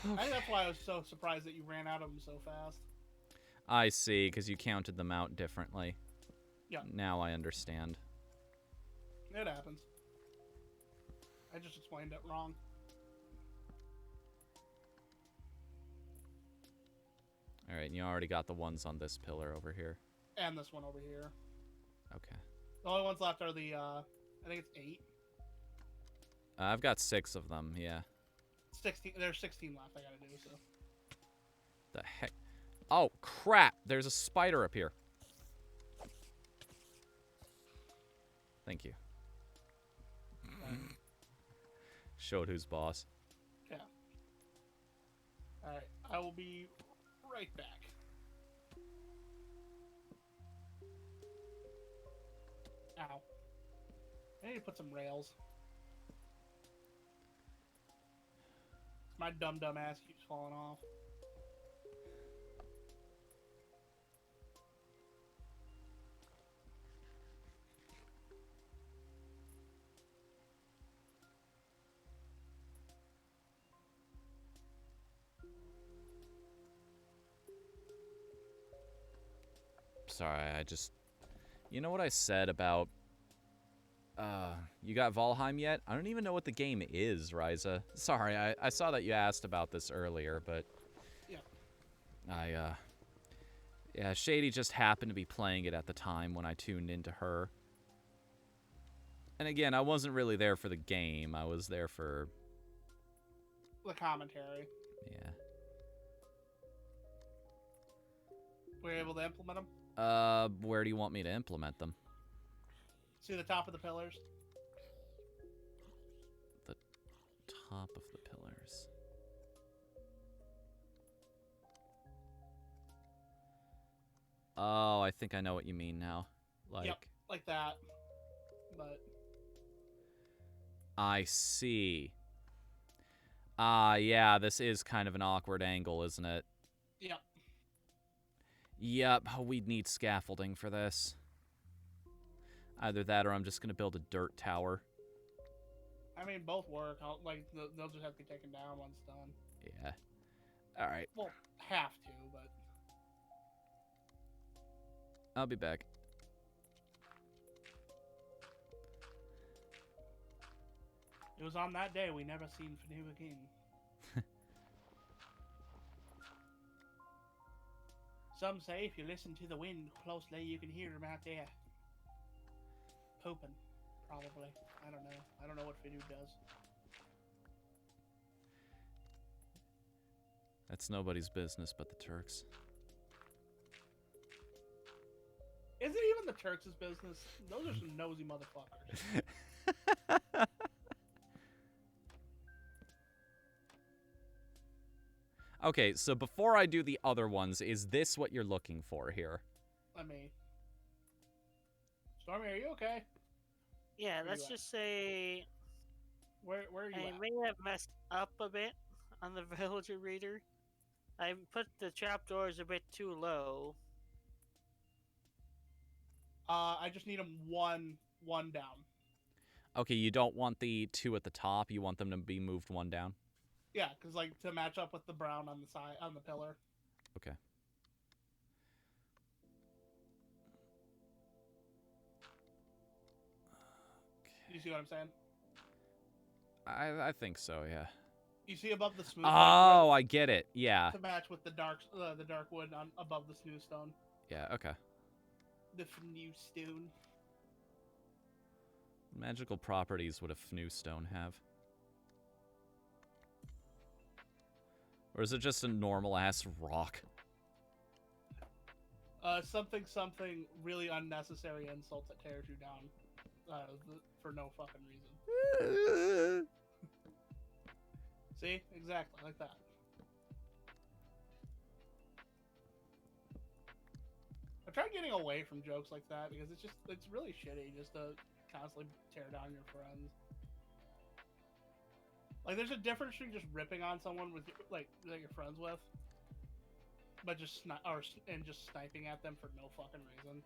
I think that's why I was so surprised that you ran out of them so fast. I see, because you counted them out differently. Yeah. Now I understand. It happens. I just explained it wrong. Alright, you already got the ones on this pillar over here. And this one over here. Okay. The only ones left are the, I think it's 8. I've got 6 of them, yeah. 16. There's 16 left I gotta do, so. The heck? Oh, crap! There's a spider up here. Thank you. Showed who's boss. Yeah. Alright, I will be right back. Ow. I need to put some rails. My dumb ass keeps falling off. Sorry, I just... You know what I said about... you got Valheim yet? I don't even know what the game is, Ryza. Sorry, I saw that you asked about this earlier, but... Yeah. Yeah, Shady just happened to be playing it at the time when I tuned into her. And again, I wasn't really there for the game. I was there for... The commentary. Yeah. Were you able to implement them? Where do you want me to implement them? See the top of the pillars? The top of the pillars. Oh, I think I know what you mean now. Like... Yep, like that. But... I see. Yeah, this is kind of an awkward angle, isn't it? Yep. Yep, we'd need scaffolding for this. Either that or I'm just going to build a dirt tower. I mean, both work. They'll just have to be taken down once done. Yeah. Alright. Well, have to, but... I'll be back. It was on that day we never seen Fnu again. Some say if you listen to the wind closely, you can hear him out there. Pooping, probably. I don't know. I don't know what Fnu does. That's nobody's business but the Turks. Is it even the Turks' business? Those are some nosy motherfuckers. Okay, so before I do the other ones, is this what you're looking for here? Let me... Stormy, are you okay? Yeah, Where let's you just say Where are you I at? may have messed up a bit on the villager reader. I put the trapdoors a bit too low. I just need them one down. Okay, you don't want the two at the top, you want them to be moved one down? Yeah, because like to match up with the brown on the side on the pillar. Okay. You see what I'm saying? I think so, yeah. You see above the smooth. Oh, I get it. Yeah. To match with the dark wood on above the snoo stone. Yeah, okay. The Fnu stone. Magical properties would a Fnu stone have? Or is it just a normal-ass rock? Something really unnecessary insult that tears you down. For no fucking reason. See? Exactly, like that. I tried getting away from jokes like that because it's really shitty just to constantly tear down your friends. Like, there's a difference between just ripping on someone with that you're friends with, but just just sniping at them for no fucking reason.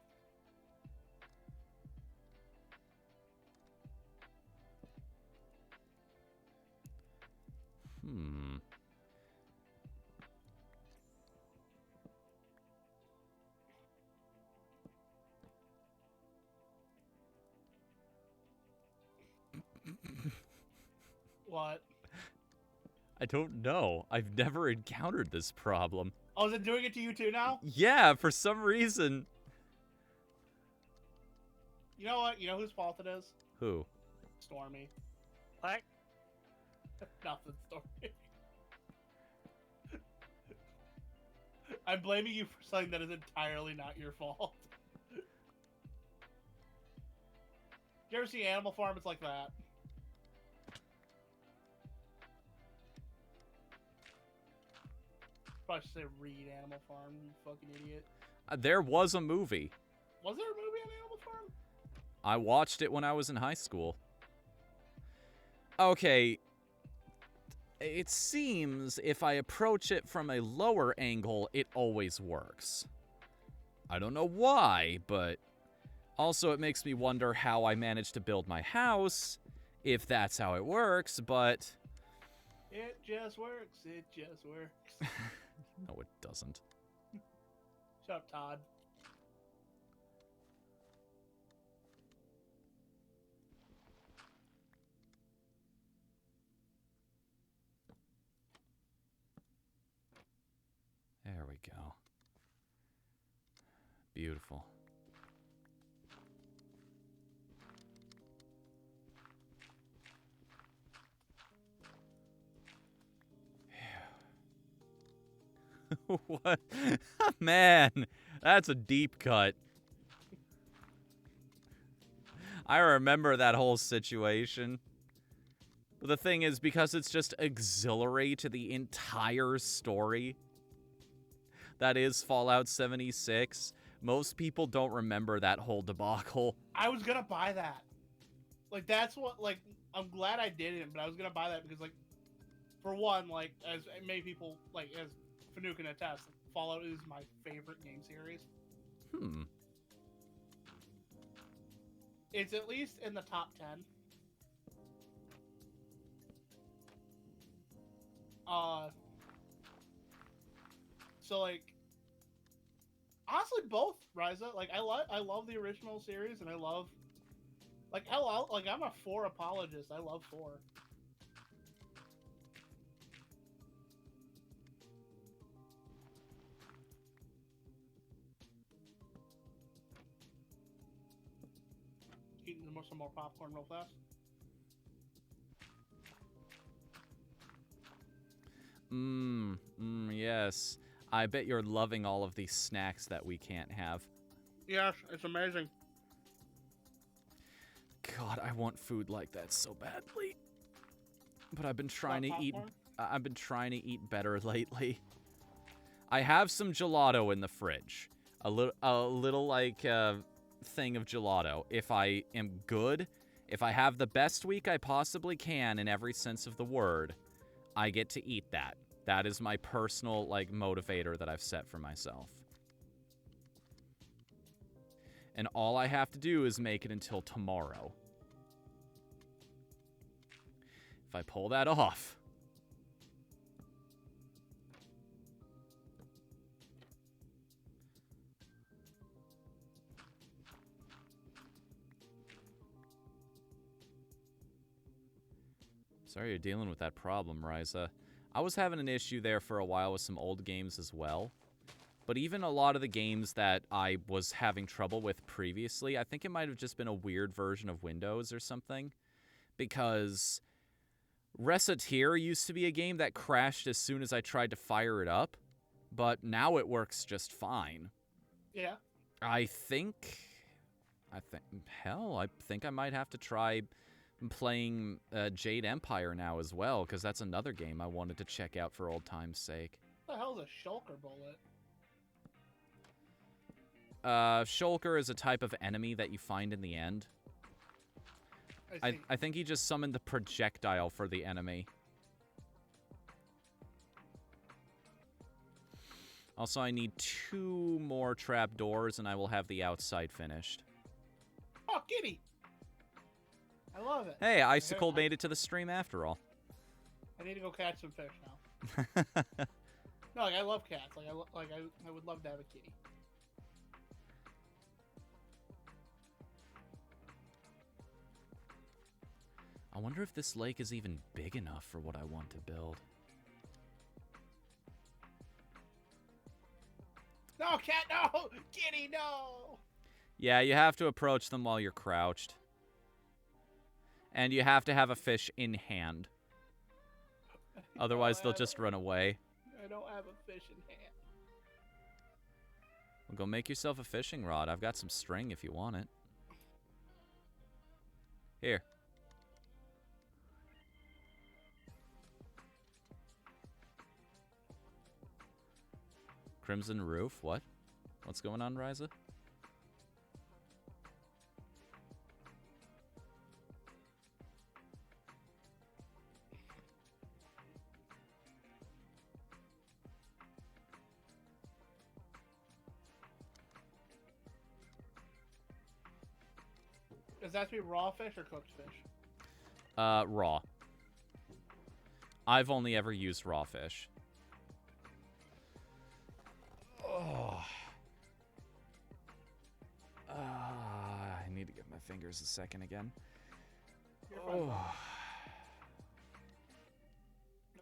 What? I don't know. I've never encountered this problem. Oh, is it doing it to you too now? Yeah, for some reason. You know what? You know whose fault it is? Who? Stormy. What? Nothing, Stormy. I'm blaming you for something that is entirely not your fault. You ever see Animal Farm? It's like that. Probably should say read Animal Farm, you fucking idiot. There was a movie. Was there a movie on Animal Farm? I watched it when I was in high school. Okay. it seems if I approach it from a lower angle, it always works. I don't know why, but also it makes me wonder how I managed to build my house, if that's how it works, but... It just works. It just works. No, it doesn't. Shut up, Todd. There we go. Beautiful. What? Man, that's a deep cut. I remember that whole situation. But the thing is, because it's just auxiliary to the entire story that is Fallout 76, most people don't remember that whole debacle. I was gonna buy that. Like, that's what, like, I'm glad I didn't, but I was gonna buy that because, like, for one, like, as many people, like, as Fnu can attest, Fallout is my favorite game series. It's at least in the top 10. So, like, honestly, both, Ryza. Like, I love the original series, and I love, like, hell, like, I'm a 4 apologist. I love 4. Eating some more popcorn real fast. Yes. I bet you're loving all of these snacks that we can't have. Yes, it's amazing. God, I want food like that so badly. But I've been trying to eat. I've been trying to eat better lately. I have some gelato in the fridge. A little like thing of gelato. If I am good, if I have the best week I possibly can in every sense of the word, I get to eat that. That is my personal, like, motivator that I've set for myself. And all I have to do is make it until tomorrow. If I pull that off... Sorry you're dealing with that problem, Ryza. I was having an issue there for a while with some old games as well. But even a lot of the games that I was having trouble with previously, I think it might have just been a weird version of Windows or something. Because Recettear used to be a game that crashed as soon as I tried to fire it up. But now it works just fine. Yeah. I think I might have to try playing Jade Empire now as well, because that's another game I wanted to check out for old time's sake. What the hell is a shulker bullet? Shulker is a type of enemy that you find in the end. I think he just summoned the projectile for the enemy. Also, I need 2 more trapdoors, and I will have the outside finished. Oh, kitty! I love it. Hey, Icicle made it to the stream after all. I need to go catch some fish now. No, like, I love cats. I would love to have a kitty. I wonder if this lake is even big enough for what I want to build. No, cat, no! Kitty, no! Yeah, you have to approach them while you're crouched. And you have to have a fish in hand. Otherwise, they'll just run away. I don't have a fish in hand. Well, go make yourself a fishing rod. I've got some string if you want it. Here. Crimson Roof? What? What's going on, Ryza? Does that have to be raw fish or cooked fish? Raw. I've only ever used raw fish. Oh. I need to give my fingers a second again. Oh.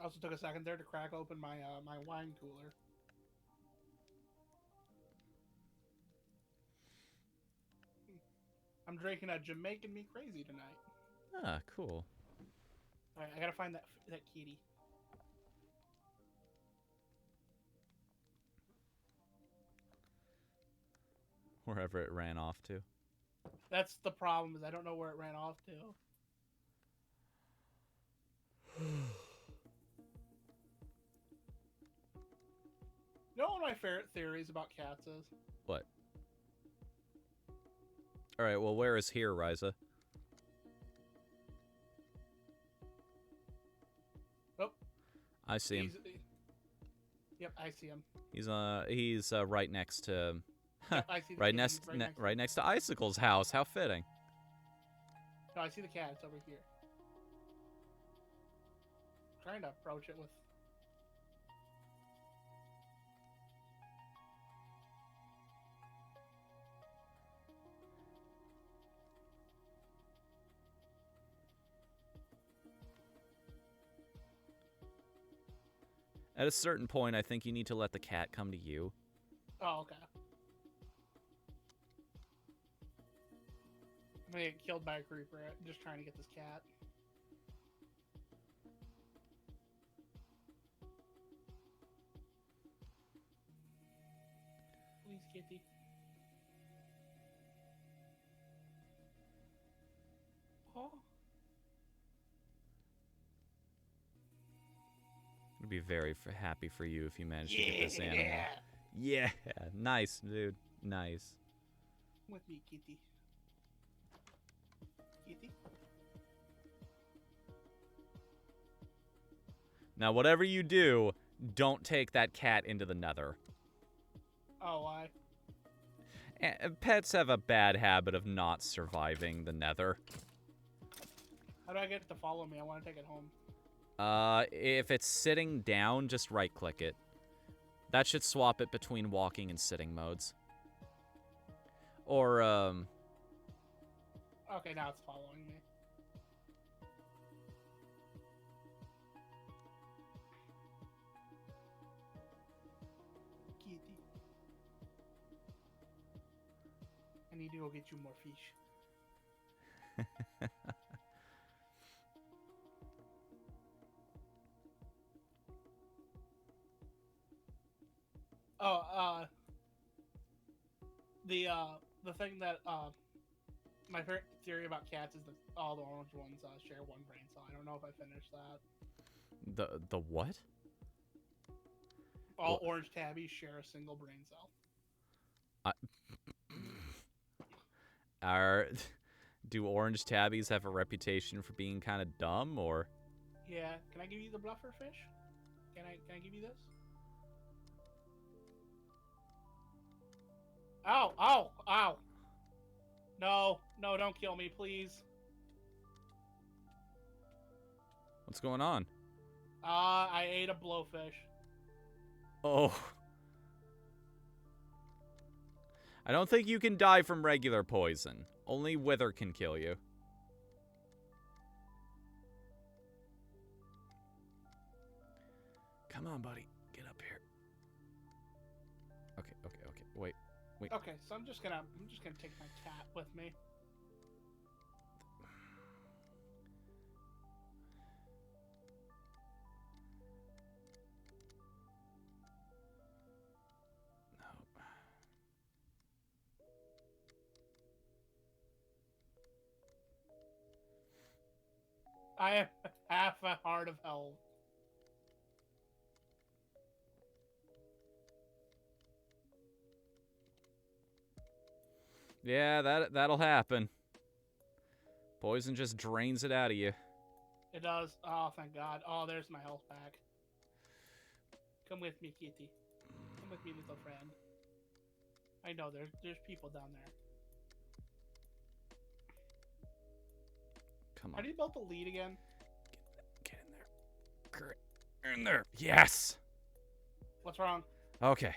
I also took a second there to crack open my my wine cooler. I'm drinking a Jamaican Me Crazy tonight. Ah, cool. All right, I gotta find that kitty. Wherever it ran off to. That's the problem, is I don't know where it ran off to. You know one of my favorite theories about cats is? What? Alright, well, where is here, Ryza? Oh. I see him. Yep, I see him. He's right next to... Yep, I see the right, kitty, right next to Icicle's house. How fitting. No, I see the cat. It's over here. I'm trying to approach it with... At a certain point, I think you need to let the cat come to you. Oh, okay. I'm gonna get killed by a creeper. I'm just trying to get this cat. Please, kitty. Oh. I'd be very happy for you if you managed to get this animal. Yeah, nice, dude. Nice. With me, kitty. Kitty? Now, whatever you do, don't take that cat into the nether. Oh, why? Pets have a bad habit of not surviving the nether. How do I get it to follow me? I want to take it home. If it's sitting down, just right-click it. That should swap it between walking and sitting modes. Or, Okay, now it's following me. Kitty. I need to go get you more fish. Oh, the thing that, my favorite theory about cats is that all the orange ones, share one brain cell. I don't know if I finished that. the what? All Well, orange tabbies share a single brain cell. Do orange tabbies have a reputation for being kind of dumb, or? Yeah, can I give you the bluffer fish? Can I give you this? Ow, ow, ow. No, no, don't kill me, please. What's going on? I ate a blowfish. Oh. I don't think you can die from regular poison. Only wither can kill you. Come on, buddy. Get up here. Okay. Wait. Okay, so I'm just gonna take my cat with me. No. I have half a heart of hell. Yeah, that'll happen. Poison just drains it out of you. It does. Oh, thank God. Oh, there's my health back. Come with me, kitty. Come with me, little friend. I know there's people down there. Come on. How do you build the lead again? Get in there. Get in there. Yes! What's wrong? Okay.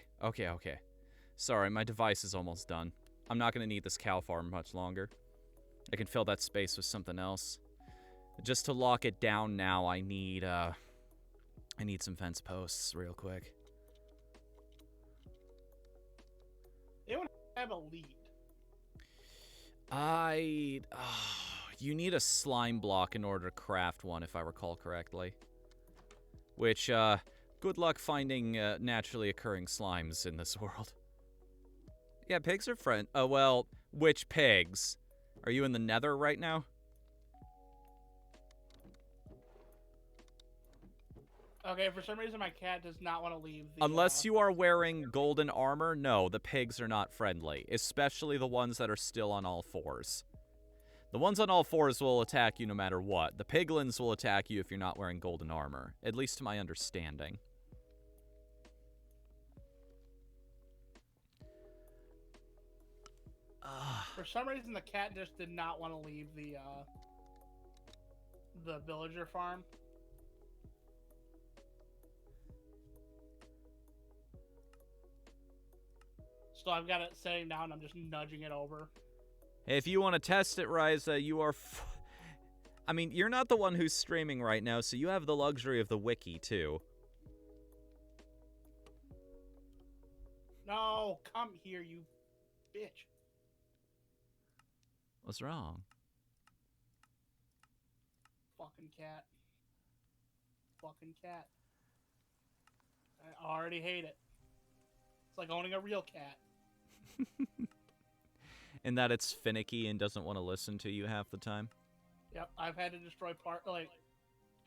Sorry, my device is almost done. I'm not going to need this cow farm much longer. I can fill that space with something else. Just to lock it down now, I need some fence posts real quick. They want to have a lead. You need a slime block in order to craft one, if I recall correctly. Which, good luck finding naturally occurring slimes in this world. Yeah, pigs are friend. Well, which pigs? Are you in the nether right now? Okay, for some reason my cat does not want to leave the... Unless you are wearing golden armor, no, the pigs are not friendly. Especially the ones that are still on all fours. The ones on all fours will attack you no matter what. The piglins will attack you if you're not wearing golden armor. At least to my understanding. For some reason the cat just did not want to leave the villager farm. So I've got it sitting down, I'm just nudging it over. Hey, if you want to test it, Ryza, you are... I mean, you're not the one who's streaming right now, so you have the luxury of the wiki, too. No, come here, you bitch. What's wrong? Fucking cat. Fucking cat. I already hate it. It's like owning a real cat. In that it's finicky and doesn't want to listen to you half the time? Yep, I've had to destroy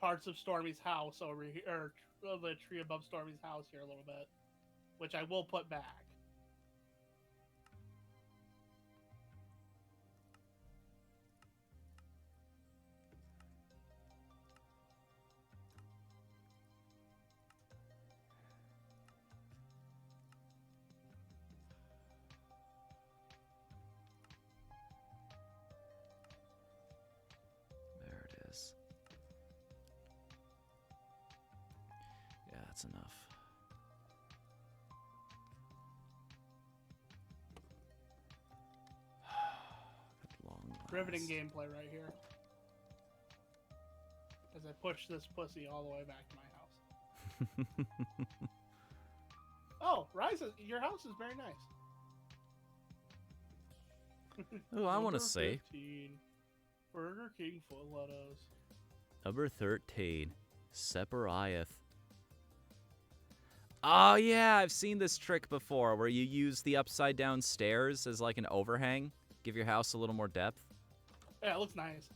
parts of Stormy's house over here, or the tree above Stormy's house here a little bit, which I will put back. There it is. Yeah, that's enough. Good long Riveting last. gameplay right here. As I push this pussy all the way back to my house. Oh, Ryza, your house is very nice. Oh, I want to Number say. 15, Burger King Footlottos. Number 13. Separiath. Oh, yeah, I've seen this trick before where you use the upside down stairs as like an overhang. Give your house a little more depth. Yeah, it looks nice.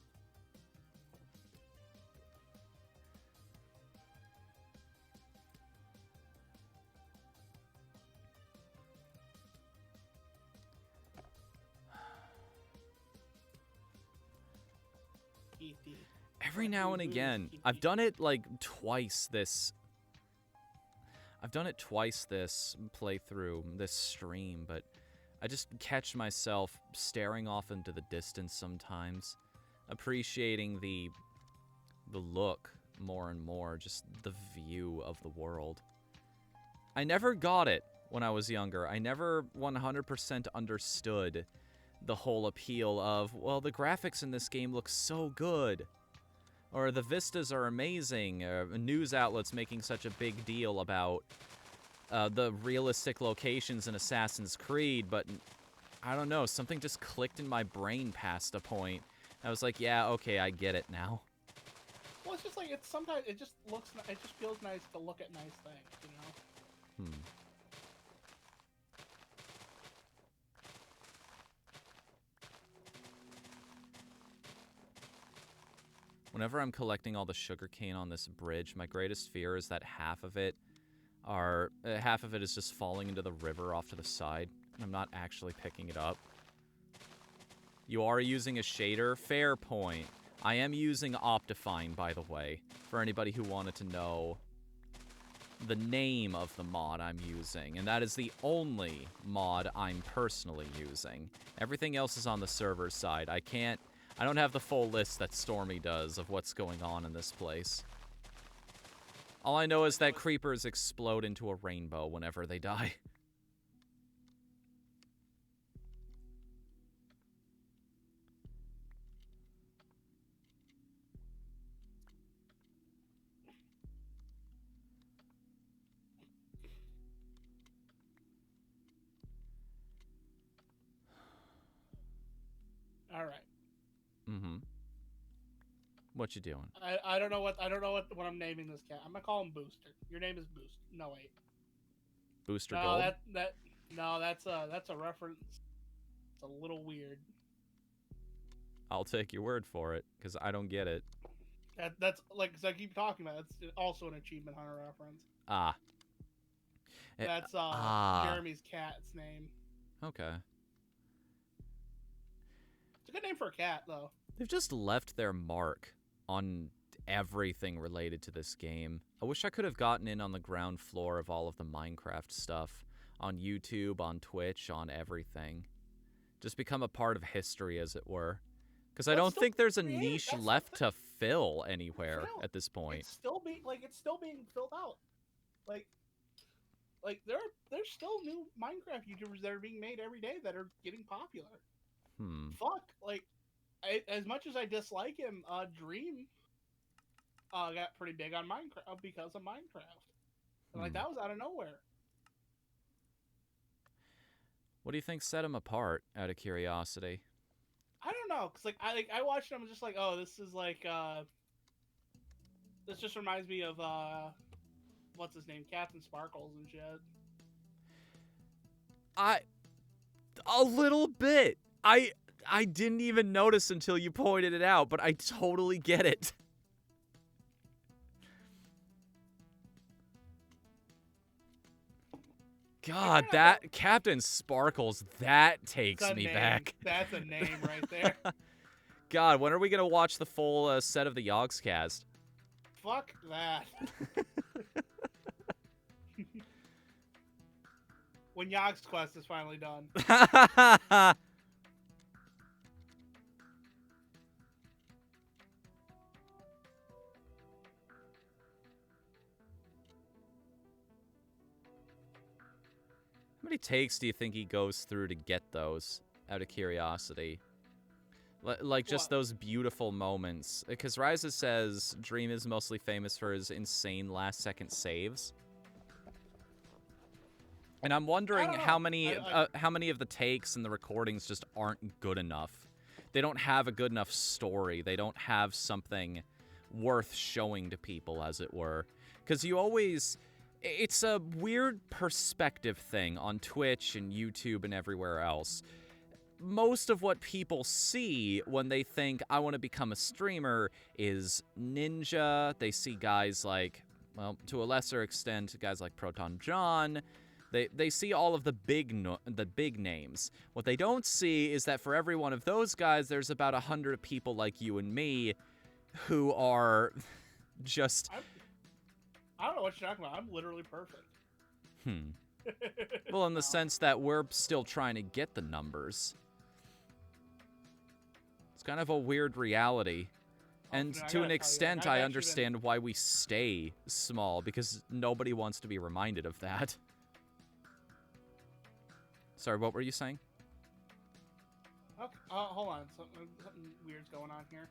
Every now and again, I've done it like twice this. I've done it twice this playthrough, this stream, but I just catch myself staring off into the distance sometimes, appreciating the look more and more, just the view of the world. I never got it when I was younger. I never 100% understood the whole appeal of, well, the graphics in this game look so good. Or the vistas are amazing. News outlets making such a big deal about the realistic locations in Assassin's Creed, but I don't know, something just clicked in my brain past a point. I was like, yeah, okay, I get it now. Well, it's just like, it's sometimes, it just feels nice to look at nice things, you know? Whenever I'm collecting all the sugarcane on this bridge, my greatest fear is that half of it is just falling into the river off to the side, and I'm not actually picking it up. You are using a shader? Fair point. I am using Optifine, by the way, for anybody who wanted to know the name of the mod I'm using, and that is the only mod I'm personally using. Everything else is on the server side. I I don't have the full list that Stormy does of what's going on in this place. All I know is that creepers explode into a rainbow whenever they die. All right. Mm-hmm. What you doing? I don't know what what I'm naming this cat. I'm gonna call him Booster. Your name is Booster. No wait. Booster No, Gold? that's a reference. It's a little weird. I'll take your word for it, because I don't get it. That's like, cause I keep talking about it, it's also an Achievement Hunter reference. Ah. That's Jeremy's cat's name. Okay. It's a good name for a cat, though. They've just left their mark on everything related to this game. I wish I could have gotten in on the ground floor of all of the Minecraft stuff. On YouTube, on Twitch, on everything. Just become a part of history, as it were. Because I don't think there's a niche left to fill anywhere at this point. It's still being filled out. Like there's still new Minecraft YouTubers that are being made every day that are getting popular. Fuck, like, as much as I dislike him, Dream got pretty big on Minecraft because of Minecraft. And, like, that was out of nowhere. What do you think set him apart, out of curiosity? I don't know, cause like I watched him and just like, oh, this is like this just reminds me of what's his name, Captain Sparkles and shit. A little bit. I didn't even notice until you pointed it out, but I totally get it. God, that Captain Sparkles, that takes me back. That's a name right there. God, when are we gonna watch the full set of the Yogscast? Fuck that. When Yogg's Quest is finally done. How many takes do you think he goes through to get those, out of curiosity? Like, just those beautiful moments. Because Ryza says Dream is mostly famous for his insane last-second saves. And I'm wondering how many of the takes and the recordings just aren't good enough. They don't have a good enough story. They don't have something worth showing to people, as it were. Because you always... It's a weird perspective thing on Twitch and YouTube and everywhere else. Most of what people see when they think, I want to become a streamer, is Ninja. They see guys like, well, to a lesser extent, guys like Proton John. They see all of the big names. What they don't see is that for every one of those guys, there's about 100 people like you and me who are just... I don't know what you're talking about. I'm literally perfect. Well, in the sense that we're still trying to get the numbers. It's kind of a weird reality. And to an extent, I understand why we stay small, because nobody wants to be reminded of that. Sorry, what were you saying? Okay, hold on. Something weird's going on here.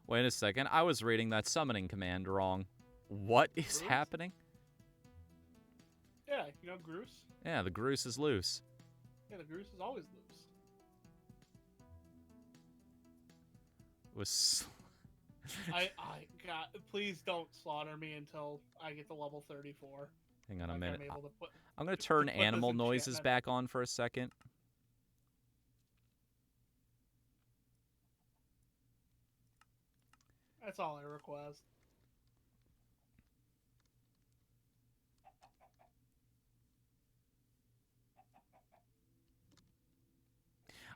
Wait a second. I was reading that summoning command wrong. What is happening? Yeah, you know Groose? Yeah, the Groose is loose. Yeah, the Groose is always loose. God, please don't slaughter me until I get to level 34. Hang on a minute. I'm going to turn animal noises back on for a second. That's all I request.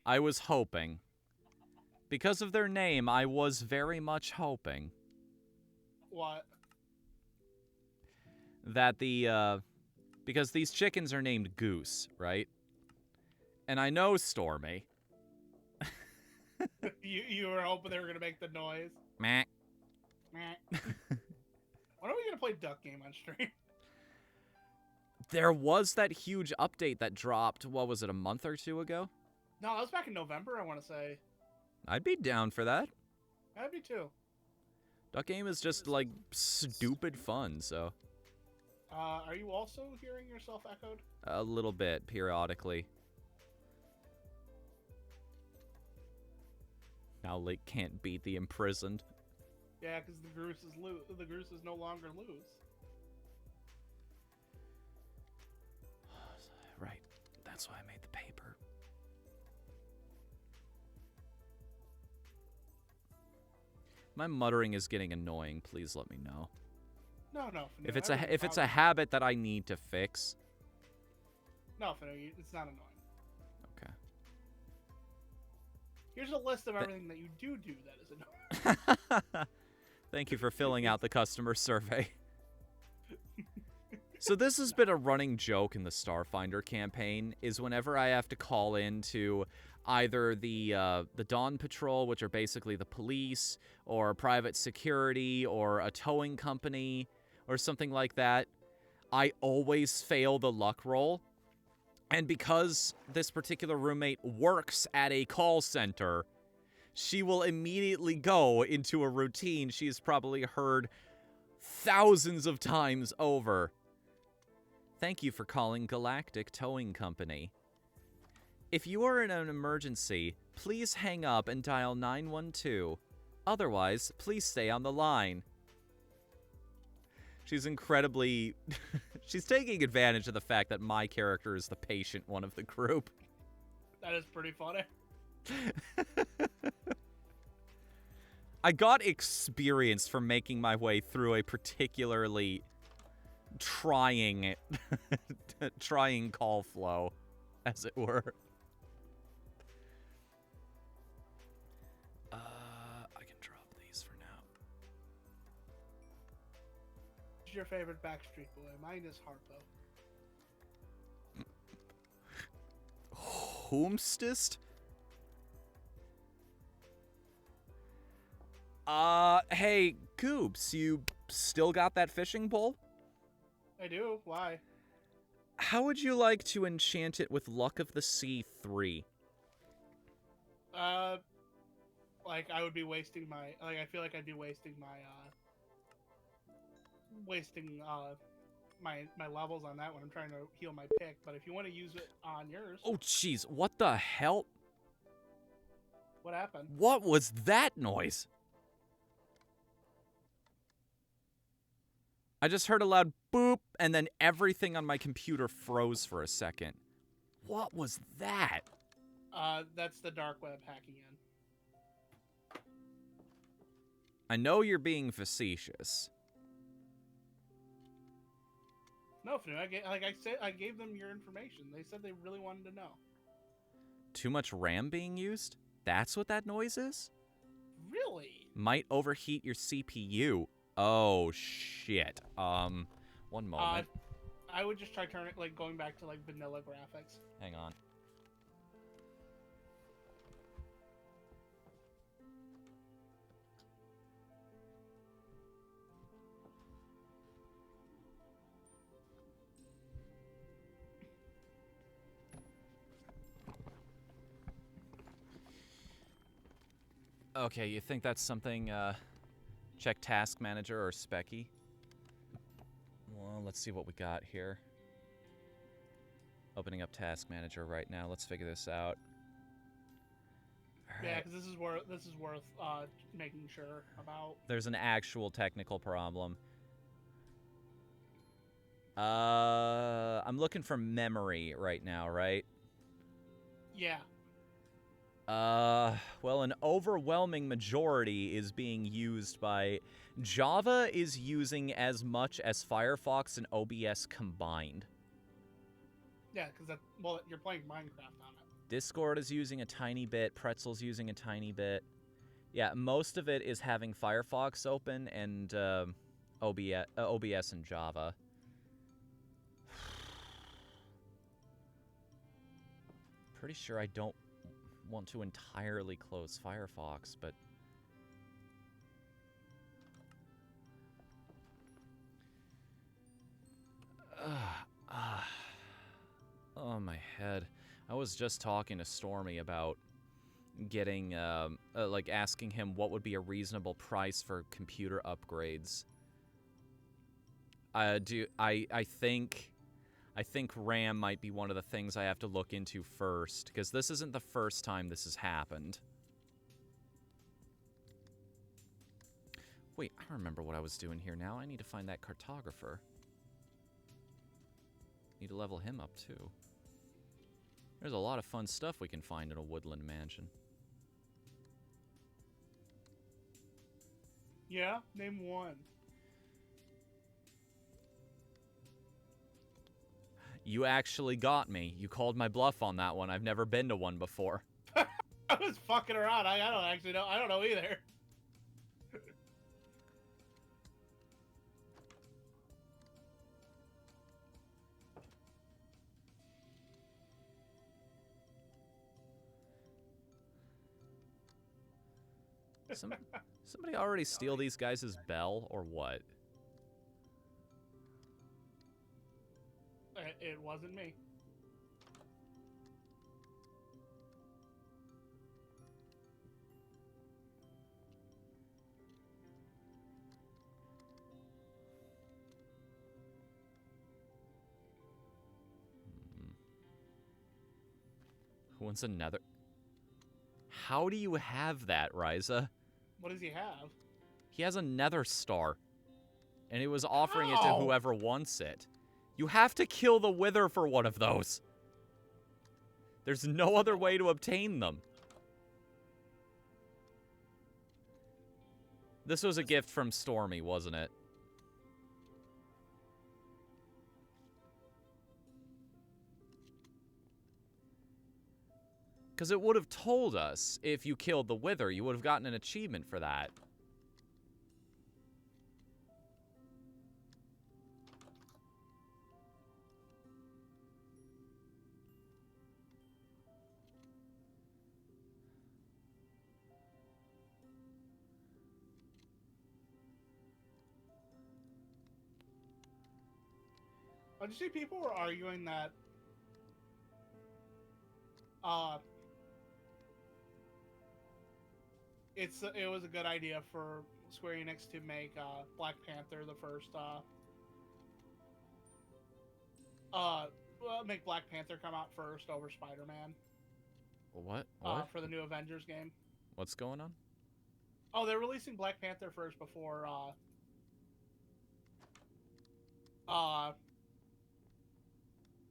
I was hoping. Because of their name, I was very much hoping. What? That the Because these chickens are named Goose, right? And I know Stormy. You were hoping they were gonna make the noise. Meh. Meh. When are we gonna play Duck Game on stream? There was that huge update that dropped, what was it, a month or two ago? No, that was back in November, I want to say. I'd be down for that. I'd be too. Duck Game is just, like, stupid fun, so... Are you also hearing yourself echoed? A little bit, periodically. Now Lake can't beat the imprisoned. Yeah, because the Groose is no longer loose. Right. That's why I made the paper. My muttering is getting annoying. Please let me know. No. If it's a habit that I need to fix. No, it's not annoying. Okay. Here's a list of everything that you do that is annoying. Thank you for filling out the customer survey. So this has been a running joke in the Starfinder campaign, is whenever I have to call into either the Dawn Patrol, which are basically the police, or private security, or a towing company, or something like that, I always fail the luck roll. And because this particular roommate works at a call center, she will immediately go into a routine she's probably heard thousands of times over. Thank you for calling Galactic Towing Company. If you are in an emergency, please hang up and dial 912. Otherwise, please stay on the line. She's incredibly... she's taking advantage of the fact that my character is the patient one of the group. That is pretty funny. I got experience from making my way through a particularly trying call flow, as it were. I can drop these for now. Who's your favorite Backstreet Boy? Mine is Harpo. Whomstist? Hey, Goops, you still got that fishing pole? I do. Why? How would you like to enchant it with Luck of the Sea 3? Like, I would be wasting my... Like, I feel like I'd be wasting my, my levels on that when I'm trying to heal my pick, but if you want to use it on yours... Oh, jeez, what the hell? What happened? What was that noise? I just heard a loud boop, and then everything on my computer froze for a second. What was that? That's the dark web hacking in. I know you're being facetious. No, I gave them your information. They said they really wanted to know. Too much RAM being used? That's what that noise is? Really? Might overheat your CPU. Oh, shit. One moment. I would just try going back to, vanilla graphics. Hang on. Okay, you think that's something, check Task Manager or Specky? Well, let's see what we got here. Opening up Task Manager right now. Let's figure this out. Yeah, because this is worth making sure about. There's an actual technical problem. I'm looking for memory right now, right? Yeah. Well, an overwhelming majority is being used by... Java is using as much as Firefox and OBS combined. Yeah, because you're playing Minecraft on it. Discord is using a tiny bit. Pretzel's using a tiny bit. Yeah, most of it is having Firefox open and OBS and Java. Pretty sure I don't want to entirely close Firefox, but... Oh, my head. I was just talking to Stormy about getting, like, asking him what would be a reasonable price for computer upgrades. I think RAM might be one of the things I have to look into first, because this isn't the first time this has happened. Wait, I remember what I was doing here now. I need to find that cartographer. Need to level him up, too. There's a lot of fun stuff we can find in a woodland mansion. Yeah, name one. You actually got me. You called my bluff on that one. I've never been to one before. I was fucking around. I don't actually know. I don't know either. Somebody already steal these guys' bell, or what? It wasn't me. Who wants another? How do you have that, Ryza? What does he have? He has a nether star. And he was offering it to whoever wants it. You have to kill the wither for one of those. There's no other way to obtain them. This was a gift from Stormy, wasn't it? Because it would have told us if you killed the wither, you would have gotten an achievement for that. Did you see people were arguing that it was a good idea for Square Enix to make Black Panther the first make Black Panther come out first over Spider-Man. What? For the new Avengers game. What's going on? Oh, they're releasing Black Panther first before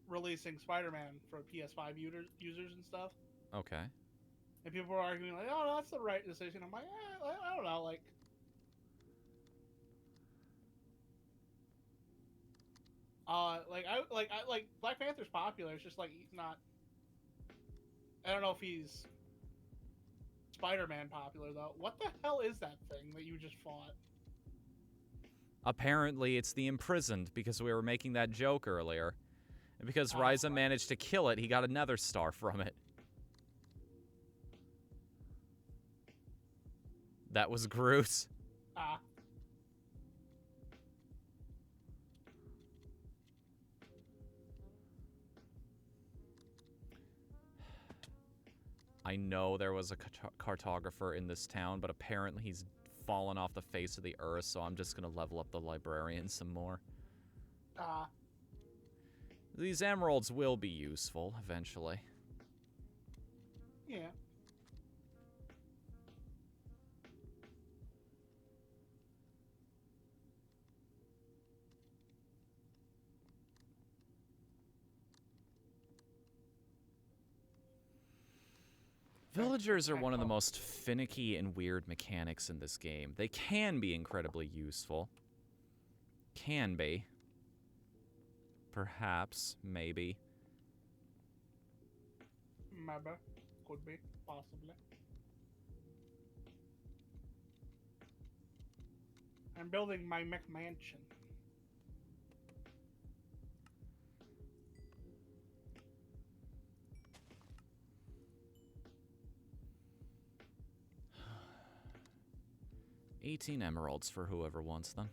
releasing Spider-Man for PS5 users and stuff. Okay. And people were arguing like, "Oh, that's the right decision." I'm like, I don't know, like. Like Black Panther's popular. It's just like he's not. I don't know if he's Spider-Man popular though. What the hell is that thing that you just fought? Apparently, it's the imprisoned, because we were making that joke earlier. And because Ryza managed to kill it, he got another star from it. That was Groot. I know there was a cartographer in this town, but apparently he's fallen off the face of the earth, so I'm just going to level up the librarian some more. These emeralds will be useful eventually. Yeah. Villagers are one of the most finicky and weird mechanics in this game. They can be incredibly useful. Can be. Perhaps. Maybe. Maybe. Could be. Possibly. I'm building my mech mansion. 18 emeralds for whoever wants them.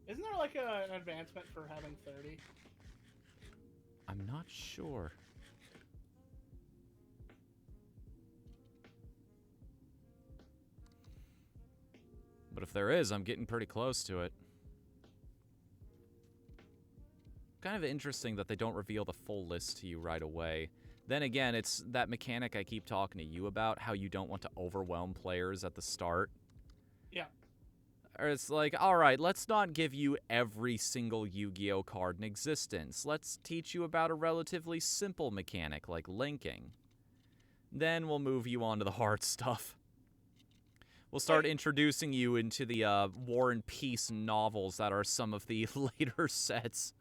Isn't there like an advancement for having 30? I'm not sure. But if there is, I'm getting pretty close to it. Kind of interesting that they don't reveal the full list to you right away. Then again, it's that mechanic I keep talking to you about, how you don't want to overwhelm players at the start. Yeah. Or it's like, alright, let's not give you every single Yu-Gi-Oh card in existence. Let's teach you about a relatively simple mechanic like linking. Then we'll move you on to the hard stuff. We'll start introducing you into the War and Peace novels that are some of the later sets.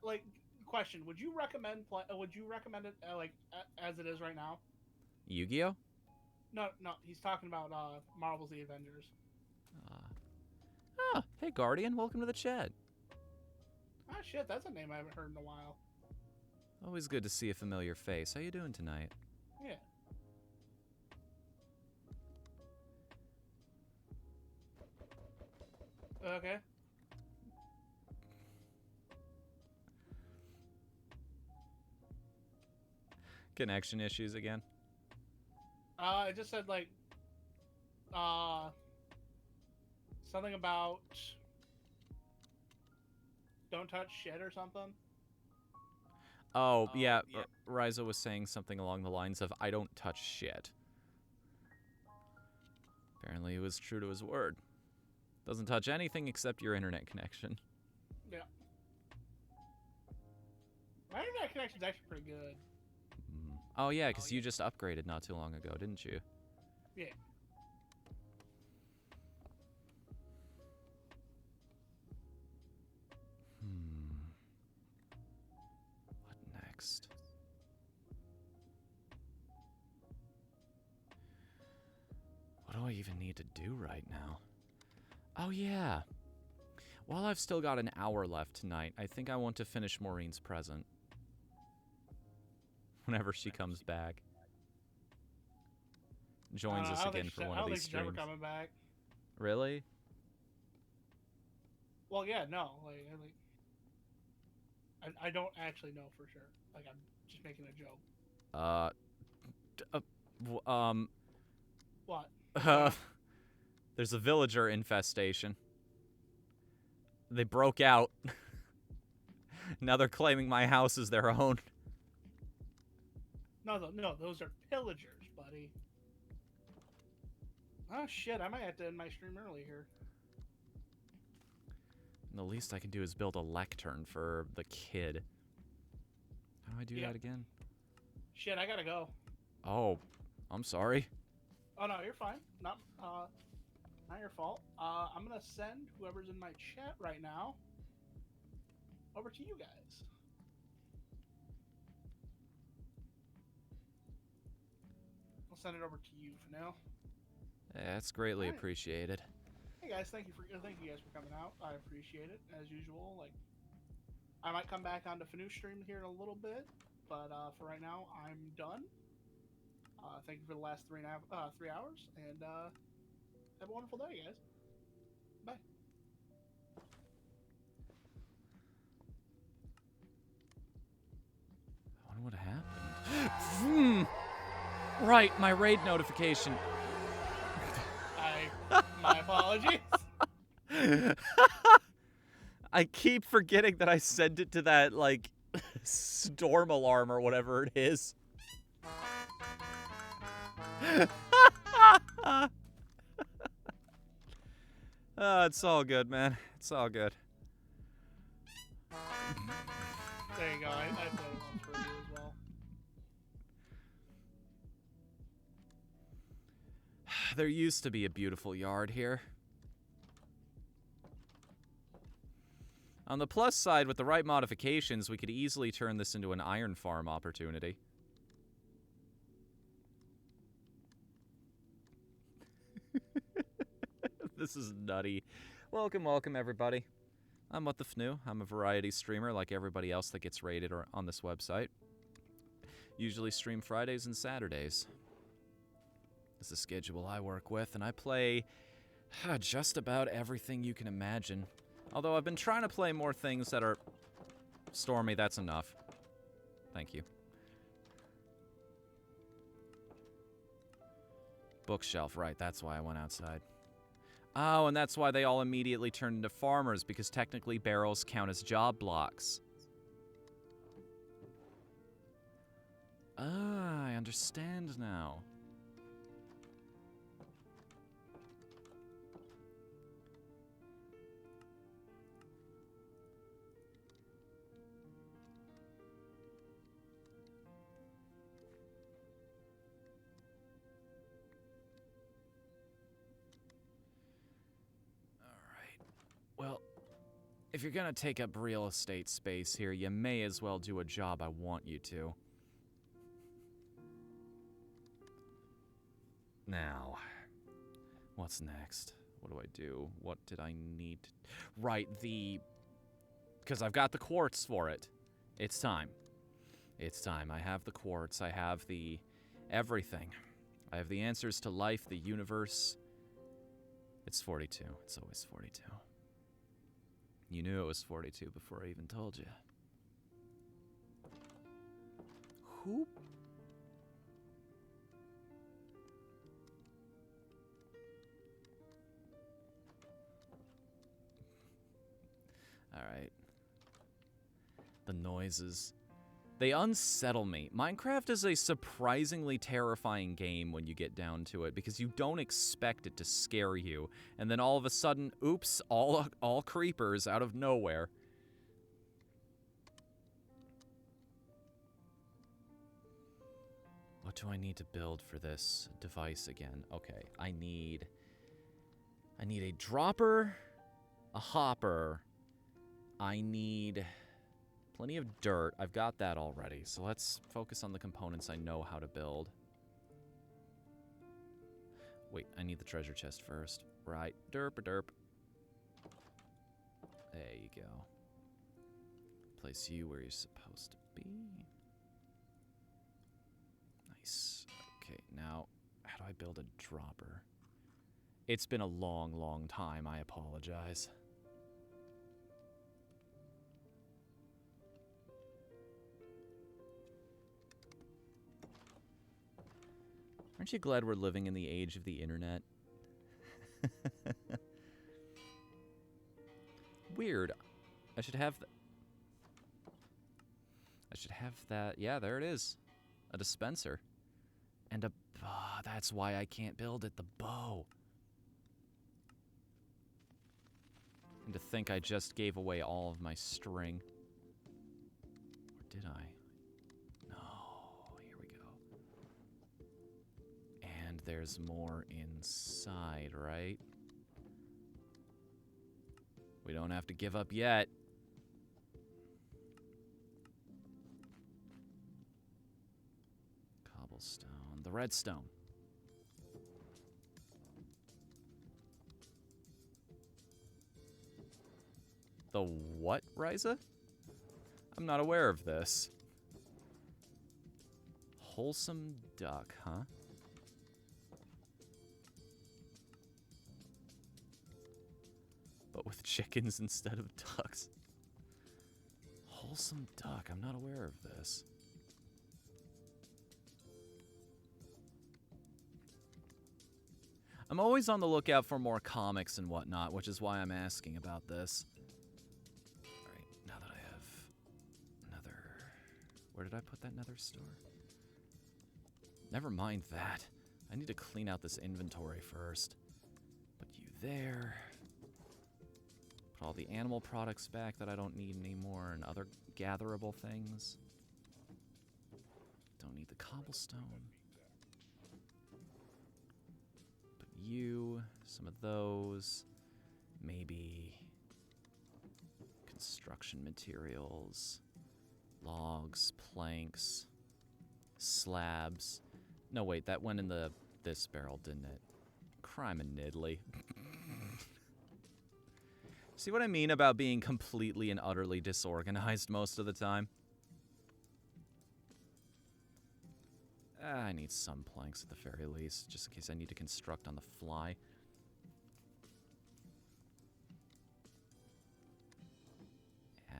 Like, question: would you recommend it as it is right now? Yu-Gi-Oh? No, he's talking about Marvel's The Avengers. Hey Guardian, welcome to the chat. Ah, shit, that's a name I haven't heard in a while. Always good to see a familiar face. How you doing tonight? Yeah. Okay. Connection issues again? It just said like something about don't touch shit or something. Oh, yeah. Ryza was saying something along the lines of, I don't touch shit. Apparently he was true to his word. Doesn't touch anything except your internet connection. Yeah. My internet connection's actually pretty good. Oh, yeah, because you just upgraded not too long ago, didn't you? Yeah. What next? What do I even need to do right now? Oh, yeah. While I've still got an hour left tonight, I think I want to finish Maureen's present. Whenever she comes back. Joins us again for one of these streams. I don't think she's ever coming back. Really? Well, yeah, no. I don't actually know for sure. Like, I'm just making a joke. What? There's a villager infestation. They broke out. Now they're claiming my house as their own. No, those are pillagers, buddy. Oh, shit, I might have to end my stream early here. And the least I can do is build a lectern for the kid. How do I do that again? Shit, I gotta go. Oh, I'm sorry. Oh, no, you're fine. Not your fault. I'm gonna send whoever's in my chat right now over to you guys. I'll send it over to you for now. Yeah, that's greatly appreciated. Hey guys, thank you guys for coming out. I appreciate it as usual. Like, I might come back on the Whatthefnu stream here in a little bit, but for right now, I'm done. Thank you for the last 3 hours, and have a wonderful day, guys. Bye. I wonder what happened. Right, my raid notification. My apologies. I keep forgetting that I sent it to that, like, storm alarm or whatever it is. It's all good, man. It's all good. There you go. I played it once for you as well. There used to be a beautiful yard here. On the plus side, with the right modifications, we could easily turn this into an iron farm opportunity. This is nutty. Welcome, everybody. I'm Whatthefnu. I'm a variety streamer like everybody else that gets rated on this website. Usually stream Fridays and Saturdays. This is the schedule I work with, and I play just about everything you can imagine. Although I've been trying to play more things that are... Stormy, that's enough. Thank you. Bookshelf, right, that's why I went outside. Oh, and that's why they all immediately turned into farmers, because technically barrels count as job blocks. Ah, I understand now. Well, if you're gonna take up real estate space here, you may as well do a job I want you to. Now, what's next? What do I do? What did I need? Right, because I've got the quartz for it. It's time. It's time. I have the quartz. I have the everything. I have the answers to life, the universe. It's 42. It's always 42. You knew it was 42 before I even told you. Who? Alright. The noises. They unsettle me. Minecraft is a surprisingly terrifying game when you get down to it, because you don't expect it to scare you, and then all of a sudden, oops, all creepers out of nowhere. What do I need to build for this device again? Okay, I need a dropper, a hopper. I need plenty of dirt. I've got that already. So let's focus on the components I know how to build. Wait, I need the treasure chest first. Right. Derp-a-derp. There you go. Place you where you're supposed to be. Nice. Okay, now, how do I build a dropper? It's been a long, long time. I apologize. Aren't you glad we're living in the age of the internet? Weird. I should have that. Yeah, there it is. A dispenser. And a... that's why I can't build it. The bow. And to think I just gave away all of my string. Or did I? There's more inside, right? We don't have to give up yet. Cobblestone. The redstone. The what, Ryza? I'm not aware of this. Wholesome duck, huh? But with chickens instead of ducks. Wholesome duck. I'm not aware of this. I'm always on the lookout for more comics and whatnot, which is why I'm asking about this. Alright, now that I have another... Where did I put that nether store? Never mind that. I need to clean out this inventory first. Put you there... Put all the animal products back that I don't need anymore, and other gatherable things. Don't need the cobblestone. Put you, some of those, maybe construction materials, logs, planks, slabs. No, wait, that went in this barrel, didn't it? Crime and niddly. See what I mean about being completely and utterly disorganized most of the time? I need some planks at the very least, just in case I need to construct on the fly.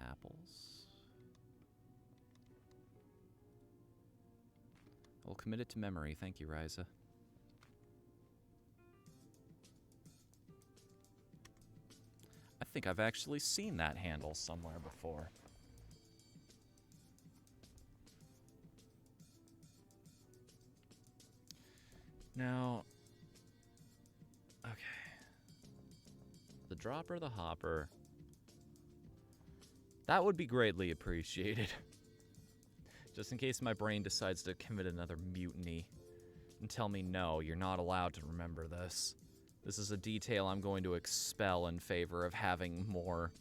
Apples. I'll commit it to memory. Thank you, Ryza. I think I've actually seen that handle somewhere before. Now, okay. The dropper, the hopper. That would be greatly appreciated. Just in case my brain decides to commit another mutiny and tell me, no, you're not allowed to remember this. This is a detail I'm going to expel in favor of having more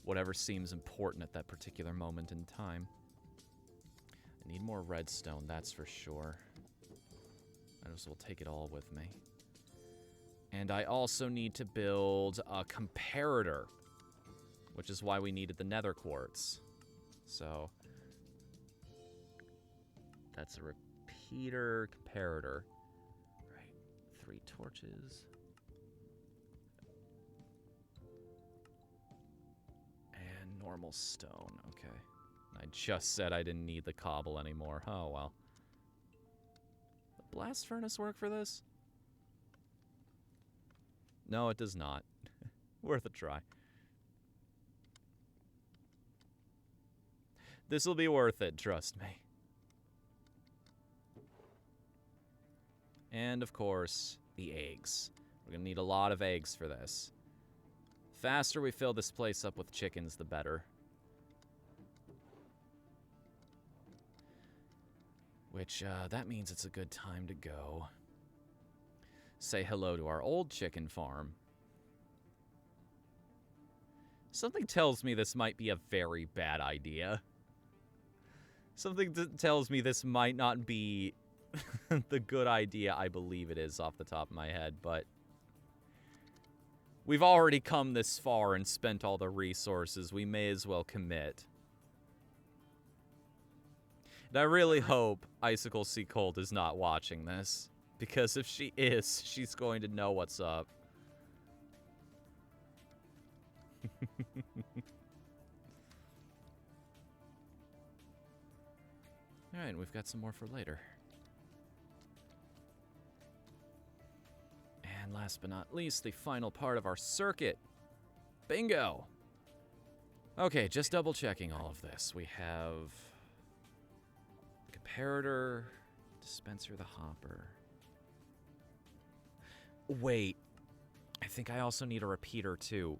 whatever seems important at that particular moment in time. I need more redstone, that's for sure. I just will take it all with me. And I also need to build a comparator, which is why we needed the nether quartz. So that's a repeater comparator. Right, 3 torches. And normal stone, okay. I just said I didn't need the cobble anymore. Oh, well. The blast furnace work for this? No, it does not. Worth a try. This will be worth it, trust me. And, of course, the eggs. We're going to need a lot of eggs for this. Faster we fill this place up with chickens, the better. Which, that means it's a good time to go say hello to our old chicken farm. Something tells me this might be a very bad idea. Something tells me this might not be the good idea I believe it is off the top of my head, but we've already come this far and spent all the resources. We may as well commit. And I really hope Icicle Sea Cold is not watching this, because if she is, she's going to know what's up. Alright, we've got some more for later. And last but not least, the final part of our circuit. Bingo! Okay, just double checking all of this. We have comparator, dispenser, the hopper. Wait, I think I also need a repeater too.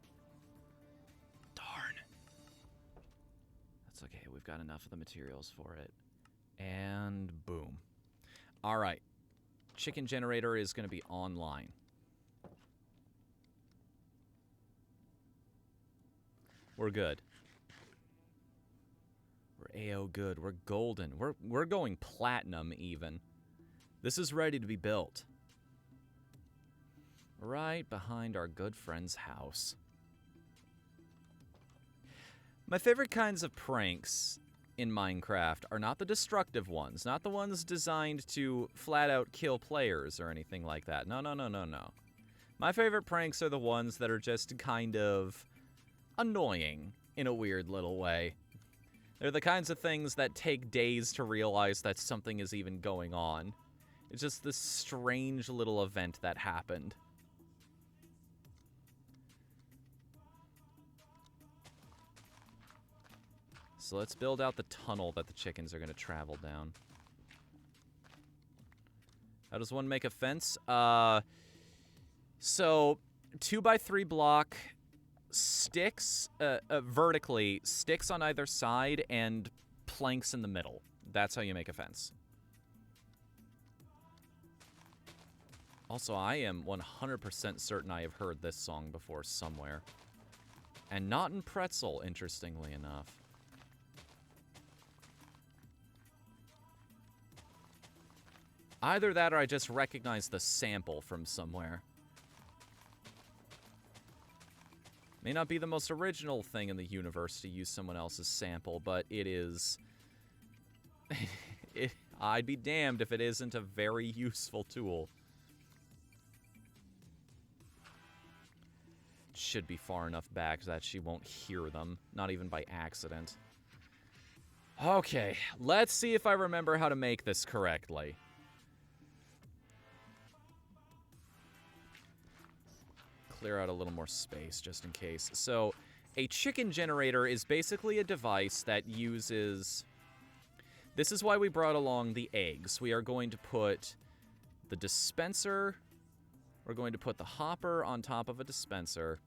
Darn. That's okay, we've got enough of the materials for it. And boom. All right. Chicken generator is going to be online. We're good. We're A-O good. We're golden. We're going platinum even. This is ready to be built. Right behind our good friend's house. My favorite kinds of pranks in Minecraft are not the destructive ones, not the ones designed to flat out kill players or anything like that. No, no, no, no, no. My favorite pranks are the ones that are just kind of annoying in a weird little way. They're the kinds of things that take days to realize that something is even going on. It's just this strange little event that happened. So let's build out the tunnel that the chickens are going to travel down. How does one make a fence? So 2x3 block sticks, vertically, sticks on either side and planks in the middle. That's how you make a fence. Also, I am 100% certain I have heard this song before somewhere. And not in Pretzel, interestingly enough. Either that or I just recognize the sample from somewhere. May not be the most original thing in the universe to use someone else's sample, but it is... I'd be damned if it isn't a very useful tool. Should be far enough back that she won't hear them, not even by accident. Okay, let's see if I remember how to make this correctly. Clear out a little more space just in case. So, a chicken generator is basically a device that uses... This is why we brought along the eggs. We are going to put the dispenser... We're going to put the hopper on top of a dispenser.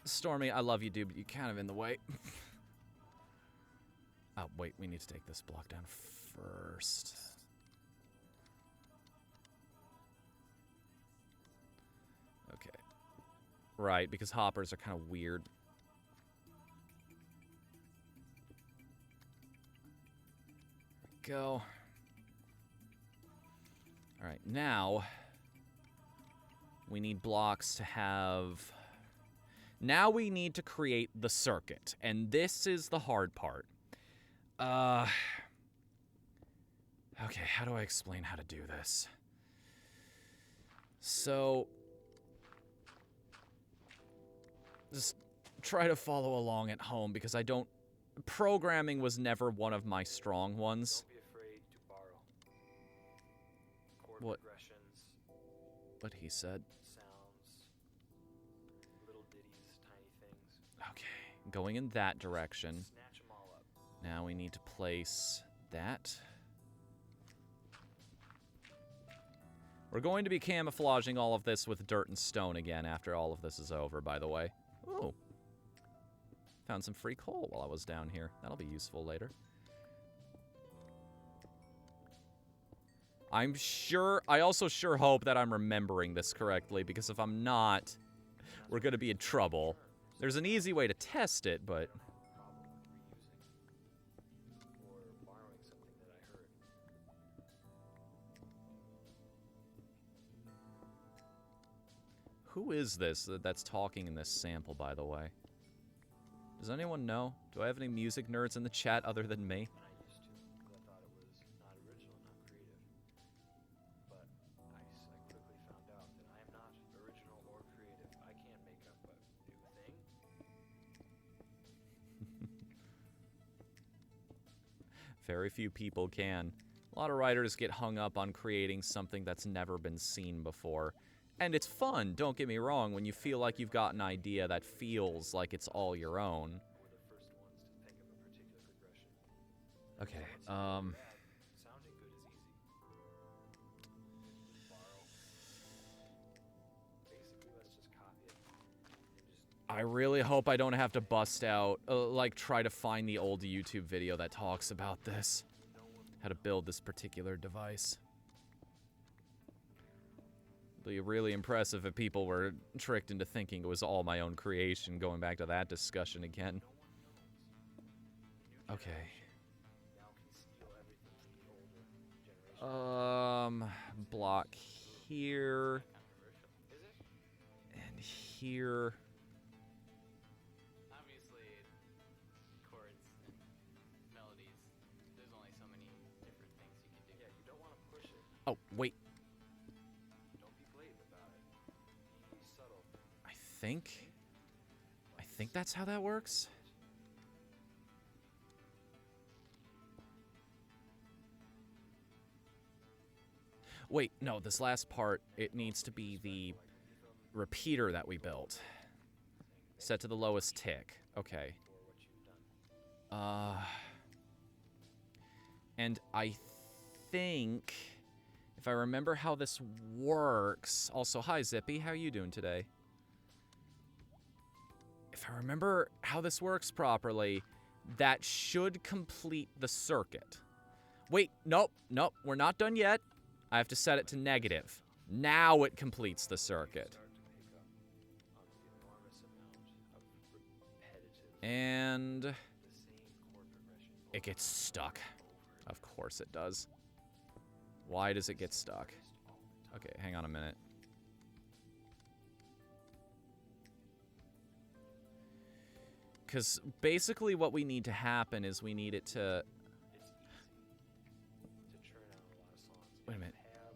Stormy, I love you, dude, but you're kind of in the way. Oh, wait, we need to take this block down first. Okay. Right, because hoppers are kind of weird. Go. Alright, now we need blocks to have... Now we need to create the circuit, and this is the hard part. Okay, how do I explain how to do this? So... Just try to follow along at home, because I don't... Programming was never one of my strong ones. Don't be afraid to borrow. Chord What? progressions, What he said. sounds, little ditties, tiny things. Okay, going in that direction. Snatch them all up. Now we need to place that. We're going to be camouflaging all of this with dirt and stone again after all of this is over, by the way. Oh. Found some free coal while I was down here. That'll be useful later. I'm sure... I also sure hope that I'm remembering this correctly, because if I'm not, we're going to be in trouble. There's an easy way to test it, but... Problem with reusing or borrowing something that I heard. Who is this that's talking in this sample, by the way? Does anyone know? Do I have any music nerds in the chat other than me? And I used to, because I thought it was not original, not creative. But I quickly found out that I am not original or creative. I can't make up a new thing. Very few people can. A lot of writers get hung up on creating something that's never been seen before. And it's fun, don't get me wrong, when you feel like you've got an idea that feels like it's all your own. We're the first ones to think of a particular progression. Okay, Sounding good is easy. Borrow. Basically, let's just copy it. And just I really hope I don't have to bust out, like, try to find the old YouTube video that talks about this. How to build this particular device. It'd be really impressive if people were tricked into thinking it was all my own creation, going back to that discussion again. Okay. now can steal everything from the older generation. Block here Controversial. Is it? and here. Obviously, chords and melodies, there's only so many different things you can do. Yeah, you don't want to push it. Oh, wait. Don't be blatant about it. Be subtle. I think that's how that works. Wait, no, this last part, it needs to be the repeater that we built. Set to the lowest tick. Okay. For what you've done. And I think, if I remember how this works... Also, hi, Zippy. How you doing today? If I remember how this works properly, that should complete the circuit. Wait, nope, we're not done yet. I have to set it to negative. Now it completes the circuit. Start to pick up on the enormous amount of repetitive, And the same chord progression. it gets stuck. Of course it does. Why does it get stuck? Okay, hang on a minute. Because basically what we need to happen is we need it to... It's easy to churn out a lot of songs. Wait a minute. You have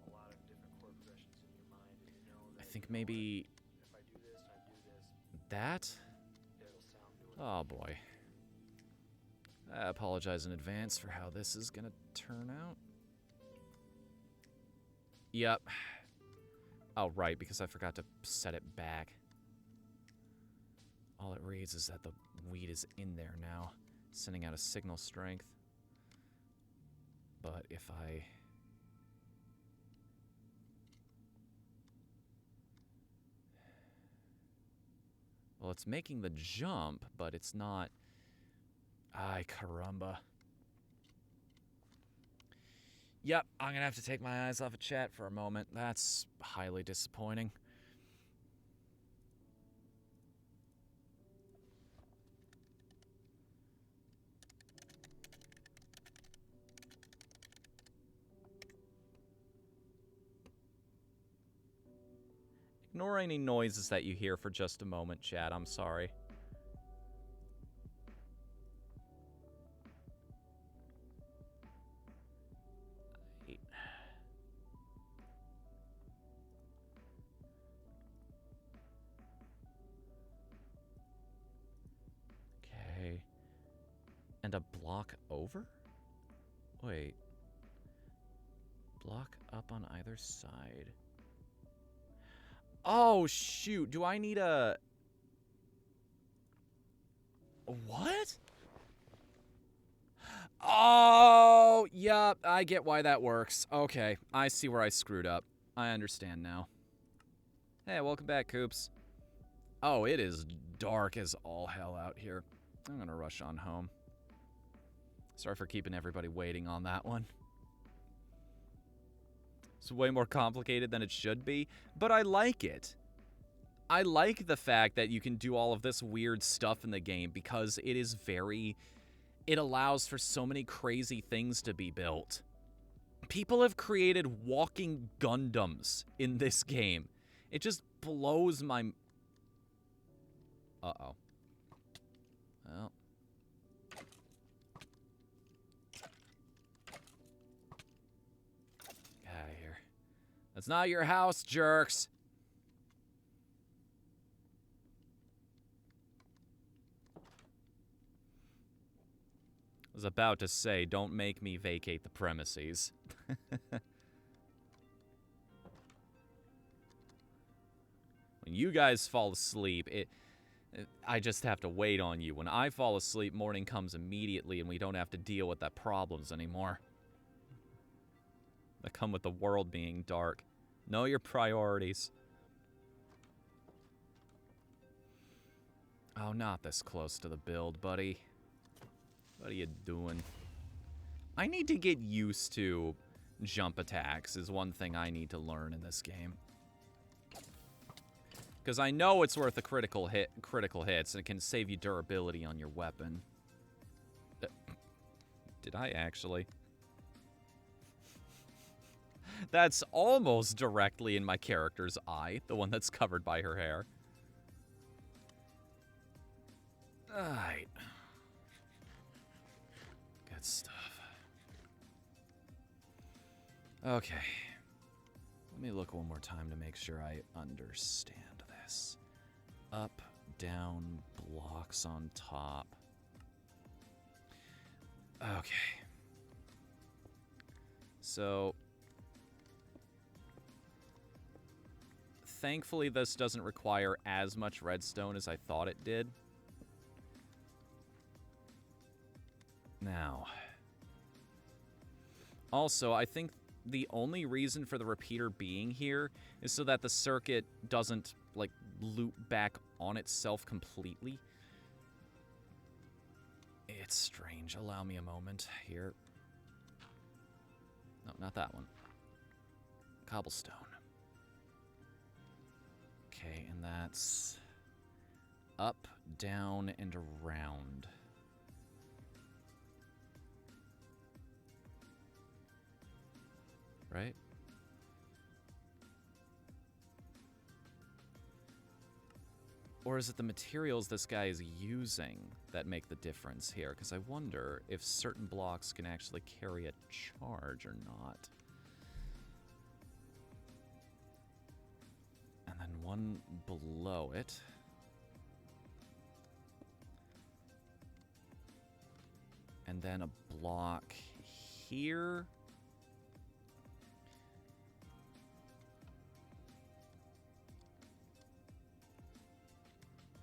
a lot of different chord progressions in your mind, and you know that, I think you know maybe... what, if I do this and I do this, that? it'll sound good. Oh, boy. I apologize in advance for how this is going to turn out. Yep. Oh, right, because I forgot to set it back. All it reads is that the weed is in there now, sending out a signal strength. But if I... Well, it's making the jump, but it's not... Ay, caramba. Yep, I'm gonna have to take my eyes off of chat for a moment. That's highly disappointing. Ignore any noises that you hear for just a moment, chat. I'm sorry. Okay. And a block over? Wait. Block up on either side. Oh, shoot. Do I need a... What? Oh, yeah, I get why that works. Okay, I see where I screwed up. I understand now. Hey, welcome back, Coops. Oh, it is dark as all hell out here. I'm gonna rush on home. Sorry for keeping everybody waiting on that one. It's way more complicated than it should be, but I like it. I like the fact that you can do all of this weird stuff in the game because it is very... It allows for so many crazy things to be built. People have created walking Gundams in this game. It just blows my... Uh-oh. Well... Get out of here. That's not your house, jerks. I was about to say, don't make me vacate the premises. When you guys fall asleep, I just have to wait on you. When I fall asleep, morning comes immediately and we don't have to deal with that problems anymore. That come with the world being dark. Know your priorities. Oh, not this close to the build, buddy. What are you doing? I need to get used to jump attacks is one thing I need to learn in this game. Because I know it's worth a critical hits, and it can save you durability on your weapon. Did I actually? That's almost directly in my character's eye, the one that's covered by her hair. Alright. Good stuff. Okay. Let me look one more time to make sure I understand this. Up, down, blocks on top. Okay. So... Thankfully, this doesn't require as much redstone as I thought it did. Now... Also, I think the only reason for the repeater being here is so that the circuit doesn't, like, loop back on itself completely. It's strange. Allow me a moment here. No, not that one. Cobblestone. Okay, and that's up, down, and around. Right? Or is it the materials this guy is using that make the difference here? Because I wonder if certain blocks can actually carry a charge or not. And then one below it. And then a block here.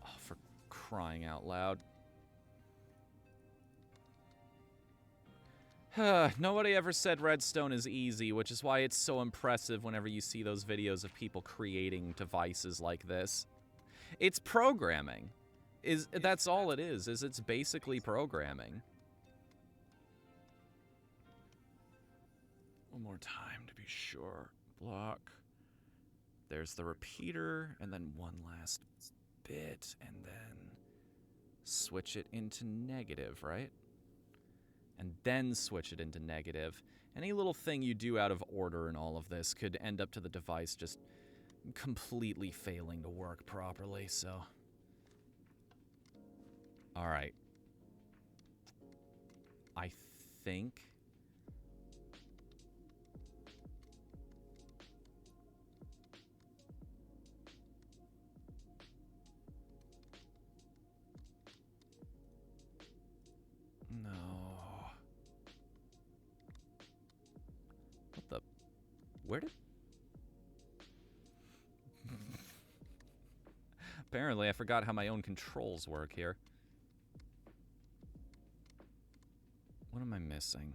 Oh, for crying out loud. Nobody ever said redstone is easy, which is why it's so impressive whenever you see those videos of people creating devices like this. It's programming. That's all it is it's basically programming. One more time to be sure. Block. There's the repeater, and then one last bit, and then switch it into negative, right? And then switch it into negative. Any little thing you do out of order in all of this could end up to the device just completely failing to work properly, so... Alright. I think... No. What the... Where did... Apparently, I forgot how my own controls work here. What am I missing?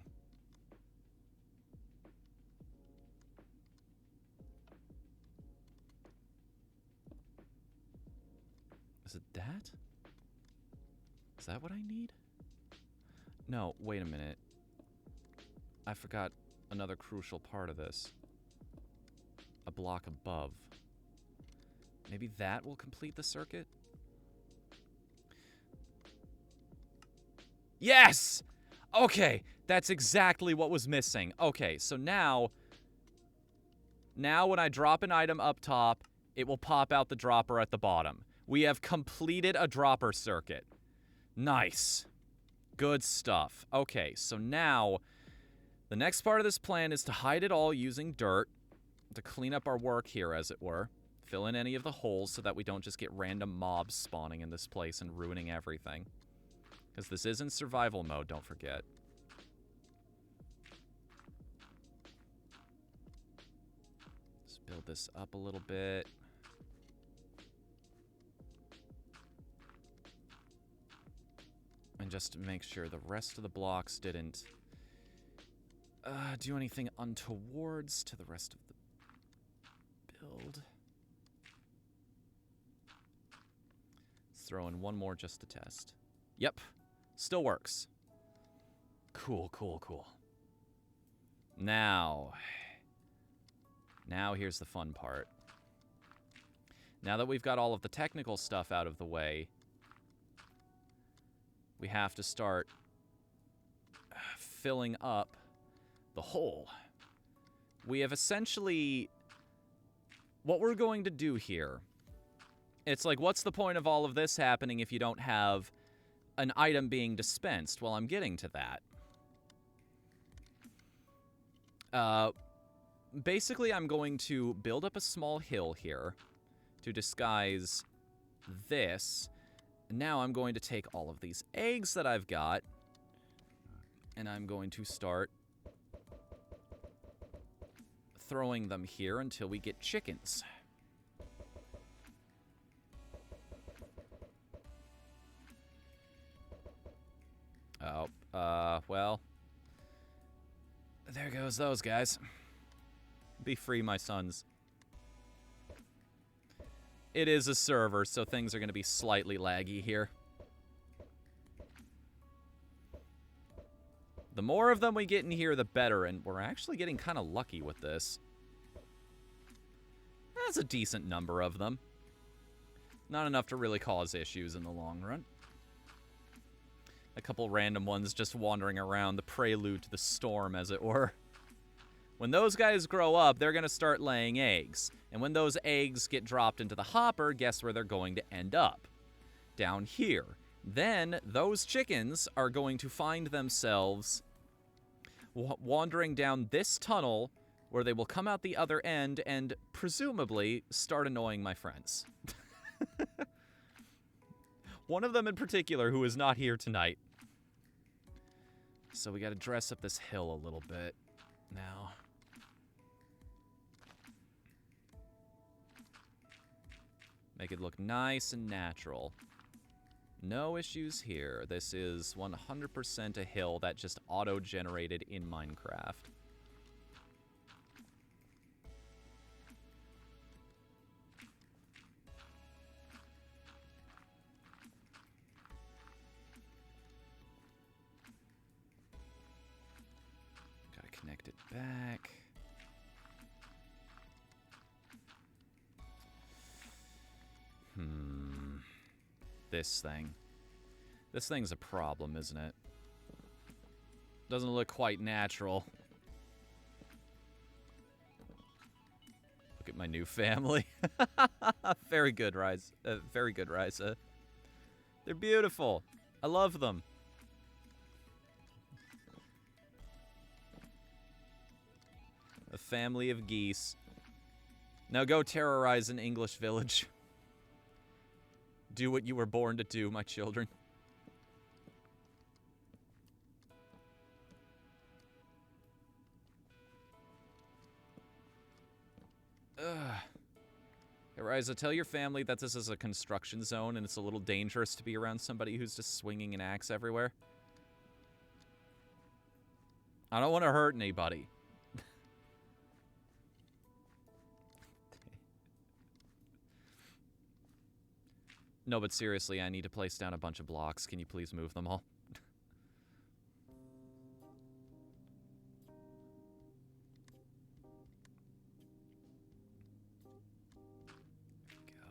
Is it that? Is that what I need? No, wait a minute. I forgot another crucial part of this. A block above. Maybe that will complete the circuit? Yes! Okay, that's exactly what was missing. Okay, so now when I drop an item up top, it will pop out the dropper at the bottom. We have completed a dropper circuit. Nice. Good stuff. Okay, so now the next part of this plan is to hide it all using dirt to clean up our work here, as it were. Fill in any of the holes so that we don't just get random mobs spawning in this place and ruining everything. Because this is in survival mode, don't forget. Let's build this up a little bit. And just to make sure the rest of the blocks didn't do anything untowards to the rest of the build. Let's throw in one more just to test. Yep. Still works. Cool, cool, cool. Now here's the fun part. Now that we've got all of the technical stuff out of the way, we have to start filling up the hole. We have essentially... What we're going to do here... It's like, what's the point of all of this happening if you don't have an item being dispensed? Well, I'm getting to that. Basically, I'm going to build up a small hill here to disguise this. Now I'm going to take all of these eggs that I've got, and I'm going to start throwing them here until we get chickens. Oh, well, there goes those guys. Be free, my sons. It is a server, so things are going to be slightly laggy here. The more of them we get in here, the better, and we're actually getting kind of lucky with this. That's a decent number of them. Not enough to really cause issues in the long run. A couple random ones just wandering around, the prelude to the storm, as it were. When those guys grow up, they're going to start laying eggs. And when those eggs get dropped into the hopper, guess where they're going to end up? Down here. Then those chickens are going to find themselves wandering down this tunnel where they will come out the other end and presumably start annoying my friends. One of them in particular who is not here tonight. So we got to dress up this hill a little bit now. Make it look nice and natural. No issues here. This is 100% a hill that just auto-generated in Minecraft. Gotta connect it back. This thing. This thing's a problem, isn't it? Doesn't look quite natural. Look at my new family. Very good, Rise. Very good, Risa. They're beautiful. I love them. A family of geese. Now go terrorize an English village. Do what you were born to do, my children. Ugh. Hey, Riza, tell your family that this is a construction zone and it's a little dangerous to be around somebody who's just swinging an axe everywhere. I don't want to hurt anybody. No, but seriously, I need to place down a bunch of blocks. Can you please move them all? There we go.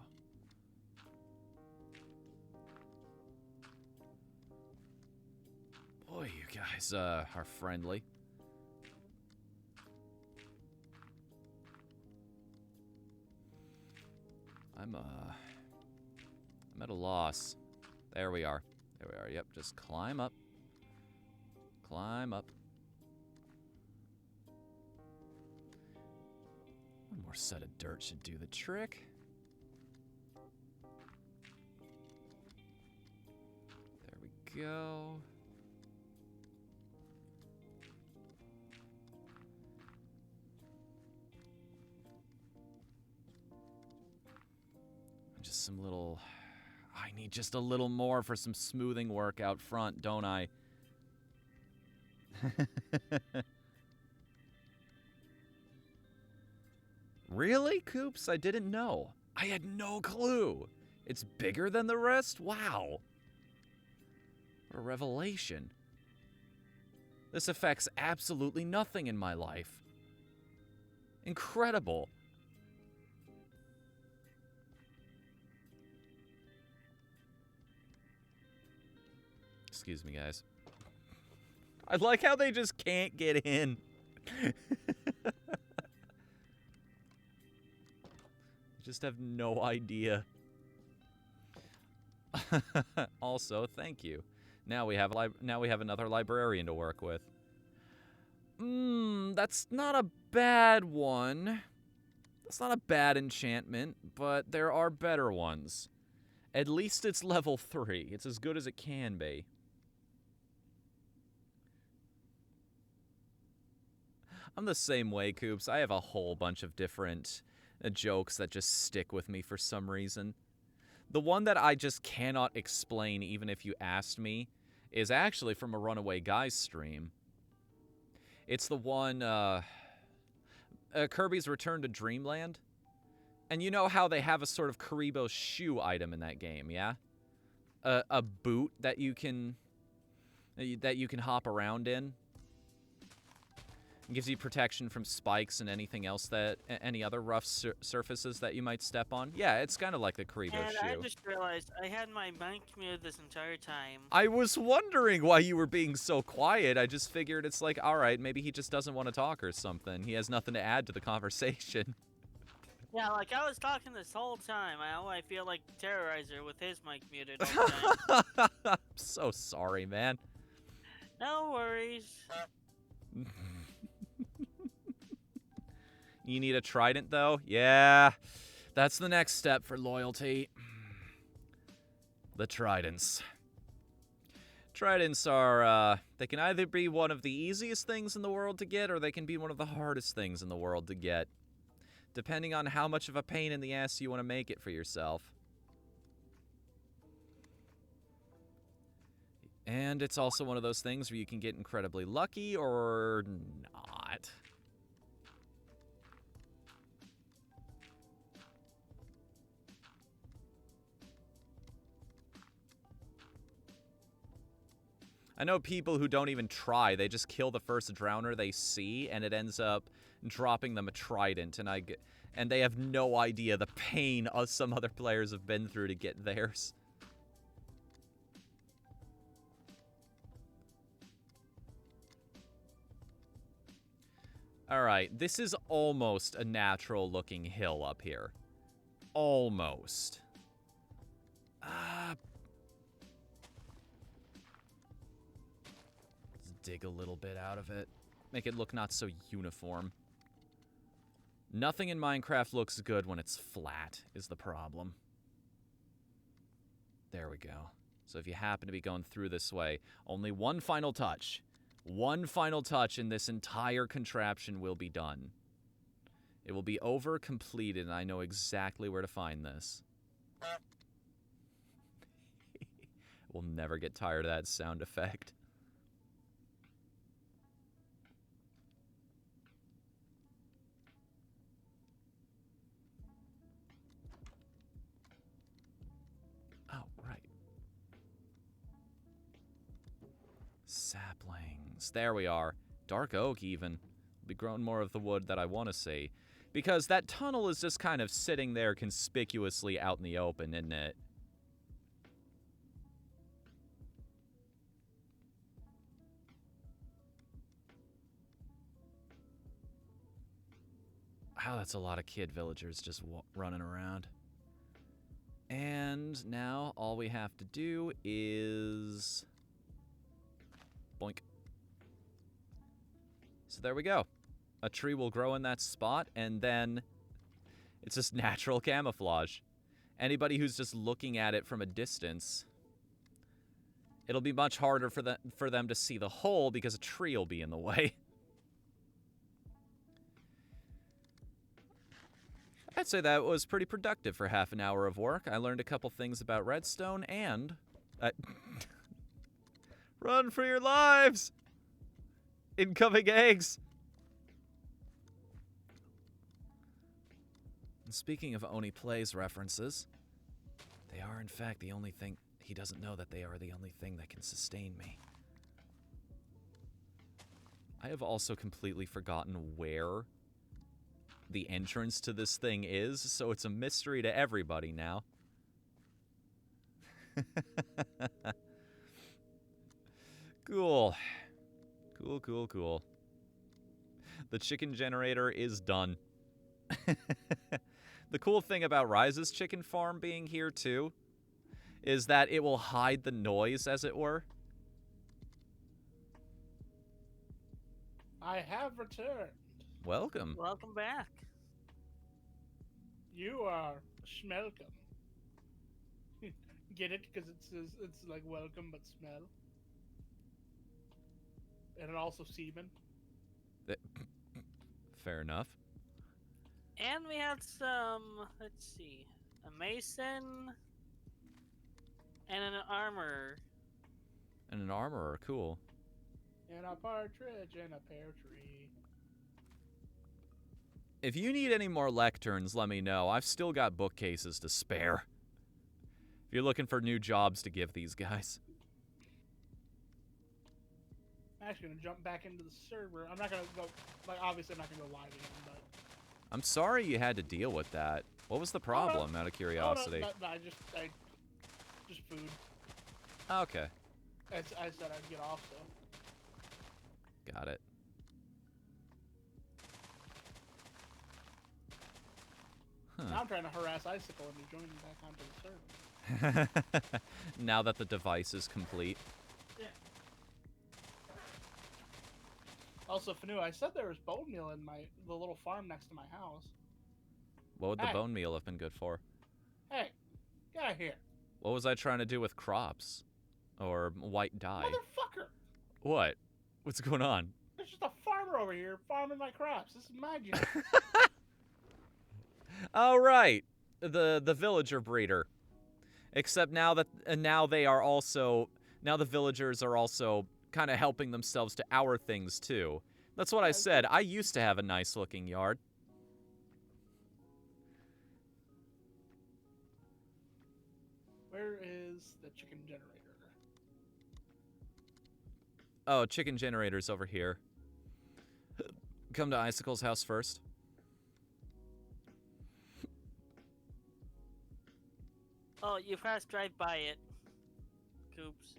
Boy, you guys are friendly. I'm at a loss. There we are. There we are. Yep, just climb up. Climb up. One more set of dirt should do the trick. There we go. Just some little... I need just a little more for some smoothing work out front, don't I? Really, Coops? I didn't know. I had no clue. It's bigger than the rest? Wow. What a revelation. This affects absolutely nothing in my life. Incredible. Excuse me, guys. I like how they just can't get in. Just have no idea. Also, thank you. Now we have another librarian to work with. That's not a bad one. That's not a bad enchantment, but there are better ones. At least it's level 3. It's as good as it can be. I'm the same way, Coops. I have a whole bunch of different jokes that just stick with me for some reason. The one that I just cannot explain, even if you asked me, is actually from a Runaway Guys stream. It's the one, Kirby's Return to Dreamland. And you know how they have a sort of Karibo shoe item in that game, yeah? A boot that you can hop around in. It gives you protection from spikes and anything else that any other rough surfaces that you might step on. Yeah, it's kind of like the Karibo And shoe. I just realized I had my mic muted this entire time. I was wondering why you were being so quiet. I just figured it's like, all right, maybe he just doesn't want to talk or something. He has nothing to add to the conversation. Yeah, like I was talking this whole time. I feel like Terrorizer with his mic muted all the time. I'm so sorry, man. No worries. You need a trident, though? Yeah, that's the next step for loyalty. The tridents. Tridents are, they can either be one of the easiest things in the world to get, or they can be one of the hardest things in the world to get, depending on how much of a pain in the ass you want to make it for yourself. And it's also one of those things where you can get incredibly lucky or not. I know people who don't even try. They just kill the first drowner they see, and it ends up dropping them a trident. And they have no idea the pain some other players have been through to get theirs. Alright, this is almost a natural-looking hill up here. Almost. Let's dig a little bit out of it. Make it look not so uniform. Nothing in Minecraft looks good when it's flat, is the problem. There we go. So if you happen to be going through this way, only one final touch. One final touch and this entire contraption will be done. It will be over, completed, and I know exactly where to find this. We'll never get tired of that sound effect. Oh, right. Saplings. There we are. Dark oak, even. We'll be growing more of the wood that I want to see. Because that tunnel is just kind of sitting there conspicuously out in the open, isn't it? Wow, that's a lot of kid villagers just running around. And now all we have to do is... boink. So there we go. A tree will grow in that spot, and then it's just natural camouflage. Anybody who's just looking at it from a distance, it'll be much harder for them to see the hole because a tree will be in the way. I'd say that was pretty productive for half an hour of work. I learned a couple things about redstone and... Run for your lives! Incoming eggs! And speaking of Oni Plays references, they are in fact the only thing... He doesn't know that they are the only thing that can sustain me. I have also completely forgotten where the entrance to this thing is, so it's a mystery to everybody now. Cool. Cool. The chicken generator is done. The cool thing about Rise's chicken farm being here, too, is that it will hide the noise, as it were. I have returned. Welcome. Welcome back. You are schmelcome. Get it? Because it's like welcome but smell. And it also semen. Fair enough. And we have some, let's see, a mason and an armorer. And an armorer, cool. And a partridge and a pear tree. If you need any more lecterns, let me know. I've still got bookcases to spare. If you're looking for new jobs to give these guys. I'm actually gonna jump back into the server. I'm not gonna go. Like, obviously, I'm not gonna go live again, but. I'm sorry you had to deal with that. What was the problem, out of curiosity? No, I just food. Okay. I said I'd get off, so. Got it. Now I'm trying to harass Icicle into joining back onto the server. Now that the device is complete. Yeah. Also, Fnu, I said there was bone meal in the little farm next to my house. What would the bone meal have been good for? Hey, get out of here. What was I trying to do with crops? Or white dye? Motherfucker! What? What's going on? There's just a farmer over here farming my crops. This is my job. Oh, right. The villager breeder. Except now that now the villagers are also kind of helping themselves to our things too. That's what I said. I used to have a nice looking yard. Where is the chicken generator? Oh, chicken generator's over here. Come to Icicle's house first. Oh, you fast drive by it. Coops.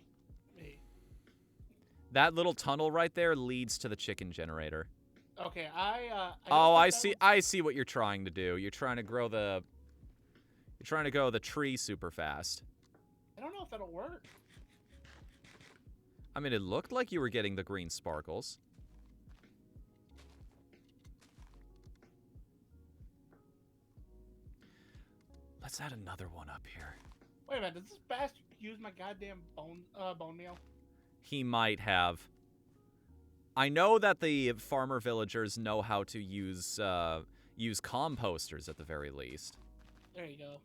Me. That little tunnel right there leads to the chicken generator. Okay, I see. I see what you're trying to do. You're trying to grow the. You're trying to grow the tree super fast. I don't know if that'll work. I mean, it looked like you were getting the green sparkles. Let's add another one up here. Wait a minute, does this bastard use my goddamn bone meal? He might have. I know that the farmer villagers know how to use composters at the very least. There you go.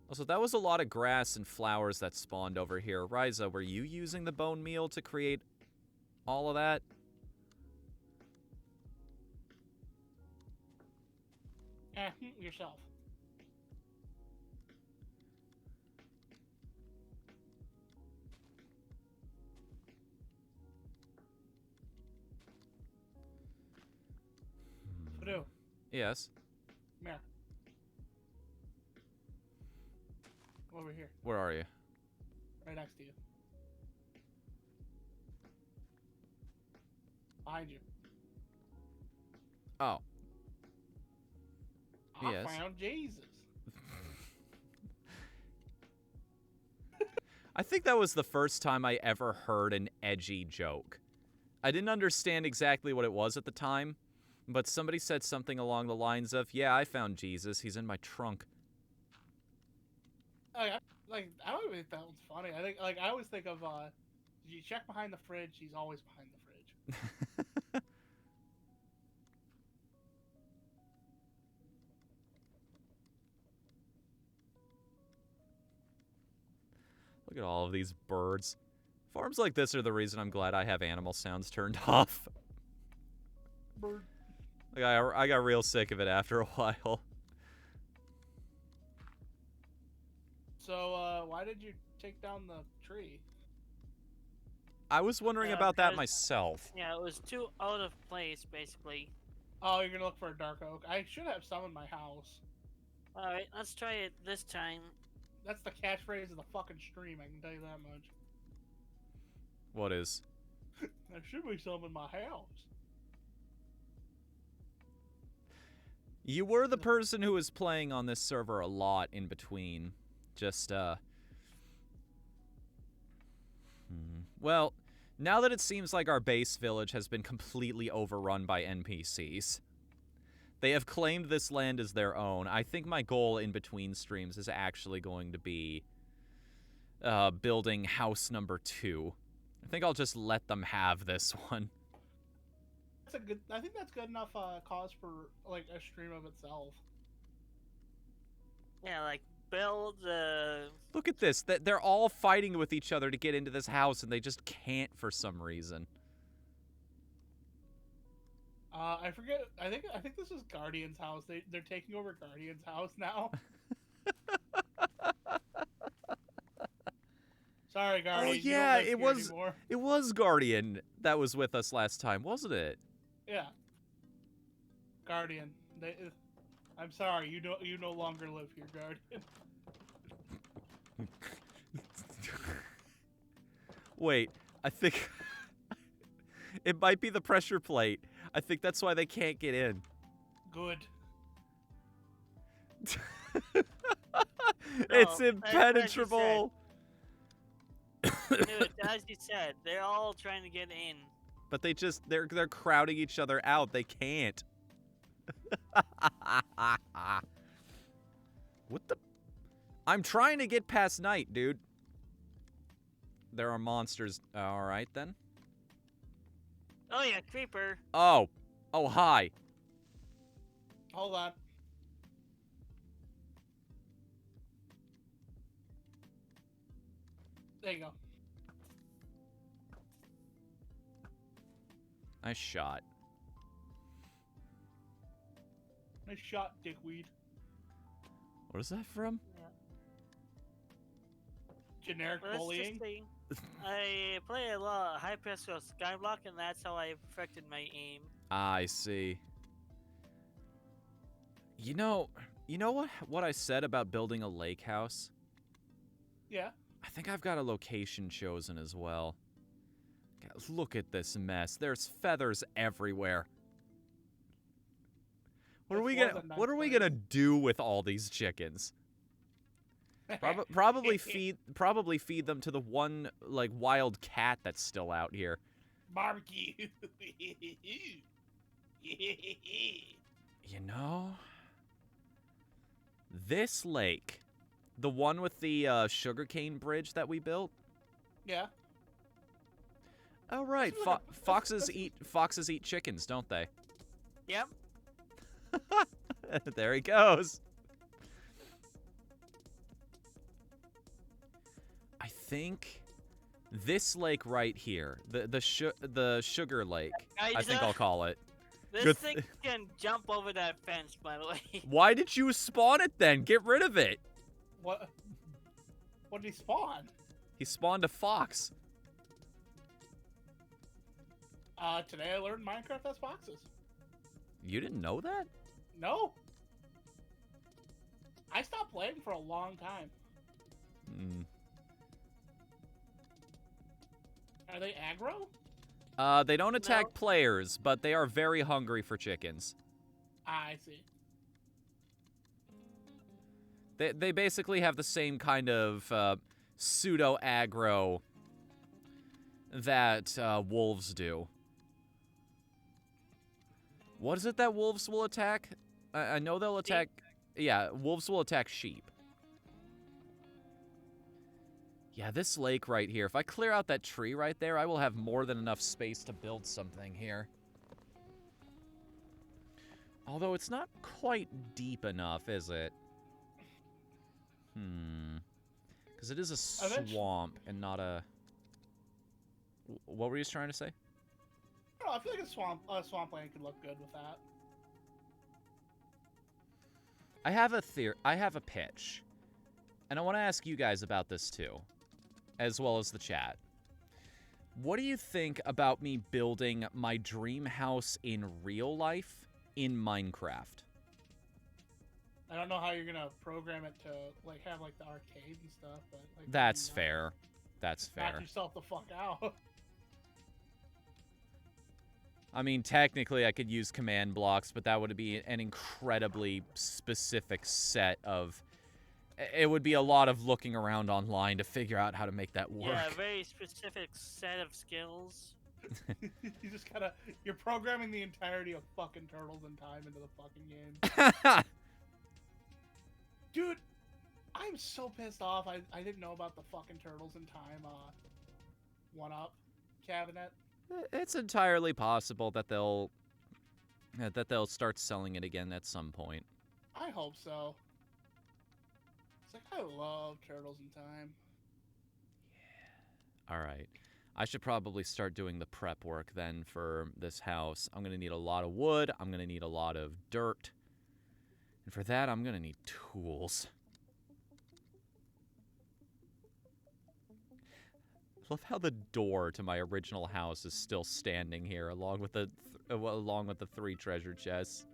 Also, that was a lot of grass and flowers that spawned over here. Ryza, were you using the bone meal to create all of that? Yourself. Fnu. Yes. Come here. Over here. Where are you? Right next to you. Behind you. Oh. I Yes. found Jesus. I think that was the first time I ever heard an edgy joke. I didn't understand exactly what it was at the time, but somebody said something along the lines of, "Yeah, I found Jesus. He's in my trunk." I don't even think that one's funny. I think, I always think of, did you check behind the fridge? He's always behind the fridge. Look at all of these birds. Farms like this are the reason I'm glad I have animal sounds turned off. Bird. Like I got real sick of it after a while. So, why did you take down the tree? I was wondering about that because- myself. Yeah, it was too out of place, basically. Oh, you're gonna look for a dark oak. I should have some in my house. Alright, let's try it this time. That's the catchphrase of the fucking stream, I can tell you that much. What is? There should be some in my house. You were the person who was playing on this server a lot in between. Just, Well, now that it seems like our base village has been completely overrun by NPCs, they have claimed this land as their own. I think my goal in between streams is actually going to be building house number 2. I think I'll just let them have this one. I think that's good enough cause for like a stream of itself. Yeah, like build Look at this. They're all fighting with each other to get into this house, and they just can't for some reason. I forget. I think this is Guardian's house. They're taking over Guardian's house now. Sorry, Guardian. Oh you don't yeah, live here anymore. it was Guardian that was with us last time, wasn't it? Yeah. Guardian. I'm sorry. You no longer live here, Guardian. Wait, I think it might be the pressure plate. I think that's why they can't get in. Good. It's No, impenetrable. Dude, as you said, they're all trying to get in. But they're crowding each other out. They can't. What the? I'm trying to get past night, dude. There are monsters. All right then. Oh yeah, creeper. Oh, hi. Hold on. There you go. Nice shot. Nice shot, dickweed. What is that from? Generic Well, bullying. I play a lot of high press with Skyblock, and that's how I perfected my aim. I see. You know what I said about building a lake house? Yeah. I think I've got a location chosen as well. God, look at this mess. There's feathers everywhere. What are we gonna do with all these chickens? Probably feed them to the one like wild cat that's still out here. Barbecue. You know, this lake, the one with the sugarcane bridge that we built. Yeah. Oh right, foxes eat chickens, don't they? Yep. There he goes. I think this lake right here, the sugar lake, I think I'll call it. This thing can jump over that fence, by the way. Why did you spawn it then? Get rid of it. What? What did he spawn? He spawned a fox. Today I learned Minecraft has foxes. You didn't know that? No. I stopped playing for a long time. Hmm. Are they aggro? They don't attack players, but they are very hungry for chickens. I see. They basically have the same kind of pseudo aggro that wolves do. What is it that wolves will attack? I know they'll attack. Yeah, wolves will attack sheep. Yeah, this lake right here. If I clear out that tree right there, I will have more than enough space to build something here. Although it's not quite deep enough, is it? Because it is a swamp and not a... What were you trying to say? I don't know, I feel like a swampland could look good with that. I have a pitch. And I want to ask you guys about this too, as well as the chat. What do you think about me building my dream house in real life in Minecraft? I don't know how you're gonna program it to like have like the arcade and stuff, but like That's fair. That's knock fair. yourself the fuck out. I mean, technically I could use command blocks, but that would be an incredibly specific set of... It would be a lot of looking around online to figure out how to make that work. Yeah, a very specific set of skills. You just gotta... You're programming the entirety of fucking Turtles in Time into the fucking game. Dude, I'm so pissed off. I didn't know about the fucking Turtles in Time 1-up cabinet. It's entirely possible that they'll start selling it again at some point. I hope so. It's like, I love Turtles in Time. All right. I should probably start doing the prep work then for this house. I'm going to need a lot of wood. I'm going to need a lot of dirt. And for that, I'm going to need tools. Love how the door to my original house is still standing here, along with the three treasure chests.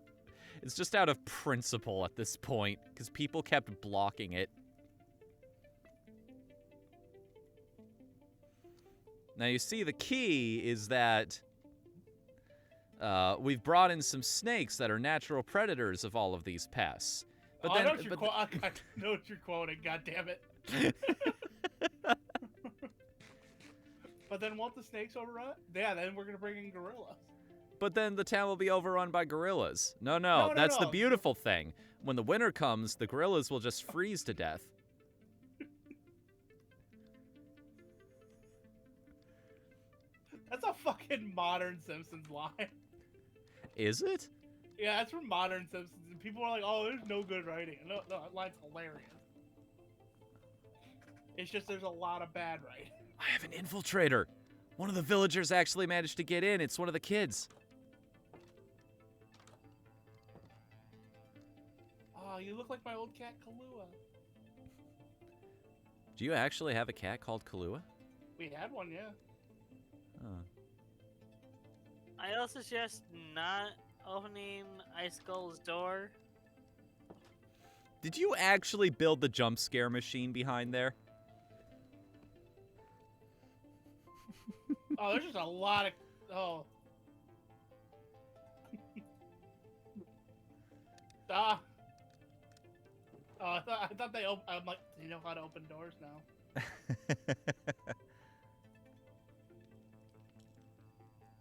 It's just out of principle at this point, because people kept blocking it. Now you see, the key is that we've brought in some snakes that are natural predators of all of these pests. But I know what you're quoting. God damn it! But then won't the snakes overrun it? Yeah, then we're gonna bring in gorillas. But then the town will be overrun by gorillas. No, that's the beautiful thing. When the winter comes, the gorillas will just freeze to death. That's a fucking modern Simpsons line. Is it? Yeah, that's from modern Simpsons. And people are like, oh, there's no good writing. No, that line's hilarious. It's just there's a lot of bad writing. I have an infiltrator. One of the villagers actually managed to get in. It's one of the kids. Oh, you look like my old cat, Kahlua. Do you actually have a cat called Kahlua? We had one, yeah. Oh. I also suggest not opening Ice Skull's door. Did you actually build the jump scare machine behind there? Oh, there's just a lot of... Oh. Ah. Oh, I thought they... I'm like, do you know how to open doors now?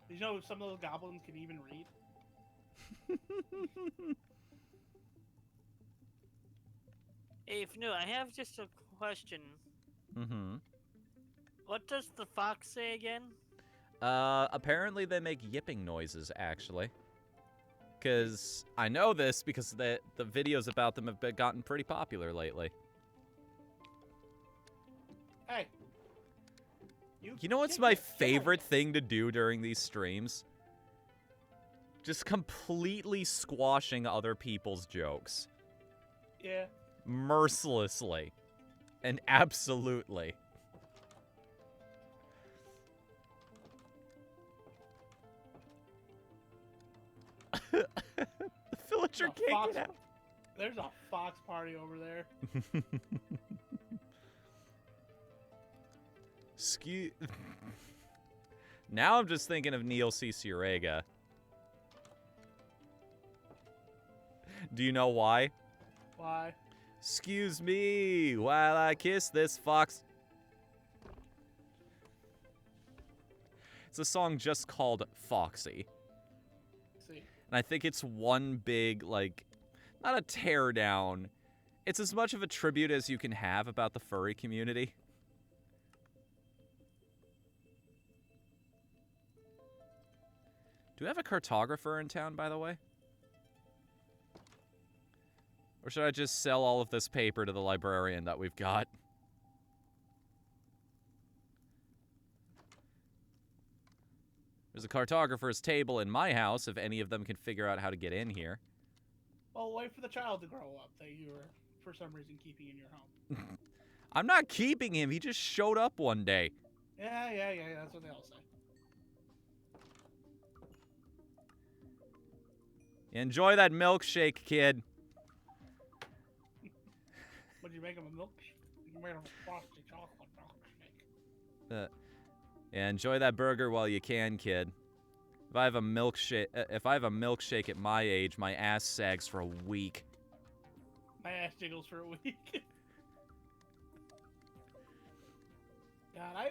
Did you know some of those goblins can even read? Hey, Fnu, I have just a question. Mm-hmm. What does the fox say again? Apparently they make yipping noises, actually. Because I know this because the videos about them have gotten pretty popular lately. Hey. You know what's my favorite thing to do during these streams? Just completely squashing other people's jokes. Yeah. Mercilessly. And absolutely. The villager can't get out. There's a fox party over there. Now I'm just thinking of Neil C. Ciarega. Do you know why? Why? Excuse me while I kiss this fox. It's a song just called Foxy. See. And I think it's one big, like, not a teardown. It's as much of a tribute as you can have about the furry community. Do we have a cartographer in town, by the way? Or should I just sell all of this paper to the librarian that we've got? There's a cartographer's table in my house if any of them can figure out how to get in here. Well, wait for the child to grow up that you were, for some reason, keeping in your home. I'm not keeping him. He just showed up one day. Yeah. That's what they all say. Enjoy that milkshake, kid. Would you make him a milkshake? You made him a frosty chocolate milkshake. Yeah, enjoy that burger while you can, kid. If I have a milkshake at my age, my ass sags for a week. My ass jiggles for a week. God, I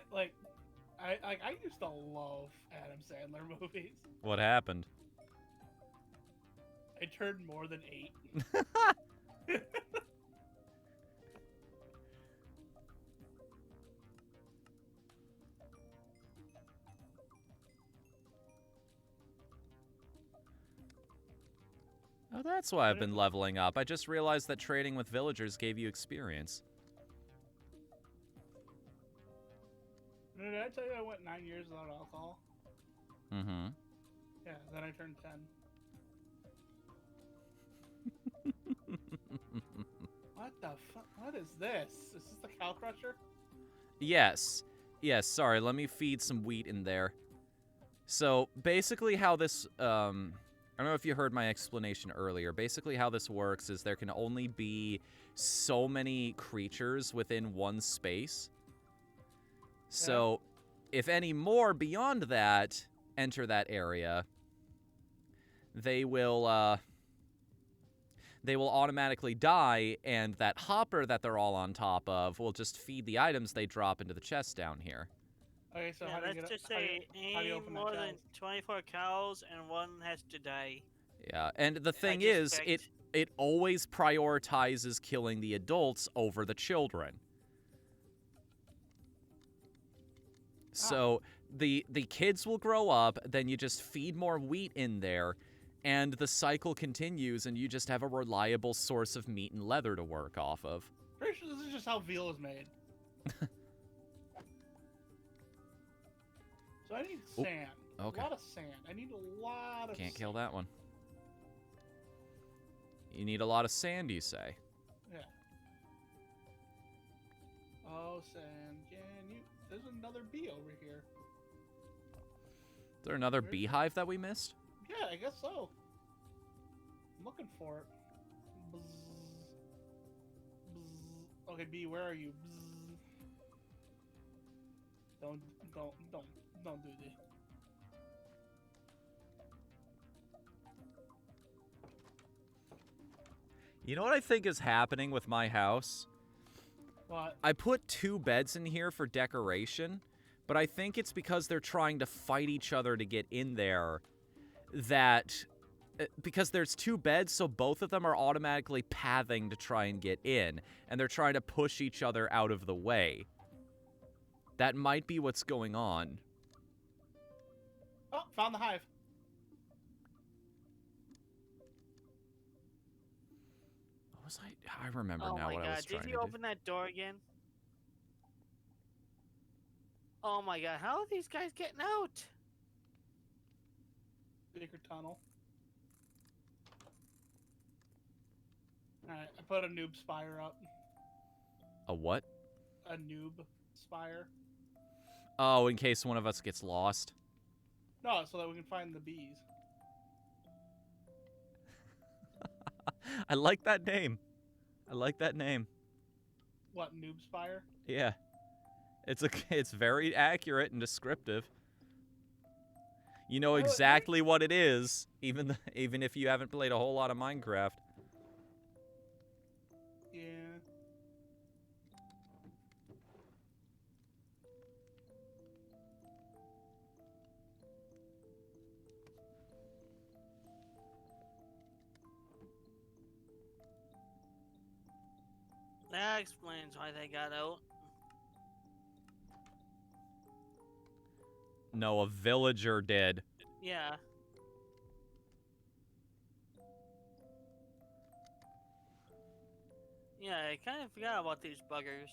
used to love Adam Sandler movies. What happened? I turned more than 8. Oh, that's why I've been leveling up. I just realized that trading with villagers gave you experience. Did I tell you I went 9 years without alcohol? Mm-hmm. Yeah, then I turned 10. What the fuck? What is this? Is this the cow crusher? Yes. Yes, sorry, let me feed some wheat in there. So, basically how this, I don't know if you heard my explanation earlier. Basically how this works is there can only be so many creatures within one space. So, if any more beyond that enter that area, they will automatically die, and that hopper that they're all on top of will just feed the items they drop into the chest down here. Okay, so Yeah, how do you let's get just how do you, say how do you aim open more that than 24 cows and one has to die. Yeah, and the thing just is, checked. it always prioritizes killing the adults over the children. So the kids will grow up, then you just feed more wheat in there, and the cycle continues, and you just have a reliable source of meat and leather to work off of. Pretty sure this is just how veal is made. So I need sand. Okay. A lot of sand. I need a lot of Can't sand. kill that one. You need a lot of sand, you say? Yeah. Oh, sand, can you... There's another bee over here. Is there another Where's beehive that we missed? Yeah, I guess so. I'm looking for it. Bzz. Bzz. Okay, bee, where are you? Bzz. Don't do this. You know what I think is happening with my house? What? I put 2 beds in here for decoration, but I think it's because they're trying to fight each other to get in there that... Because there's 2 beds, so both of them are automatically pathing to try and get in, and they're trying to push each other out of the way. That might be what's going on. Oh, found the hive. What was I remember now what I was trying to do. Did you open that door again? Oh my god, how are these guys getting out? Secret tunnel. Alright, I put a noob spire up. A what? A noob spire. Oh, in case one of us gets lost. No, so that we can find the bees. I like that name. I like that name. What, noob spire? Yeah. It's very accurate and descriptive. You know exactly what it is, even if you haven't played a whole lot of Minecraft. Yeah. That explains why they got out. No, a villager did. Yeah. Yeah, I kind of forgot about these buggers.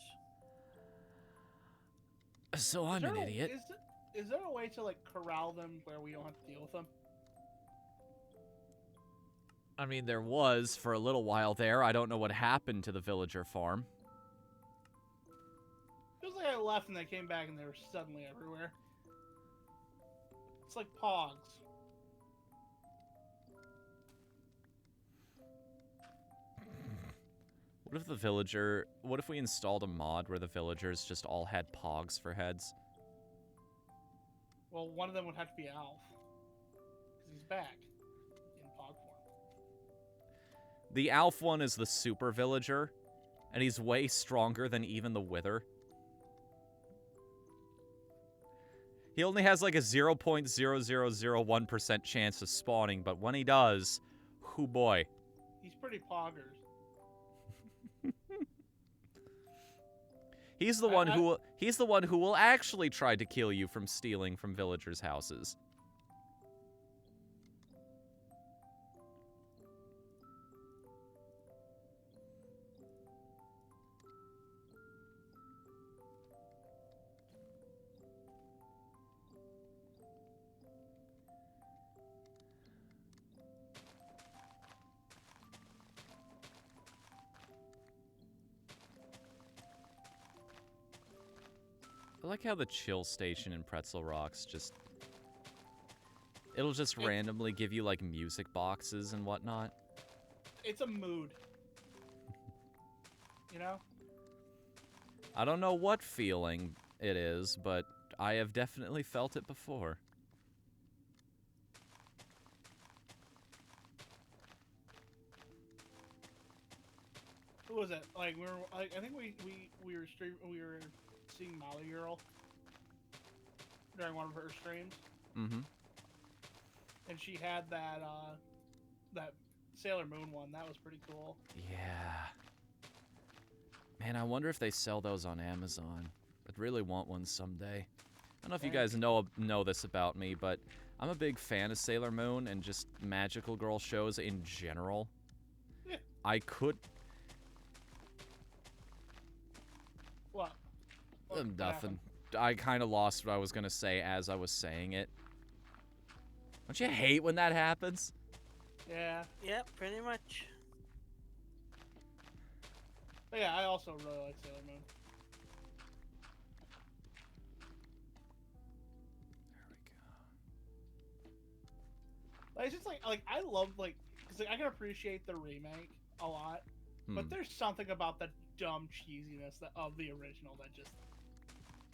So I'm an idiot. Is there a way to, like, corral them where we don't have to deal with them? I mean, there was for a little while there. I don't know what happened to the villager farm. Feels like I left and they came back and they were suddenly everywhere. It's like Pogs. What if we installed a mod where the villagers just all had pogs for heads? Well, one of them would have to be Alf. Because he's back in Pog form. The Alf one is the super villager, and he's way stronger than even the Wither. He only has like a 0.0001% chance of spawning, but when he does, hoo boy. He's pretty poggers. He's the one who will actually try to kill you from stealing from villagers' houses. I like how the chill station in Pretzel Rocks just... It'll just randomly give you, like, music boxes and whatnot. It's a mood. You know? I don't know what feeling it is, but I have definitely felt it before. Who was it? Like we were, like I think we were seeing Molly Girl during one of her streams. Mm-hmm. And she had that that Sailor Moon one. That was pretty cool. Yeah. Man, I wonder if they sell those on Amazon. I'd really want one someday. I don't know if you guys know this about me, but I'm a big fan of Sailor Moon and just magical girl shows in general. Yeah. I could... What? Nothing. Happened? I kind of lost what I was going to say as I was saying it. Don't you hate when that happens? Yeah. Yep, pretty much. But yeah, I also really like Sailor Moon. There we go. It's just like I love like because like, I can appreciate the remake a lot, but there's something about the dumb cheesiness of the original that just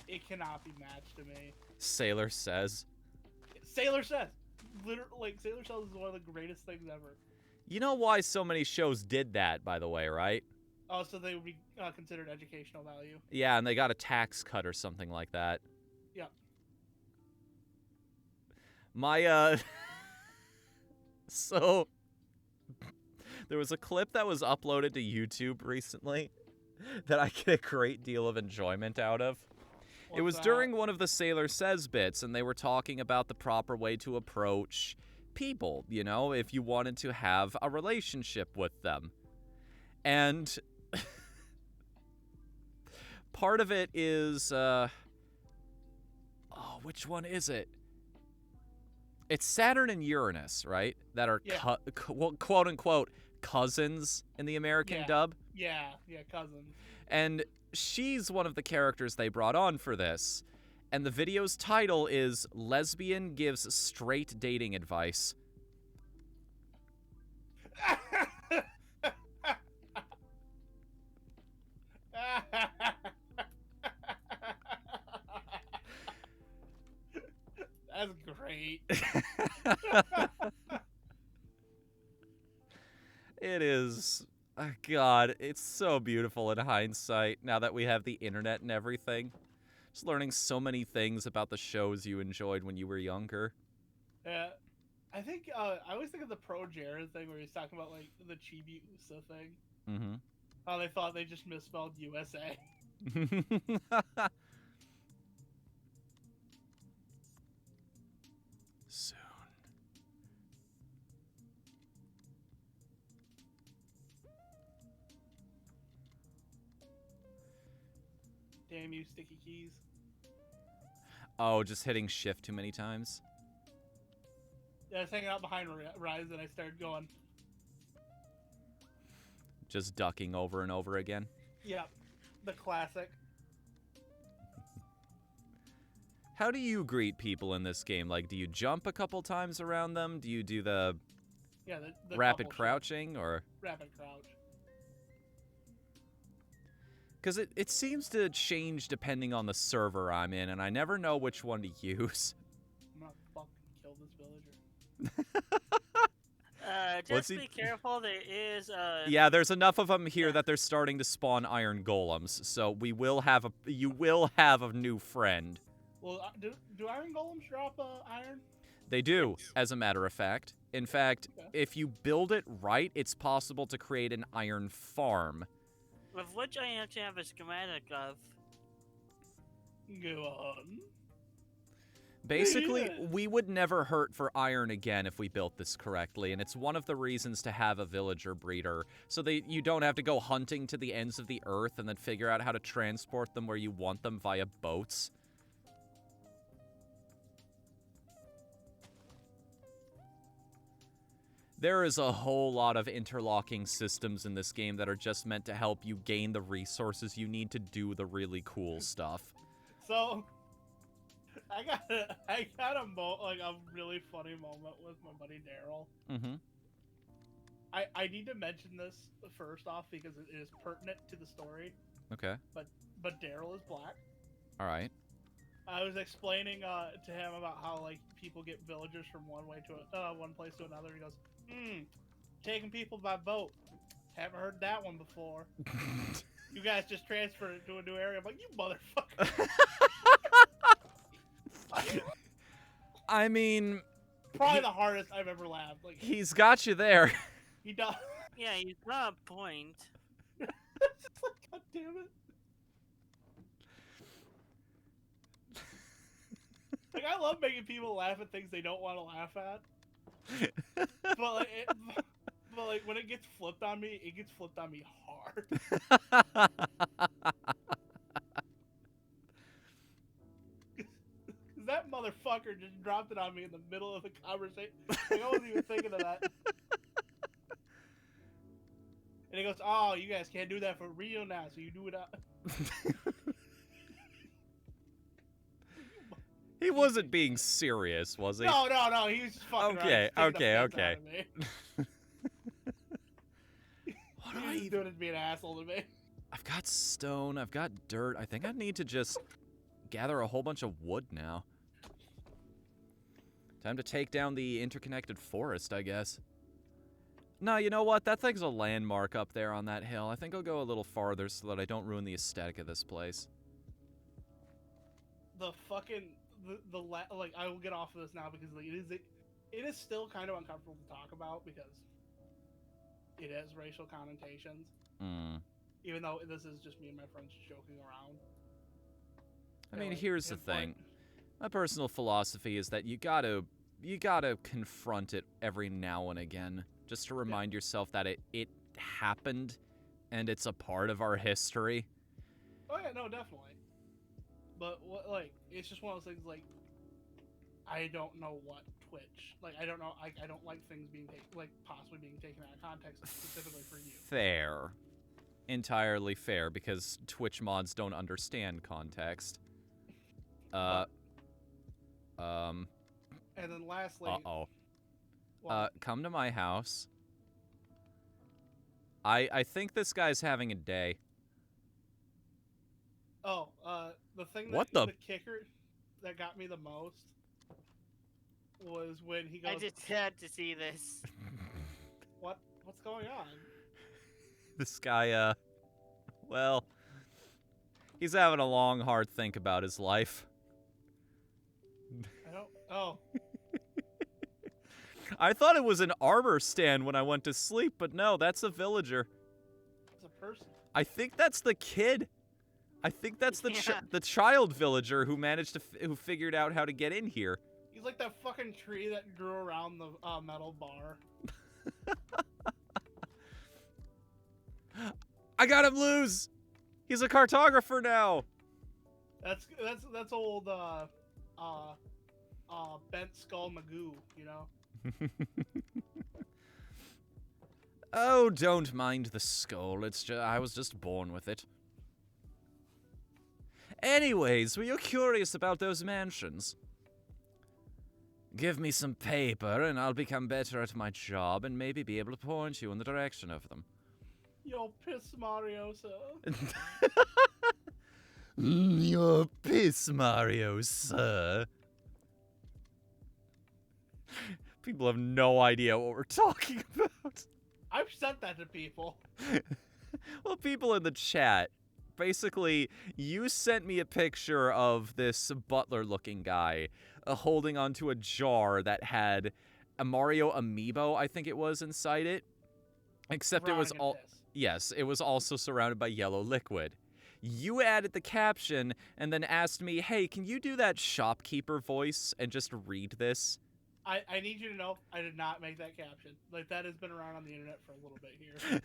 it cannot be matched to me. Sailor Says. Sailor Says, literally, like Sailor Says is one of the greatest things ever. You know why so many shows did that, by the way, right? Oh, so they would be considered educational value. Yeah, and they got a tax cut or something like that. Yep. My, so, there was a clip that was uploaded to YouTube recently that I get a great deal of enjoyment out of. It was during one of the Sailor Says bits, and they were talking about the proper way to approach people, you know, if you wanted to have a relationship with them. And part of it is, which one is it? It's Saturn and Uranus, right? That are quote-unquote cousins in the American dub. Yeah, cousins. And she's one of the characters they brought on for this. And the video's title is Lesbian Gives Straight Dating Advice. That's great. It is. Oh, God, it's so beautiful in hindsight now that we have the internet and everything. Just learning so many things about the shows you enjoyed when you were younger. Yeah. I think, I always think of the Pro Jared thing where he's talking about, like, the Chibi-Usa thing. Mm-hmm. How they thought they just misspelled USA. Soon. Damn you, sticky keys. Oh, just hitting shift too many times? Yeah, I was hanging out behind Rise and I started going. Just ducking over and over again? Yep. The classic. How do you greet people in this game? Like, do you jump a couple times around them? Do you do the, the rapid crouching, or? Rapid crouch. Because it seems to change depending on the server I'm in, and I never know which one to use. I'm gonna fucking kill this villager. Just be careful, there is Yeah, there's enough of them here that they're starting to spawn iron golems, so you will have a new friend. Well, do iron golems drop iron? They do, as a matter of fact. In fact, if you build it right, it's possible to create an iron farm. Of which I actually have a schematic of. Go on. Basically, we would never hurt for iron again if we built this correctly, and it's one of the reasons to have a villager breeder, so that you don't have to go hunting to the ends of the earth and then figure out how to transport them where you want them via boats. There is a whole lot of interlocking systems in this game that are just meant to help you gain the resources you need to do the really cool stuff. So I got a really funny moment with my buddy Daryl. Mm-hmm. I need to mention this first off because it is pertinent to the story. Okay. But Daryl is black. All right. I was explaining to him about how like people get villagers from one place to another. He goes, taking people by boat. Haven't heard that one before. You guys just transferred it to a new area. I'm like, you motherfucker. I mean, Probably the hardest I've ever laughed. Like he's got you there. he does. Yeah, he's got a point. It's just like, God damn it. Like I love making people laugh at things they don't want to laugh at. But like when it gets flipped on me, it gets flipped on me hard. That motherfucker just dropped it on me in the middle of the conversation. Like, I wasn't even thinking of that. And he goes, "Oh, you guys can't do that for real now, so you do it out." He wasn't being serious, was he? No, he was just fucking Okay, around, okay. What are you doing to be an asshole to me? I've got stone, I've got dirt. I think I need to just gather a whole bunch of wood now. Time to take down the interconnected forest, I guess. No, you know what? That thing's a landmark up there on that hill. I think I'll go a little farther so that I don't ruin the aesthetic of this place. Like I will get off of this now because like, it is still kind of uncomfortable to talk about because it has racial connotations. Even though this is just me and my friends joking around. I mean, here's the thing. My personal philosophy is that you gotta confront it every now and again, just to remind yourself that it happened, and it's a part of our history. Oh yeah, no, definitely. But it's just one of those things. Like, I don't know what Twitch. Like, I don't know. I don't like things being possibly being taken out of context specifically for you. Fair. Entirely fair, because Twitch mods don't understand context. And then lastly... come to my house. I think this guy's having a day. Oh, the thing the kicker that got me the most was when he goes... I just had to see this. What's going on? This guy, well, he's having a long, hard think about his life. Oh. I thought it was an armor stand when I went to sleep, but no, that's a villager. It's a person. I think that's the kid. I think that's the child villager who managed to who figured out how to get in here. He's like that fucking tree that grew around the metal bar. I got him loose. He's a cartographer now. That's old bent skull Magoo, you know. Oh, don't mind the skull. It's just I was just born with it. Anyways, were you curious about those mansions? Give me some paper and I'll become better at my job and maybe be able to point you in the direction of them. Yo, piss Mario, sir. Your piss, Mario, sir. People have no idea what we're talking about. I've sent that to people. Well, people in the chat. Basically, you sent me a picture of this butler-looking guy holding onto a jar that had a Mario amiibo, I think it was, inside it. Except it was all... Yes, it was also surrounded by yellow liquid. You added the caption and then asked me, hey, can you do that shopkeeper voice and just read this? I need you to know, I did not make that caption. Like, that has been around on the internet for a little bit here.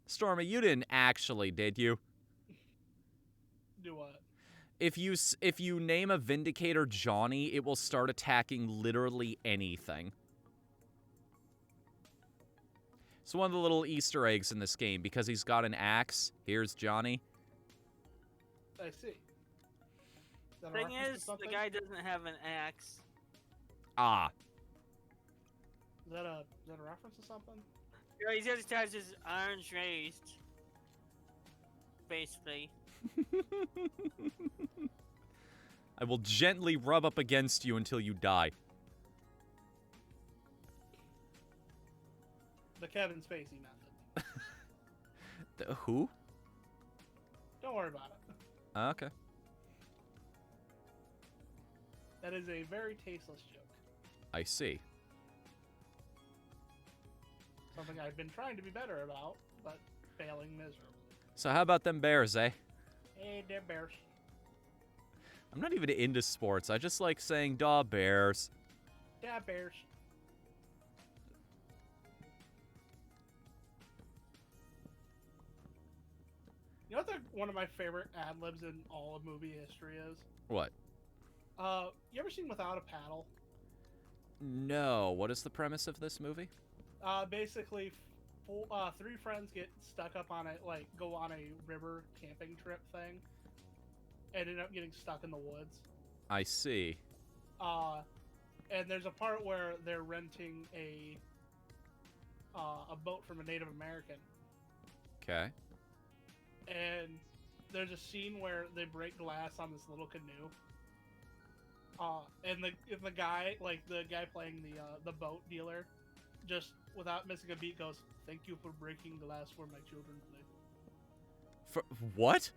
Stormy, you didn't actually, did you? Do what? If you name a Vindicator Johnny, it will start attacking literally anything. It's one of the little Easter eggs in this game. Because he's got an axe, here's Johnny. I see. Is that a Thing reference to is, the something? guy doesn't have an axe. Ah. Is that a reference to something? Yeah, he just has his arms raised. Basically. I will gently rub up against you until you die. The Kevin Spacey method. Who? Don't worry about it. Okay. That is a very tasteless joke. I see. Something I've been trying to be better about, but failing miserably. So how about them Bears, eh? Hey, they're bears. I'm not even into sports. I just like saying, "Daw Bears." Yeah, bears. You know what one of my favorite ad libs in all of movie history is? What? You ever seen Without a Paddle? No. What is the premise of this movie? Basically, three friends get stuck up on go on a river camping trip thing, and end up getting stuck in the woods. I see. And there's a part where they're renting a boat from a Native American, Okay. and there's a scene where they break glass on this little canoe. And the guy, the guy playing the boat dealer, just without missing a beat goes, "Thank you for breaking glass where my children play." For what?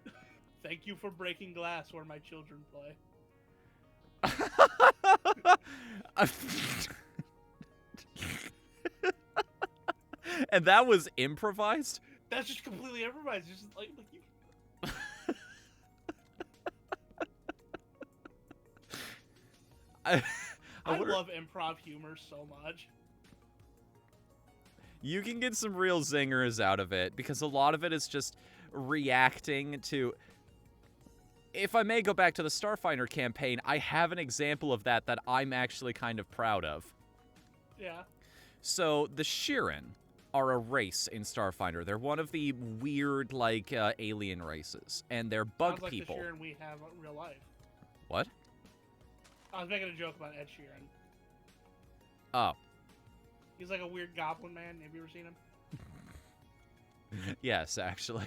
Thank you for breaking glass where my children play. And that was improvised? That's just completely improvised. Just like you. I I wonder- love improv humor so much. You can get some real zingers out of it because a lot of it is just reacting to. If I may go back to the Starfinder campaign, I have an example of that I'm actually kind of proud of. Yeah. So the Shirin are a race in Starfinder. They're one of the weird, alien races, and they're bug Sounds like people. the Sheeran we have in real life. What? I was making a joke about Ed Sheeran. Oh, He's like a weird goblin man. Have you ever seen him? yes, actually.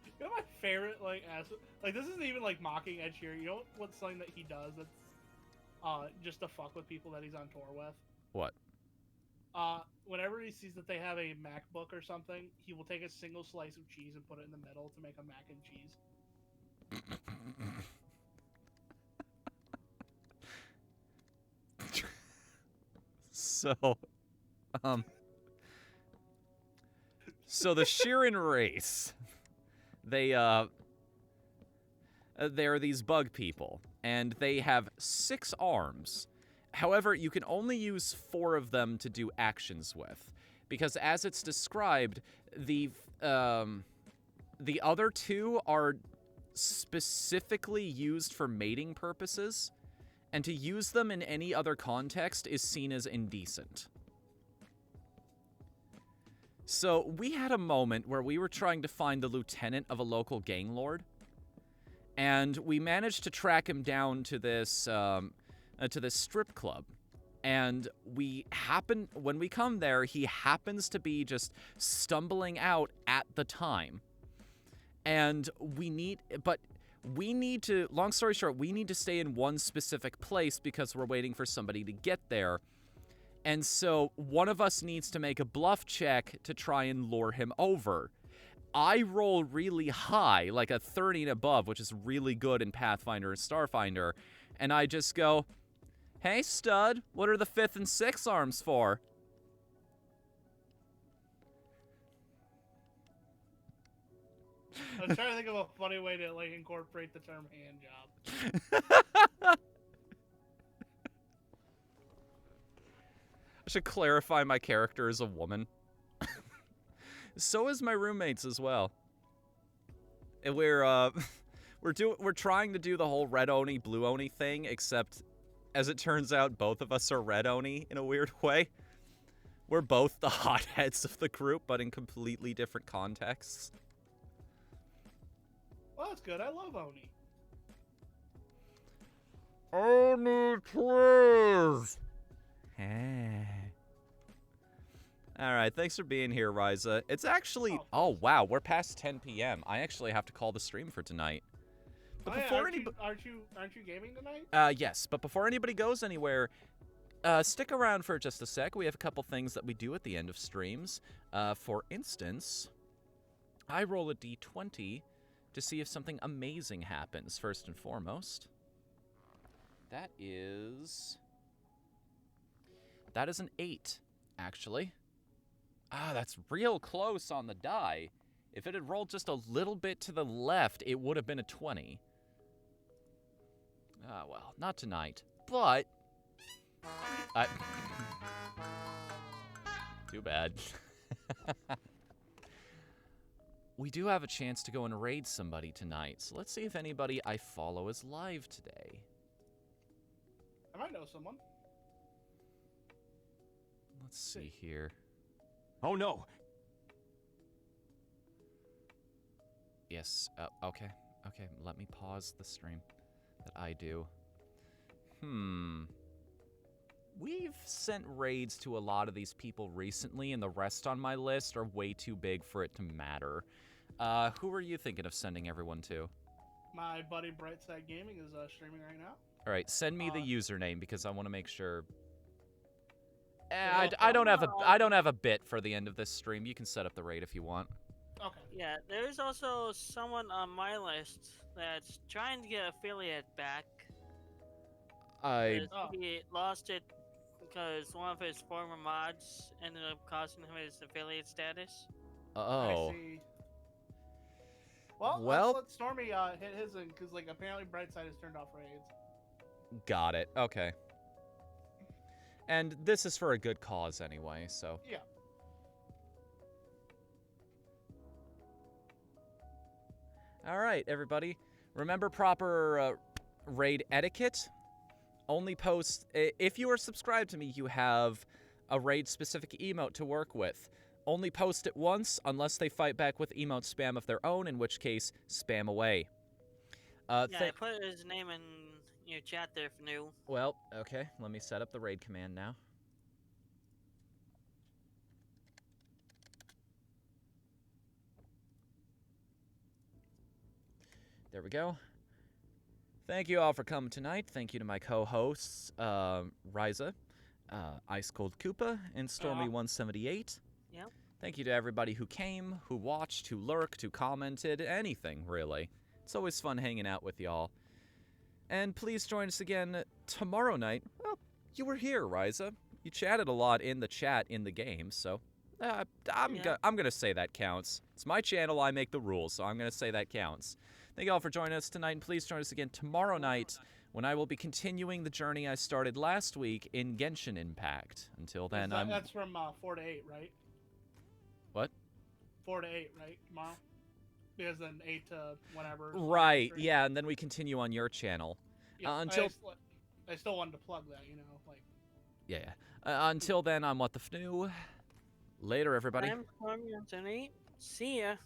You know my favorite this isn't even mocking Ed Sheeran. You know what's something that he does that's just to fuck with people that he's on tour with? What? Whenever he sees that they have a MacBook or something, he will take a single slice of cheese and put it in the middle to make a mac and cheese. So, so the Shirin race, they're these bug people, and they have 6 arms. However, you can only use 4 of them to do actions with, because as it's described, the other 2 are specifically used for mating purposes, and to use them in any other context is seen as indecent. So we had a moment where we were trying to find the lieutenant of a local gang lord, and we managed to track him down to this strip club. And when we come there, he happens to be just stumbling out at the time. And long story short, we need to stay in one specific place because we're waiting for somebody to get there. And so one of us needs to make a bluff check to try and lure him over. I roll really high, like a 30 and above, which is really good in Pathfinder and Starfinder. And I just go, "Hey, stud, what are the 5th and 6th arms for?" I was trying to think of a funny way to incorporate the term hand job. I should clarify my character as a woman. So is my roommates as well. And we're trying to do the whole red oni blue oni thing, except as it turns out both of us are red oni in a weird way. We're both the hotheads of the group, but in completely different contexts. Well, that's good. I love Oni. Oni, please. All right, thanks for being here, Riza. It's actually... Oh, wow, we're past 10 p.m. I actually have to call the stream for tonight. But before aren't you gaming tonight? Yes, but before anybody goes anywhere, stick around for just a sec. We have a couple things that we do at the end of streams. For instance, I roll a d20 to see if something amazing happens, first and foremost. That is an 8, actually. Ah, that's real close on the die. If it had rolled just a little bit to the left, it would have been a 20. Ah, well, not tonight. But... Too bad. We do have a chance to go and raid somebody tonight, so let's see if anybody I follow is live today. I might know someone. Let's see here. Oh no! Yes, okay, let me pause the stream that I do. We've sent raids to a lot of these people recently, and the rest on my list are way too big for it to matter. Who are you thinking of sending everyone to? My buddy Brightside Gaming is streaming right now. All right, send me the username because I want to make sure. I don't have a bit for the end of this stream. You can set up the raid if you want. Okay. Yeah, there's also someone on my list that's trying to get affiliate back. He lost it because one of his former mods ended up costing him his affiliate status. Oh. I see. Well, let Stormy hit his in, because like apparently Brightside has turned off raids. Got it. Okay. And this is for a good cause anyway, so. Yeah. All right, everybody. Remember proper raid etiquette. Only post... If you are subscribed to me, you have a raid-specific emote to work with. Only post it once, unless they fight back with emote spam of their own, in which case, spam away. I put his name in your chat there, Fnu. Well, okay. Let me set up the raid command now. There we go. Thank you all for coming tonight. Thank you to my co-hosts, Riza, Ice Cold Koopa, and Stormy178. Yep. Thank you to everybody who came, who watched, who lurked, who commented, anything, really. It's always fun hanging out with y'all. And please join us again tomorrow night. Well, you were here, Riza. You chatted a lot in the chat in the game, so I'm going to say that counts. It's my channel, I make the rules, so I'm going to say that counts. Thank you all for joining us tonight, and please join us again tomorrow night when I will be continuing the journey I started last week in Genshin Impact. Until then, That's from 4 to 8, right? What? 4 to 8, right? Tomorrow? Because then 8 to whenever. Right, yeah, and then we continue on your channel. Yeah, until I still wanted to plug that, you know, like. Yeah. Until then, I'm Whatthefnu. Later, everybody. I'm Stormy178. See ya.